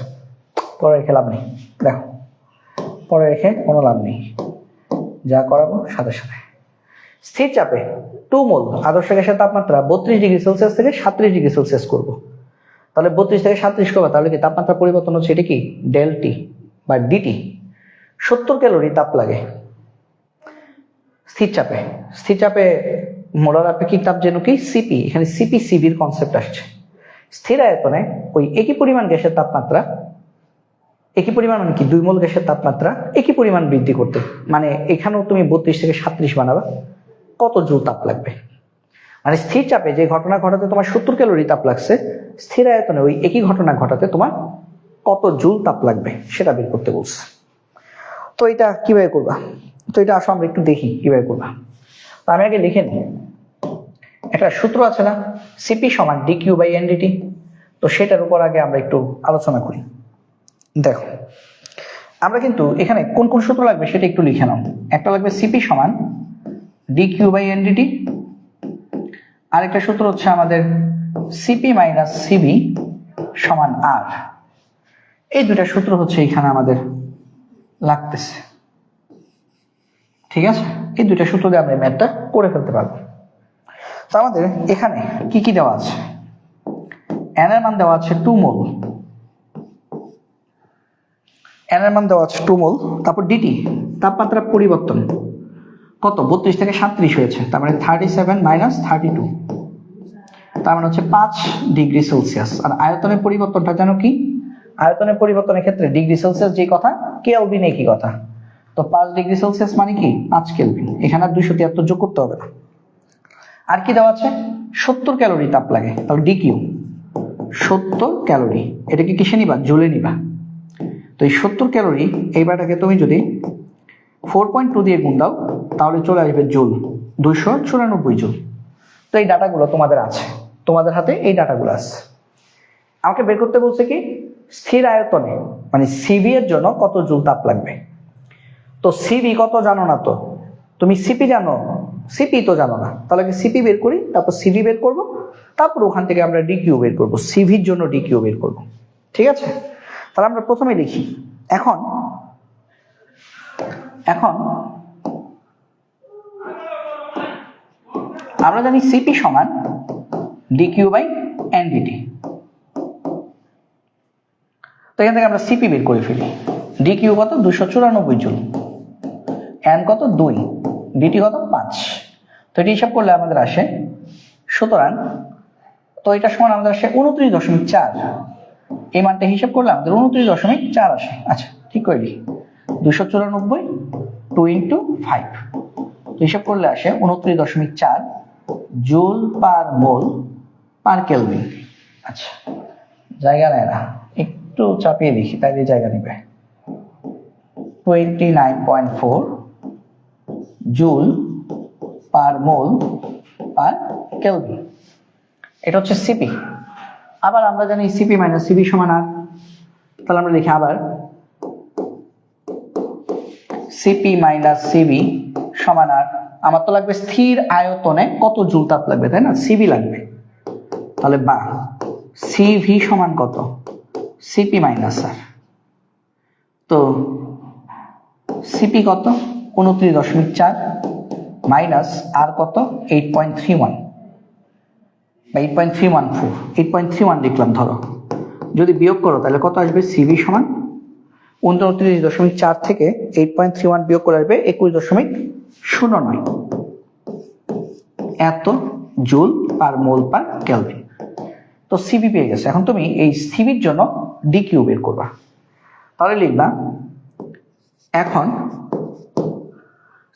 পরে রেখে লাভ নেই। দেখো, পরে রেখে কোনো লাভ নেই, যা করাবো সাথে সাথে। স্থির চাপে 2 মোল আদর্শ গ্যাসের তাপমাত্রা 32 ডিগ্রি সেলসিয়াস থেকে 37 ডিগ্রি সেলসিয়াস করবো। তাহলে 32 থেকে 37 করবে, তাহলে কি তাপমাত্রা পরিবর্তন হচ্ছে, এটা কি ডেল টি বা ডিটি। 70 ক্যালোরি তাপ লাগে স্থির চাপে। মোলার আপেক্ষিক তাপ যেন কি সিপি, এখানে সিপি সিভির কনসেপ্ট আসছে। স্থির আয়তনে ওই একই পরিমাণ গ্যাসের তাপমাত্রা, একই পরিমাণ মানে কি 2 মোল গ্যাসের তাপমাত্রা একই পরিমাণ বৃদ্ধি করতে, মানে এখানেও তুমি 32 থেকে 37 বানাবা, কত জুল তাপ লাগবে। মানে স্থির চাপে যে ঘটনা ঘটাতে তোমার 70 ক্যালোরি তাপ লাগছে, স্থির আয়তনে ওই একই ঘটনা ঘটাতে তোমার কত জুল তাপ লাগবে সেটা বের করতে বলছে। তো এটা কিভাবে করবা? তো এটা আসো আমরা একটু দেখি কিভাবে করবা। তো আমি আগে লিখে নিই, একটা সূত্র আছে না, সিপি সমান ডিকিউ বাই এনডিটি। তো সেটার উপর আগে আমরা একটু আলোচনা করি। দেখো আমরা কিন্তু এখানে কোন কোন সূত্র লাগবে সেটা একটু লিখে নাও। একটা লাগবে সিপি সমান ডিকিউ বাই এনডিটি, আরেকটা সূত্র হচ্ছে আমাদের সিপি মাইনাস সিবি সমান আর। এই দুটা সূত্র হচ্ছে এখানে আমাদের লাগতেছে, ঠিক আছে? এই দুটা সূত্র দিয়ে আমরা ম্যাথটা করে ফেলতে পারবো। তো আমাদের এখানে কি কি দেওয়া আছে? এন এর মান দেওয়া আছে 2 মোল, এন এর মান দেওয়া আছে 2 মোল। তারপর ডিটি তাপমাত্রা পরিবর্তন কত, 32 থেকে 37 হয়েছে, তার মানে 37 মাইনাস 32, তার মানে হচ্ছে 5 ডিগ্রি সেলসিয়াস। আর আয়তনের পরিবর্তনটা জানো কি? আয়তনের পরিবর্তনের ক্ষেত্রে ডিগ্রি সেলসিয়াস যে কথা, কেলভিন একই কথা। তো 5 ডিগ্রি সেলসিয়াস মানে কি 5 কেলভিন, এখানে আর 273 যোগ করতে হবে না। আর কি দেওয়া আছে? 70 ক্যালোরি তাপ লাগে, তাহলে ডিকিউ 70 ক্যালোরি। এটাকে কিসে নিবা? জুলে নিবা। তো এই 70 ক্যালোরি এইবারটাকে তুমি যদি 4.2 দিয়ে গুণ দাও তাহলে চলে আসবে জুল, 294 জুল। তো এই ডাটাগুলো তোমাদের আছে, তোমাদের হাতে এই ডাটাগুলো আছে। আমাকে বের করতে বলছে কি স্থির আয়তনে মানে সিবি এর জন্য কত জুল তাপ লাগবে। তো সিবি কত জানো না, তো তুমি সিপি জানো, সিপি তো জানো না, তাহলে সিপি বের করি, তারপর সিবি বের করব, তারপর ওখান থেকে আমরা ডিকিউ বের করব, সিভির জন্য ডিকিউ বের করব। ঠিক আছে? তাহলে আমরা প্রথমে লিখি। এখন আমরা জানি সিপি সমান ডিকিউ বাই এনডিটি। তো এখান থেকে আমরা সিপি বের করে ফেলি। ডিকিউ কত? 294 জুল। এন কত? 2। ডিটি কত? 5। তো এটি হিসাব করলে আমাদের আসে, সুতরাং তো এটা সমান আমাদের আসে 29.4। এই মানটা হিসাব করলে আমাদের 29.4 আসে। আচ্ছা ঠিক করে দিই, 294 2 ইন্টু 5, তো হিসাব করলে আসে 29.4 জুল পার মোল পার কেলভিন। আচ্ছা জায়গা নেয় না, একটু চাপিয়ে দেখি তাহলে জায়গা নেবে। 29.4 জুল পার মোল পার কেলভিন, এটা হচ্ছে সিপি। আবার আমরা জানি সিপি মাইনাস সিবি সমান আর, তাহলে আমরা লিখি আবার সিপি মাইনাস সিবি সমান আর। আমার তো লাগবে স্থির আয়তনে কত জুল তাপ লাগবে, তাই না? সিবি লাগবে, তাহলে বা সিভি সমান কত? সিপি মাইনাস আর। তো সিপি কত? 29.4 মাইনাস আর কত? 8.31 বা 8.314, 8.31 লিখলাম ধরো। যদি বিয়োগ করো তাহলে কত আসবে? সিভি সমান 29.4 থেকে 8.31 বিয়োগ করে আসবে 21.09, এত জুল পার মোল পার কেলভিন। তো সিবি পেয়ে গেছে। এখন তুমি এই সিবির জন্য ডিকিউ বের করবা, তাহলে লিখবা এখন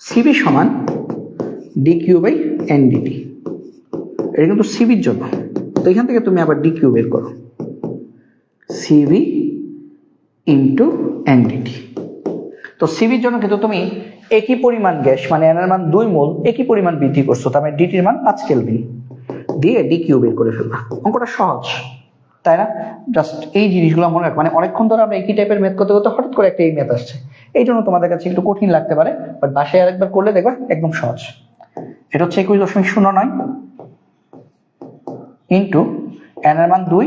সিবি সমান ডিকিউ বাই এনডিটি। এটা কিন্তু সিবির জন্য, তো এখান থেকে তুমি আবার ডিকিউ বের করো, সিবি ইন্টু এনডিটি। তো সিবির জন্য কিন্তু তুমি একই পরিমাণ গ্যাস মানে এন এর মান 2 মোল একই পরিমাণ বৃদ্ধি করছো, তার মানে ডিটির মান 5 কেলভিন দিয়ে ডিকিউ বের করে ফেলবা। অঙ্কটা সহজ তাই না? জাস্ট এই জিনিসগুলো মনে রাখ, মানে অনেকক্ষণ ধরে আমরা একই টাইপের ম্যাথ করতে করতে হঠাৎ করে একটা এই ম্যাথ আসছে, এই জন্য তোমাদের কাছে একটু কঠিন লাগতে পারে, বাট বাসায় আরেকবার করলে দেখবা একদম সহজ। এটা হচ্ছে 21.09 ইন্টু এন এর মান 2,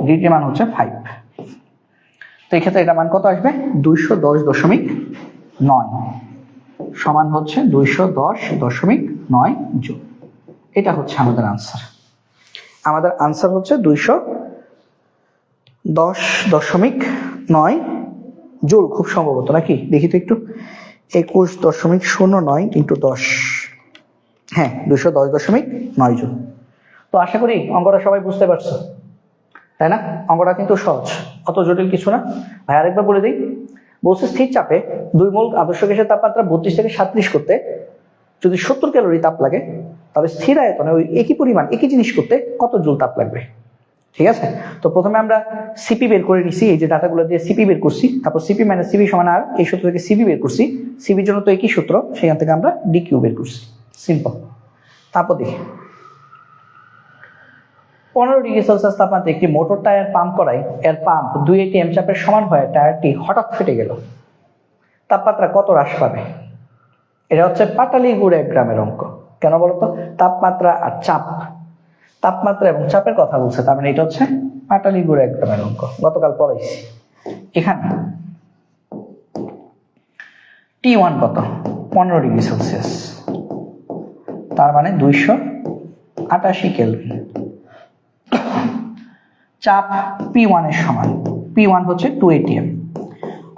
ডিটির মান হচ্ছে 5। তো এই ক্ষেত্রে এটা মান কত আসবে? 210.9 সমান হচ্ছে 210.9 জুল। এটা হচ্ছে আমাদের আনসার। আমাদের আনসার হচ্ছে 210.9 জুল, খুব সম্ভবত, নাকি? দেখি তো একটু, 21.09 ইন্টু 10, হ্যাঁ 210.9 জুল। তো আশা করি অঙ্কটা সবাই বুঝতে পারছো, তাই না? অঙ্কটা কিন্তু সহজ, অত জটিল কিছু না। ভাই আরেকবার বলে দিই, বলছে স্থির চাপে 2 মোল আদর্শ গ্যাসের তাপমাত্রা 32 থেকে 37 করতে যদি 70 ক্যালোরি তাপ লাগে, তবে স্থির আয়তনে ওই একই পরিমাণ একই জিনিস করতে কত জুল তাপ লাগবে। ঠিক আছে? তো প্রথমে আমরা সিপি বের করে নিছি, এই যে ডাটাগুলো দিয়ে সিপি বের করছি, তারপর সিপি মাইনাস সিপি সমান আর, এই সূত্র থেকে সিপি বের করছি, সিপির জন্য তো একই সূত্র, সেখান থেকে আমরা ডিকিউ বের করছি, সিম্পল। তারপর দেখি 15 ডিগ্রি সেলসিয়াস তাপমাত্রায় একটি মোটর টায়ার পাম্প করায় এর পাম্প 2 ATM চাপের সমান হয়ে টায়ারটি হঠাৎ ফেটে গেল, তাপমাত্রা কত হ্রাস পাবে? এটা হচ্ছে পাটালিগুড় 1 গ্রামের অঙ্ক। কেন বলতো? তাপমাত্রা আর চাপ, তাপমাত্রা এবং চাপের কথা বলছে, তার মানে এটা হচ্ছে পাটালিগুড় 1 গ্রামের অঙ্ক, গতকাল পড়াইছি। এখানে T1 কত? 15 ডিগ্রি সেলসিয়াস, তার মানে 288 কেলভিন। চাপ P1 এর সমান, P1 হচ্ছে 2 ATM।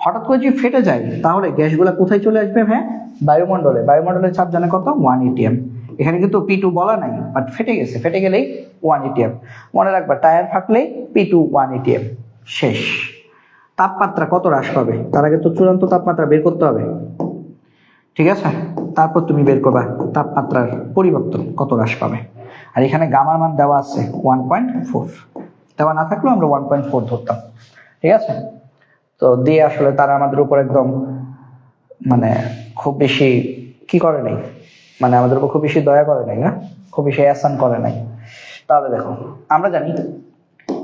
হঠাৎ করে যদি ফেটে যায় তাহলে গ্যাসগুলা কোথায় চলে আসবে? হ্যাঁ, বায়ুমণ্ডলে। বায়ুমণ্ডলের চাপ জানে কত? 1 ATM। এখানে কিন্তু P2 বলা নাই, বাট ফেটে গেছে, ফেটে গেলেই 1 ATM। মনে রাখবা, টায়ার ফাটলেই P2 1 ATM, শেষ। তাপমাত্রা কত হ্রাস পাবে? তার আগে তো চূড়ান্ত তাপমাত্রা বের করতে হবে, ঠিক আছে? তারপর তুমি বের করবা তাপমাত্রার পরিবর্তন কত হ্রাস পাবে। আর এখানে গামার মান দেওয়া আছে 1.4, দেওয়া না থাকলেও আমরা 1.4 ধরতাম, ঠিক আছে? তো দিয়ে আসলে তারা আমাদের উপর একদম মানে খুব বেশি কি করে নাই, মানে আমাদের উপর খুব বেশি দয়া করে নাই, না খুব বেশি অ্যাসান করে নাই। তাহলে দেখো, আমরা জানি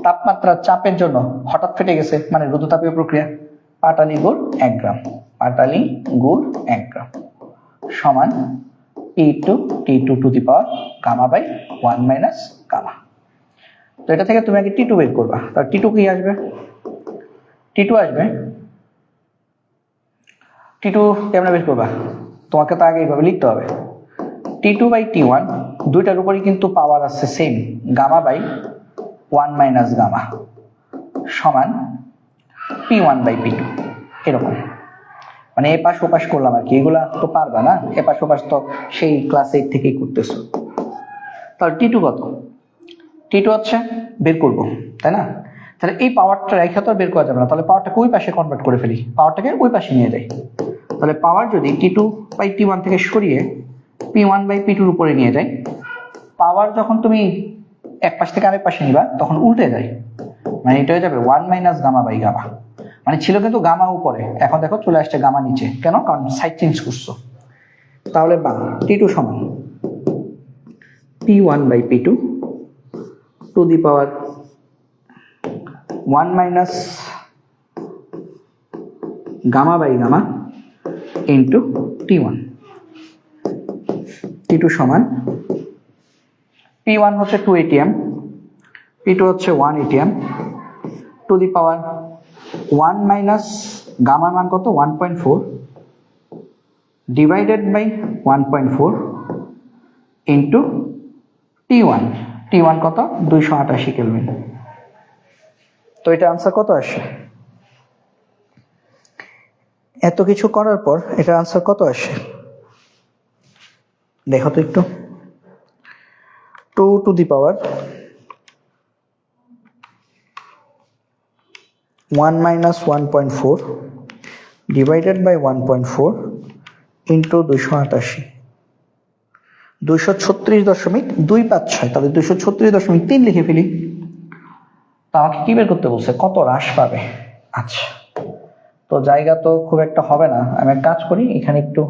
তাপমাত্রা চাপের জন্য হঠাৎ ফেটে গেছে মানে রুদ্ধতাপীয় প্রক্রিয়া, পাটালিগুড় 1 গ্রাম, পাটালিগুড় 1 গ্রাম সমান T2 to the power gamma by 1 minus gamma. তো এটা থেকে তুমি আগে T2 বের করবা। তার T2 কি আসবে? T2 আসবে, T2 কেমনে বের করবা? তোমাকে তো আগে এইভাবে লিখতে হবে, T2 বাই T1 দুইটার উপরই কিন্তু পাওয়ার আছে same, gamma by 1 minus gamma সমান P1 বাই P2, এরকম। মানে এপাশ ওপাশ করলাম আর কি, এগুলা তো পারবা না, এপাশ ওপাশ তো সেই ক্লাস 8 থেকেই করতেছো। তাহলে T2 কত? T2 হচ্ছে বের করবো, তাই না? তাহলে এই পাওয়ারটা রেখা তো বের করা যাবে না, তাহলে পাওয়ারটাকে ওই পাশে কনভার্ট করে ফেলি, পাওয়ারটাকে ওই পাশে নিয়ে যাই। তাহলে পাওয়ার যদি T2 বাই T1 থেকে সরিয়ে P1 বাই P2 উপরে নিয়ে যাই, পাওয়ার যখন তুমি এক পাশ থেকে আরেক পাশে নিবা তখন উল্টে যায়, মানে এটা হয়ে যাবে 1 মাইনাস গামা বাই গামা। মানে ছিল কিন্তু গামা উপরে, এখন দেখো চলে আসছে গামা নিচে, কেন? কারণ সাইড চেঞ্জ করছো। তাহলে বা T2 সমান P1 by P2 to the power 1 minus gamma by gamma into T1। T2 সমান P1 হচ্ছে 2 ATM, P2 হচ্ছে 1 ATM to the power 1 minus গামার মান কত? 1.4 divided by 1.4 into T1। T1 কত? 288 কেলভিন। তো এটা আনসার কত আসে? এত কিছু করার পর এটা আনসার কত আসে দেখো তো একটু। 2 to the power 1 minus 1.4 divided by 1.4 into 288, 236.256, তাহলে 236.3 লিখে ফেলি। তো আমাকে কি বের করতে বলছে? কত হ্রাস পাবে। আচ্ছা, তো জায়গা তো খুব একটা হবে না, আমি এক কাজ করি, এখানে একটু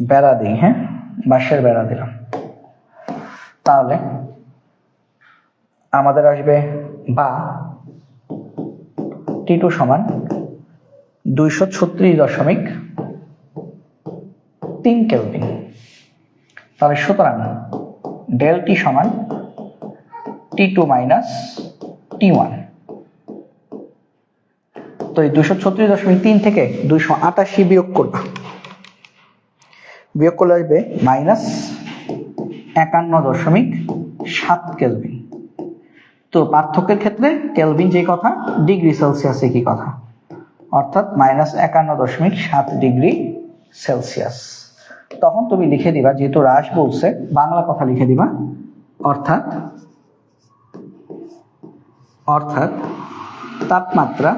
বেড়া দিই, হ্যাঁ, বাঁশের বেড়া দিলাম। তাহলে আমাদের আসবে বা T2 সমান 236.3 কেলভিন। তাহলে সুতরাং ডেল টি সমান T2 মাইনাস T1। তো এই 236.3 থেকে 288 বিয়োগ করবা, বিয়োগ করলে আসবে মাইনাস 51.7 কেলভিন। তো পার্থক্যের ক্ষেত্রে কেলভিন যে কথা, ডিগ্রি সেলসিয়াস একই কথা, অর্থাৎ মাইনাস 51.7 ডিগ্রি সেলসিয়াস। তখন তুমি লিখে দিবা, যেহেতু হ্রাস বলছে বাংলা কথা লিখে দিবা, অর্থাৎ তাপমাত্রা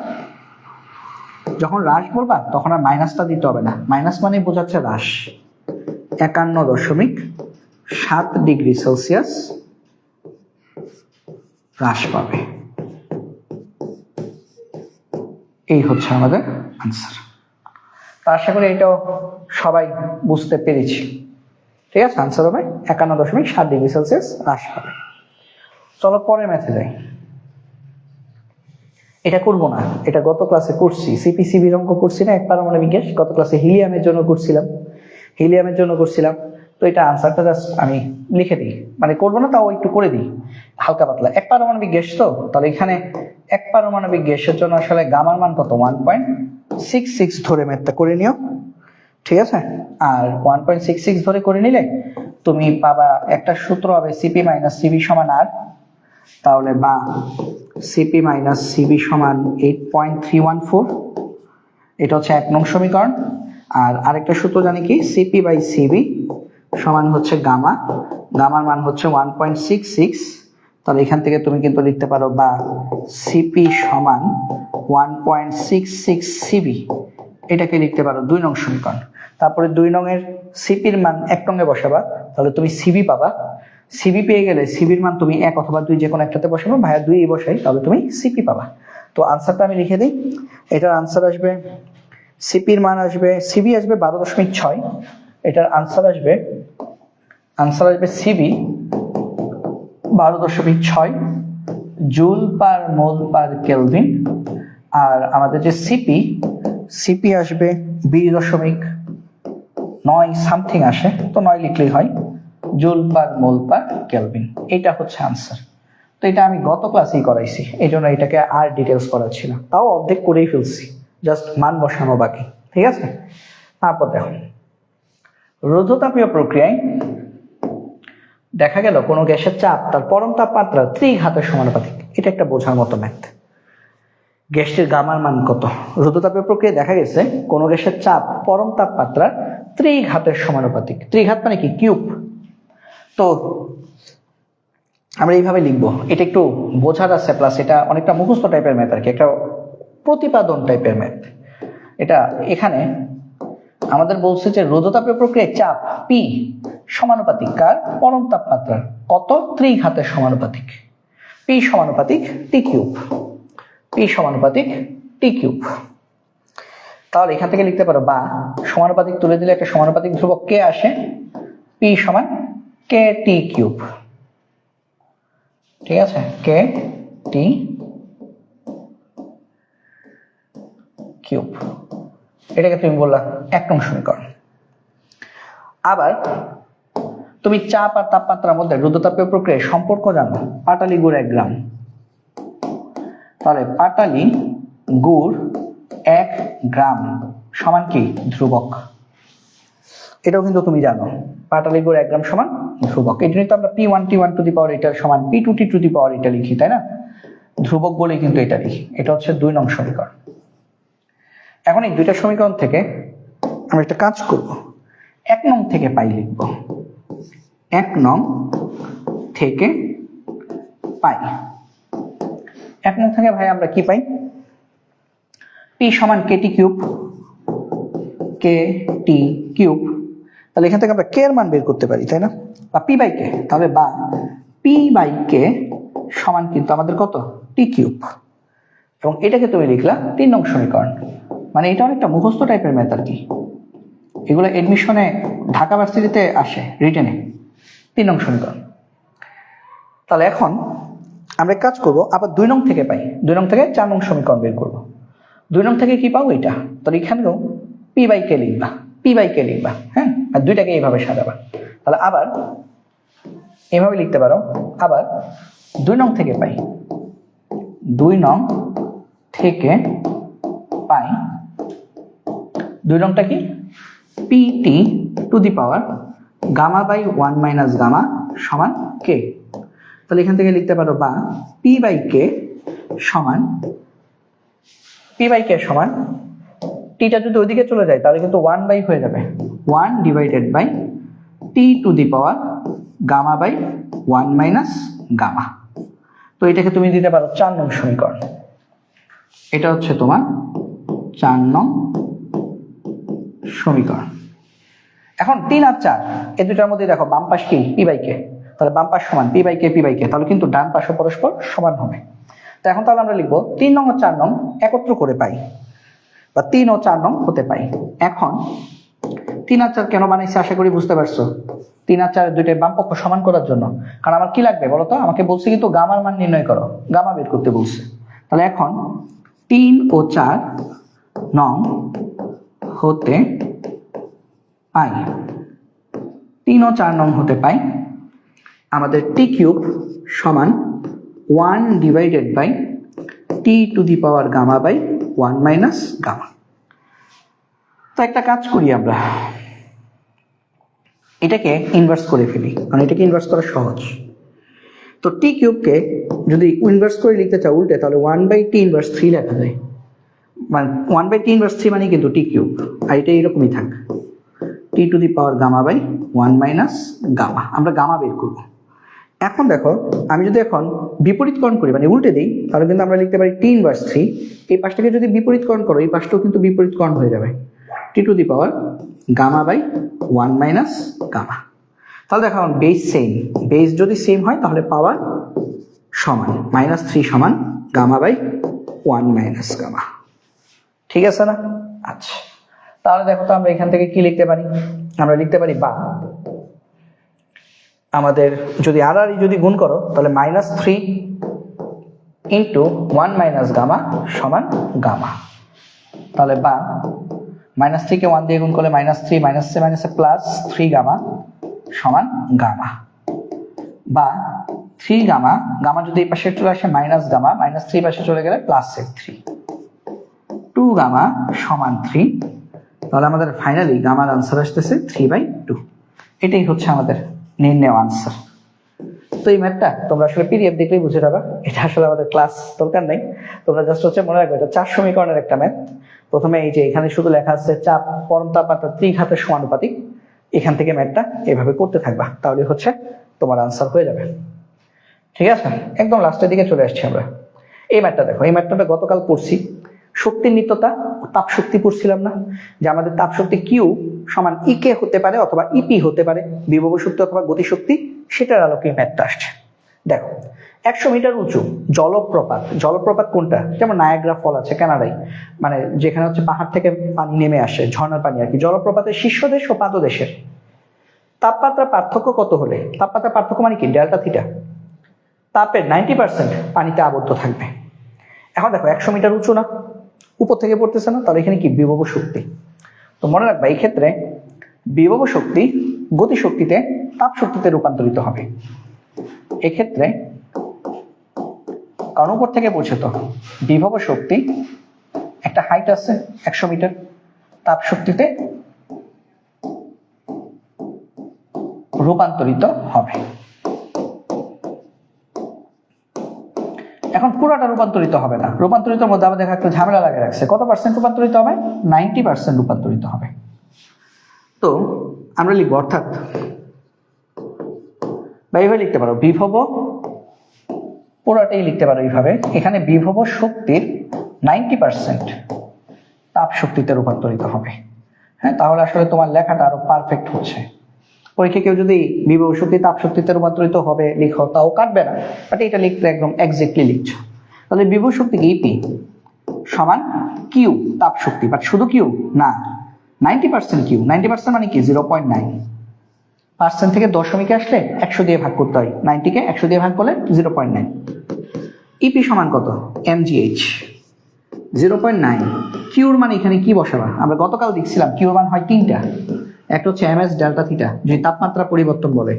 যখন হ্রাস বলবা তখন আর মাইনাসটা দিতে হবে না, মাইনাস মানে বোঝাচ্ছে হ্রাস। 51.7 ডিগ্রি সেলসিয়াস হ্রাস পাবে। এই হচ্ছে আমাদের আনসার। তো আশা করি এটাও সবাই বুঝতে পেরেছি। ঠিক আছে, আনসার হবে 51.7 ডিগ্রি সেলসিয়াস হ্রাস পাবে। চলো পরের ম্যাথে যাই। এটা করবো না, এটা গত ক্লাসে করছি, সিপিসিবির অঙ্ক করছি না, এক পারমাণবিক গ্যাস। গত ক্লাসে হিলিয়ামের জন্য করছিলাম। তো এটা আনসারটা জাস্ট আমি লিখে দিই, মানে করবো না, তাও একটু করে দিই হালকা পাতলা। এক পারমাণবিক গ্যাস তো, তাহলে এখানে এক পারমাণবিক গ্যাসের জন্য আসলে গামার মান কত, 1.66 ধরে ম্যাথটা করে নিও। ঠিক আছে, আর 1.66 ধরে করে নিলে তুমি পাবা একটা সূত্র হবে সিপি মাইনাস সিবি সমান আর, তাহলে বা সিপি মাইনাস সিবি সমান 8.314। এটা হচ্ছে 1 নং সমীকরণ। আর আরেকটা সূত্র জানি কি, সিপি বাই সিবি সমান হচ্ছে গামা, গামার মান হচ্ছে 1.66। তাহলে এখান থেকে তুমি কিন্তু লিখতে পারো বা সিপি সমান 1.66 সিবি, এটাকে লিখতে পারো 2 নং সমীকরণ। তারপরে 2 নং এর সিপির মান 1 নং এ বসাবা, তাহলে তুমি সিবি পাবা। সিবি পেয়ে গেলে সিবির মান তুমি 1 অথবা 2 যে কোনো একটাতে বসাবো, ভাইয়া 2 বসাই, তাহলে তুমি সিপি পাবা। তো আনসারটা আমি লিখে দিই। এটার আনসার আসবে, সিপির মান আসবে, সিবি আসবে 12.6, এটার আনসার আসবে সিবি 12.6 জুল পার মোল পার কেলভিন। আর আমাদের যে সিপি আসবে 20.9 সামথিং আসে, তো 9 লিখলেই হয়, জুল পার মোল পার কেলভিন। এটা হচ্ছে আনসার। তো এটা আমি গত ক্লাসেই করাইছি, এই জন্য এটাকে আর ডিটেলস করাচ্ছি না, তাও অর্ধেক করেই ফেলছি, জাস্ট মান বসানো বাকি। ঠিক আছে, তারপর দেখো, রোধতাপীয় প্রক্রিয়ায় দেখা গেল কোনো গ্যাসের চাপ তার পরম তাপমাত্রা ত্রিঘাতের সমানুপাতিক। এটা একটা বোঝার মতো ম্যাথ। গ্যাসটির গামার মান কত? রোধতাপীয় প্রক্রিয়ায় দেখা গেছে কোনো গ্যাসের চাপ পরম তাপমাত্রার ত্রিঘাতের সমানুপাতিক। ত্রিঘাত মানে কি? কিউব। তো আমরা এইভাবে লিখবো, এটা একটু বোঝার আছে, প্লাস এটা অনেকটা মুখস্থ টাইপের ম্যাথ আর কি, একটা প্রতিপাদন টাইপের ম্যাথ। এটা এখানে আমাদের বলছে যে রোধতাপীয় প্রক্রিয়ায় চাপ পি সমানুপাতিক কার? পরম তাপমাত্রার। কত? ত্রিঘাতের সমানুপাতিক। পি সমানুপাতিক টি কিউব, তাহলে এখান থেকে লিখতে পারো বা সমানুপাতিক তুলে দিলে একটা সমানুপাতিক ধ্রুবক কে আসে, পি সমান কে টি কিউব। ঠিক আছে, কে টি কিউব, এটাকে তুমি বললা 1 নং সমীকরণ। আবার তুমি চাপ আর তাপমাত্রার মধ্যে রোধতাপীয় প্রক্রিয়ার সম্পর্ক জানো, পাটালি গুড় 1 গ্রাম। তাহলে পাটালি গুড় 1 গ্রাম সমান কি? ধ্রুবক। এটাও কিন্তু তুমি জানো, পাটালি গুড় 1 গ্রাম সমান ধ্রুবক। এই জন্যই তো আমরা P1 T1 টু দি পাওয়ার এটা সমান P2 T টু দি পাওয়ার এটা লিখি, তাই না? ধ্রুবক বলে কিন্তু এটা লিখি। এটা হচ্ছে 2 নং সমীকরণ। এখন এই দুইটা সমীকরণ থেকে আমরা একটা কাজ করব, 1 নং থেকে পাই লিখব। 1 নং থেকে পাই, 1 নং থেকে ভাই আমরা কি পাই? পি সমান কেটি কিউব, তাহলে এখান থেকে আমরা কে এর মান বের করতে পারি, তাই না? বা পি বাই কে, তাহলে বা পি বাই কে সমান কিন্তু আমাদের কত? টি কিউব। এবং এটাকে তুমি লিখলা 3 নং সমীকরণ। মানে এটা অনেকটা মুখস্থ টাইপের ম্যাথ আর কি, এগুলো এডমিশনে ঢাকা ভার্সিটিতে আসে রিটেনে। 3 নং সমীকরণ। তাহলে এখন আমরা কাজ করব, আবার 2 নং থেকে পাই, 2 নং থেকে 4 নং সমীকরণ বের করব। 2 নং থেকে কি পাবো? এটা। তাহলে এখানেও পি বাই কে লিখবা, হ্যাঁ, আর দুইটাকে এইভাবে সাজাবা। তাহলে আবার এইভাবে লিখতে পারো, আবার 2 নং থেকে পাই, 2 নং থেকে পাই, 2 নংটা কি? PT to the power gamma by 1 minus gamma সমান কে। তাহলে এখান থেকে লিখতে পারো বা পি বাই কে সমান টিটা যদি ওইদিকে চলে যায় তাহলে কিন্তু 1 বাই হয়ে যাবে, 1 divided by T to the power gamma by 1 minus gamma. তো এটাকে তুমি দিতে পারো 4 নং সমীকরণ। এটা হচ্ছে তোমার 4 নং সমীকরণ। এখন 3 আর 4 এই দুটার মধ্যে দেখো বাম পাশ কি? পি বাই কে। তাহলে বাম পাশ সমান পি বাই কে, তাহলে কিন্তু ডান পাশও পরস্পর সমান হবে। তো এখন তাহলে আমরা লিখবো 3 নং ও 4 নং একত্র করে পাই, বা 3 ও 4 নং হতে পাই। এখন 3 আর 4 কেন বানাইছি আশা করি বুঝতে পারছো। 3 আর 4 দুইটার বাম পক্ষ সমান করার জন্য। কারণ আমার কি লাগবে বলতো, আমাকে বলছে কিন্তু গামার মান নির্ণয় করো, গামা বের করতে বলছে। তাহলে এখন 3 ও 4 নং হতে পাই, 3 ও 4 নং হতে পাই। আমাদের টি কিউব সমান 1 divided by T to the power gamma by 1 minus gamma. তো একটা কাজ করি আমরা, এটাকে ইনভার্স করে ফেলি, কারণ এটাকে ইনভার্স করা সহজ। তো টি কিউবকে যদি ইনভার্স করে লিখতে চাও উল্টে, তাহলে 1 বাই টি ইনভার্স 3 লেখা যায়। মানে 1 বাই টি ইনভার্স 3 মানে কিন্তু টি কিউব, আর এটা এরকমই থাক, T to the power gamma by 1 minus gamma. আমরা গামা বের করব। এখন দেখো, আমি যদি এখন বিপরীতকরণ করি, মানে উল্টে দিই, তাহলে কিন্তু আমরা লিখতে পারি টি ইনভার্স 3, এই পাশটাকে যদি বিপরীতকরণ করো, এই পাশটাও কিন্তু বিপরীতকরণ হয়ে যাবে, T to the power gamma by 1 minus gamma. তাহলে দেখো বেস সেম, বেস যদি সেম হয় তাহলে পাওয়ার সমান, -3 সমান গামা বাই 1 মাইনাস গামা। ঠিক আছে না? আচ্ছা, তাহলে দেখো তো আমরা এখান থেকে কি লিখতে পারি, আমরা লিখতে পারি বা আমাদের যদি আর যদি গুণ করো, তাহলে -3 ইন্টু 1 মাইনাস গামা সমান গামা। তাহলে বা -3 কে 1 দিয়ে গুণ করলে -3, মাইনাসে প্লাস 3 গামা সমান গামা। বা 3 গামা, গামা যদি এই পাশে চলে আসে মাইনাস গামা, -3 পাশে চলে গেলে প্লাসের 3, 2 গামা সমান 3। তাহলে আমাদের ফাইনালি গামার আনসার আসতেছে 3/2। এটাই হচ্ছে আমাদের নির্ণয় আনসার। তো এই ম্যাথটা তোমরা আসলে পিডিএফ দেখলেই বুঝে যাবে, এটা আসলে আমাদের ক্লাস দরকার নেই। তোমরা জাস্ট হচ্ছে মনে রাখবে, এটা 4 সমীকরণের একটা ম্যাথ। প্রথমে এই যে এখানে শুধু লেখা আছে চাপ পরম তাপমাত্রা ত্রিঘাতের সমানুপাতিক, এখান থেকে ম্যাথটা এভাবে করতে থাকবা, তাহলে হচ্ছে তোমার আনসার হয়ে যাবে। ঠিক আছে, একদম লাস্টের দিকে চলে আসছি আমরা। এই ম্যাথটা দেখো, এই ম্যাথটা গতকাল পড়ছি, শক্তির নিত্যতা ও তাপ শক্তি পড়ছিলাম না, যে আমাদের তাপ শক্তি কিউ সমান ইকে হতে পারে অথবা ইপি হতে পারে, বিভব শক্তি অথবা গতিশক্তি, সেটার আলোকে ম্যাথটা আসছে। দেখো 100 মিটার উঁচু জলপ্রপাত, জলপ্রপাত কোনটা, যেমন নায়াগ্রা ফল আছে কানাডায়, মানে যেখানে হচ্ছে পাহাড় থেকে পানি নেমে আসে, ঝর্ণার পানি আর কি, জলপ্রপাতের শীর্ষদেশ ও পাদদেশের তাপমাত্রা পার্থক্য কত হলে, তাপমাত্রা পার্থক্য মানে কি ডেল্টা থিটা, তাপের 90% পানিতে আবদ্ধ থাকবে। এখন দেখো 100 মিটার উঁচু না, উপর থেকে পড়তেছে না, তাহলে এখানে কি বিভব শক্তি। তো মনে রাখবা এই ক্ষেত্রে বিভব শক্তি গতিশক্তিতে তাপ শক্তিতে রূপান্তরিত হবে। এক্ষেত্রে কারণ উপর থেকে পড়ছে, তো বিভব শক্তি একটা হাইট আছে 100 মিটার, তাপ শক্তিতে রূপান্তরিত হবে। এখন পুরোটা রূপান্তরিত হবে না, রূপান্তরিতের মধ্যে আমাদের একটা ঝামেলা লাগে রাখছে, কত পার্সেন্ট রূপান্তরিত হবে, 90% রূপান্তরিত হবে। তো আমরা লিখবো, অর্থাৎ বা এইভাবে লিখতে পারো, বিভব পুরোটাই লিখতে পারো এইভাবে, এখানে বিভব শক্তির 90% তাপ শক্তিতে রূপান্তরিত হবে। হ্যাঁ, তাহলে আসলে তোমার লেখাটা আরো পারফেক্ট হচ্ছে। পরীক্ষা কেউ যদি বিভব শক্তি তাপ শক্তিতে রূপান্তরিত হবে লিখো, তাও কাটবে না, বাট এটা লিখতে একদম এক্স্যাক্টলি লিখছো। তাহলে বিভব শক্তি ইপি সমান কিউ তাপ শক্তি, বাট শুধু কিউ না, 90% কিউ। 90% মানে কি 0.9 থেকে দশমিকে আসলে 100 দিয়ে ভাগ করতে হয়, 90 কে 100 দিয়ে ভাগ করলে 0.9। ইপি সমান কত, mgh 0.9। কিউর মানে এখানে কি বসাবা, আমরা গতকাল দেখছিলাম কিউর মান হয় 3টা, একটা হচ্ছে ms ডেল্টা থিটা যদি তাপমাত্রা পরিবর্তন বলে,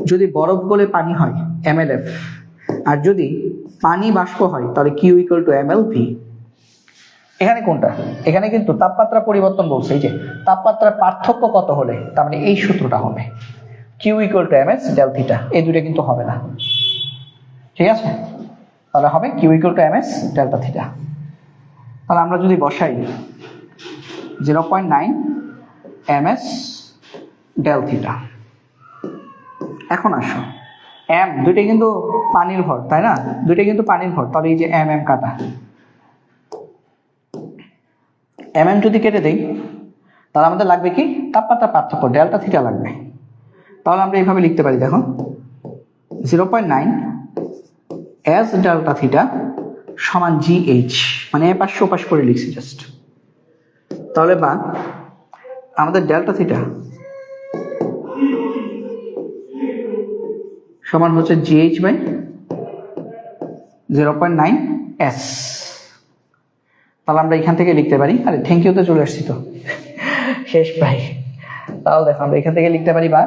যদি বরফ গলে পানি হয় mlf, আর যদি পানি বাষ্প হয় তাহলে q = mlv। এখানে কোনটা, এখানে কিন্তু তাপমাত্রা পরিবর্তন বলছে, এই যে তাপমাত্রার পার্থক্য কত হলে, তার মানে এই সূত্রটা হবে q = ms ডেল্টা থিটা, এই দুটো কিন্তু হবে না। ঠিক আছে, তাহলে হবে q = ms ডেল্টা থিটা। তাহলে আমরা যদি বসাই 0.9 ms ডেল্টা থিটা। এখন আসো m, দুইটাই কিন্তু পানির ভর, তাই না, দুইটাই কিন্তু পানির ভর, তাহলে এই যে mm কাটা, mm যদি কেটে দেই তাহলে আমাদের লাগবে কি তাপমাত্রা পার্থক্য ডেল্টা থিটা লাগবে। তাহলে আমরা এইভাবে লিখতে পারি, দেখো 0.9 as ডেল্টা থিটা সমান GH, মানে এ পাশ ও পাশ করে লিখছি জাস্ট। তাহলে বা আমাদের ডেল্টা থিটা সমান হচ্ছে GH বাই 0.9 S। তাহলে আমরা এখান থেকে লিখতে পারি, আরে থ্যাংক ইউ তে চলে আসছি তো শেষ প্রায়। তাহলে দেখো আমরা এখান থেকে লিখতে পারি বা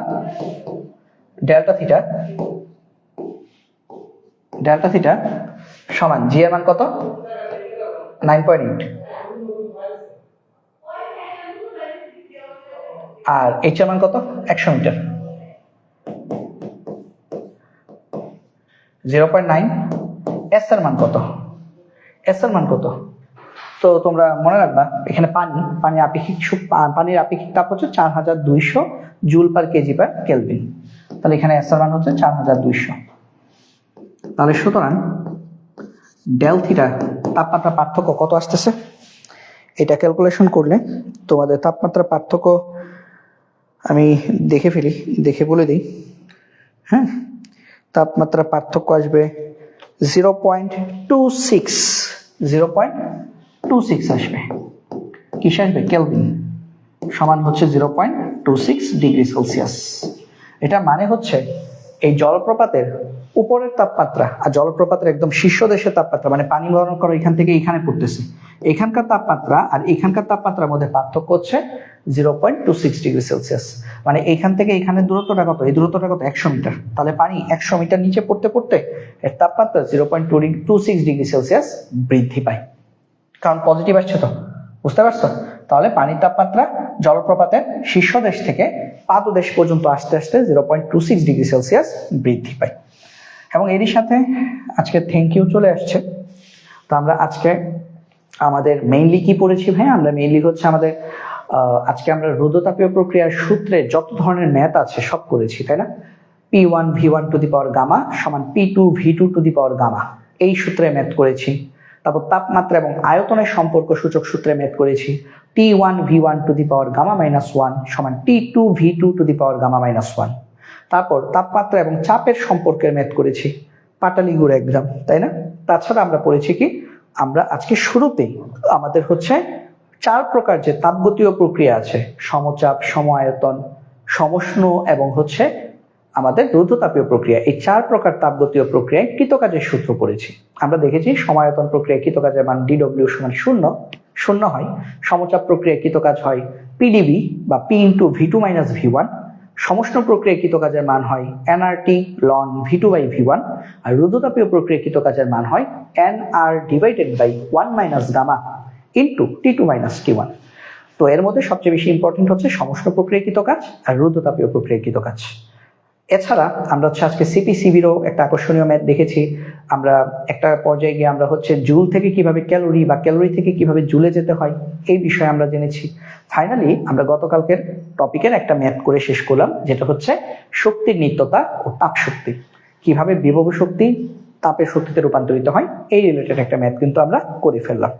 ডেল্টা থিটা সমান জি এর মান কত 9.8 আর এইচ এর মান কত 100 মিটার। 0.9 এস এর মান কত, তো তোমরা মনে রাখবা এখানে পানির আপেক্ষিক তাপ হচ্ছে 4200 joule per kg per kelvin. তাহলে এখানে এস এর মান হচ্ছে 4200। তাহলে সুতরাং ডেল থিটা তাপমাত্রা পার্থক্য কত আসতেছে, এটা ক্যালকুলেশন করলে তোমাদের তাপমাত্রা পার্থক্য আমি দেখে বলে দিই। হ্যাঁ, তাপমাত্রা পার্থক্য আসবে 0.26 আসবে। কিসে আসবে? কেলভিন, সমান হচ্ছে 0.26 ডিগ্রি সেলসিয়াস। এটা মানে হচ্ছে এই জলপ্রপাতের উপরের তাপমাত্রা আর জলপ্রপাতের একদম শীর্ষ দেশের তাপমাত্রা, মানে পানি গরম করো এখান থেকে এখানে পড়তেছে, এখানকার তাপমাত্রা আর এখানকার তাপমাত্রার মধ্যে পার্থক্য হচ্ছে 0.26 ডিগ্রি সেলসিয়াস। মানে এইখান থেকে এখানে দূরত্বটা কত? এই দূরত্বটা কত? 100 মিটার। তাহলে পানি 100 মিটার নিচে পড়তে এর তাপমাত্রা 0.26 ডিগ্রি সেলসিয়াস বৃদ্ধি পায়। কারণ পজিটিভ আসছে তো, বুঝতে পারছো? তাহলে পানির তাপমাত্রা জলপ্রপাতের শীর্ষদেশ থেকে পাদদেশ পর্যন্ত আস্তে আস্তে 0.26 ডিগ্রি সেলসিয়াস বৃদ্ধি পায়। এবং এরই সাথে আজকে থ্যাংক ইউ চলে আসছে। তো আমরা আজকে আমাদের মেইনলি কি পড়েছি ভাই? আমরা মেইনলি হচ্ছে আমাদের আজকে আমরা রোধতাপীয় প্রক্রিয়ার সূত্রে যত ধরনের ম্যাথ আছে সব করেছি, তাই না? P1 V1 to the power gamma সমান P2 V2 to the power gamma, এই সূত্রে ম্যাথ করেছি। তারপর তাপমাত্রা এবং আয়তনের সম্পর্ক সূচক সূত্রে ম্যাথ করেছি। T1 V1 to the power gamma minus 1 সমান T2 V2 to the power gamma minus 1। তারপর তাপমাত্রা এবং চাপের সম্পর্কের ম্যাথ করেছি, পাটালিগুড় 1 গ্রাম, তাই না? তাছাড়া আমরা পড়েছি কি, আমরা আজকে শুরুতেই আমাদের হচ্ছে 4 প্রকার যে তাপগতীয় প্রক্রিয়া আছে, সমচাপ, সম আয়তন, সমষ্ণ এবং হচ্ছে আমাদের রোধতাপীয় প্রক্রিয়া, এই 4 প্রকার তাপগতীয় প্রক্রিয়ায় কৃতকাজের সূত্র পড়েছি। আমরা দেখেছি সমায়তন প্রক্রিয়ায় কৃতকাজের মান DW সমান 0 হয়। সমচাপ প্রক্রিয়ায় কৃতকাজ হয় PdV বা P into V2 minus V1। সমষ্ণ প্রক্রিয়ায় কৃতকাজের মান হয় nRT ln V2 by V1। আর রোধতাপীয় প্রক্রিয়ায় কৃতকাজের মান হয় nR divided by 1 minus gamma into T2 minus T1। তো এর মধ্যে সবচেয়ে বেশি ইম্পর্টেন্ট হচ্ছে সমষ্ণ প্রক্রিয়ায় কৃতকাজ আর রোধতাপীয় প্রক্রিয়ায় কৃতকাজ। এছাড়া আমরা হচ্ছে আজকে CPCBরও একটা আকর্ষণীয় ম্যাথ দেখেছি। আমরা একটা পর্যায়ে গিয়ে আমরা হচ্ছে জুল থেকে কিভাবে ক্যালোরি বা ক্যালোরি থেকে কিভাবে জুলে যেতে হয় এই বিষয়ে আমরা জেনেছি। ফাইনালি আমরা গতকালকের টপিকের একটা ম্যাথ করে শেষ করলাম, যেটা হচ্ছে শক্তির নিত্যতা ও তাপ শক্তি, কিভাবে বিভব শক্তি তাপের শক্তিতে রূপান্তরিত হয়, এই রিলেটেড একটা ম্যাথ কিন্তু আমরা করে ফেললাম।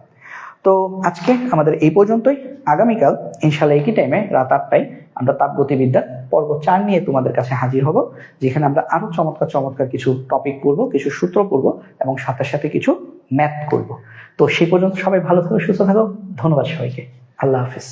তো আজকে আমাদের এই পর্যন্তই। আগামীকাল ইনশাআল্লাহ একই টাইমে রাত 8টায় আমরা তাপগতিবিদ্যার পর্ব 4 নিয়ে তোমাদের কাছে হাজির হব, যেখানে আমরা আরো চমৎকার কিছু টপিক পড়বো, কিছু সূত্র পড়বো এবং সাথে সাথে কিছু ম্যাথ করব। তো সেই পর্যন্ত সবাই ভালো থাকো, সুস্থ থাকো। ধন্যবাদ সবাইকে। আল্লাহ হাফেজ।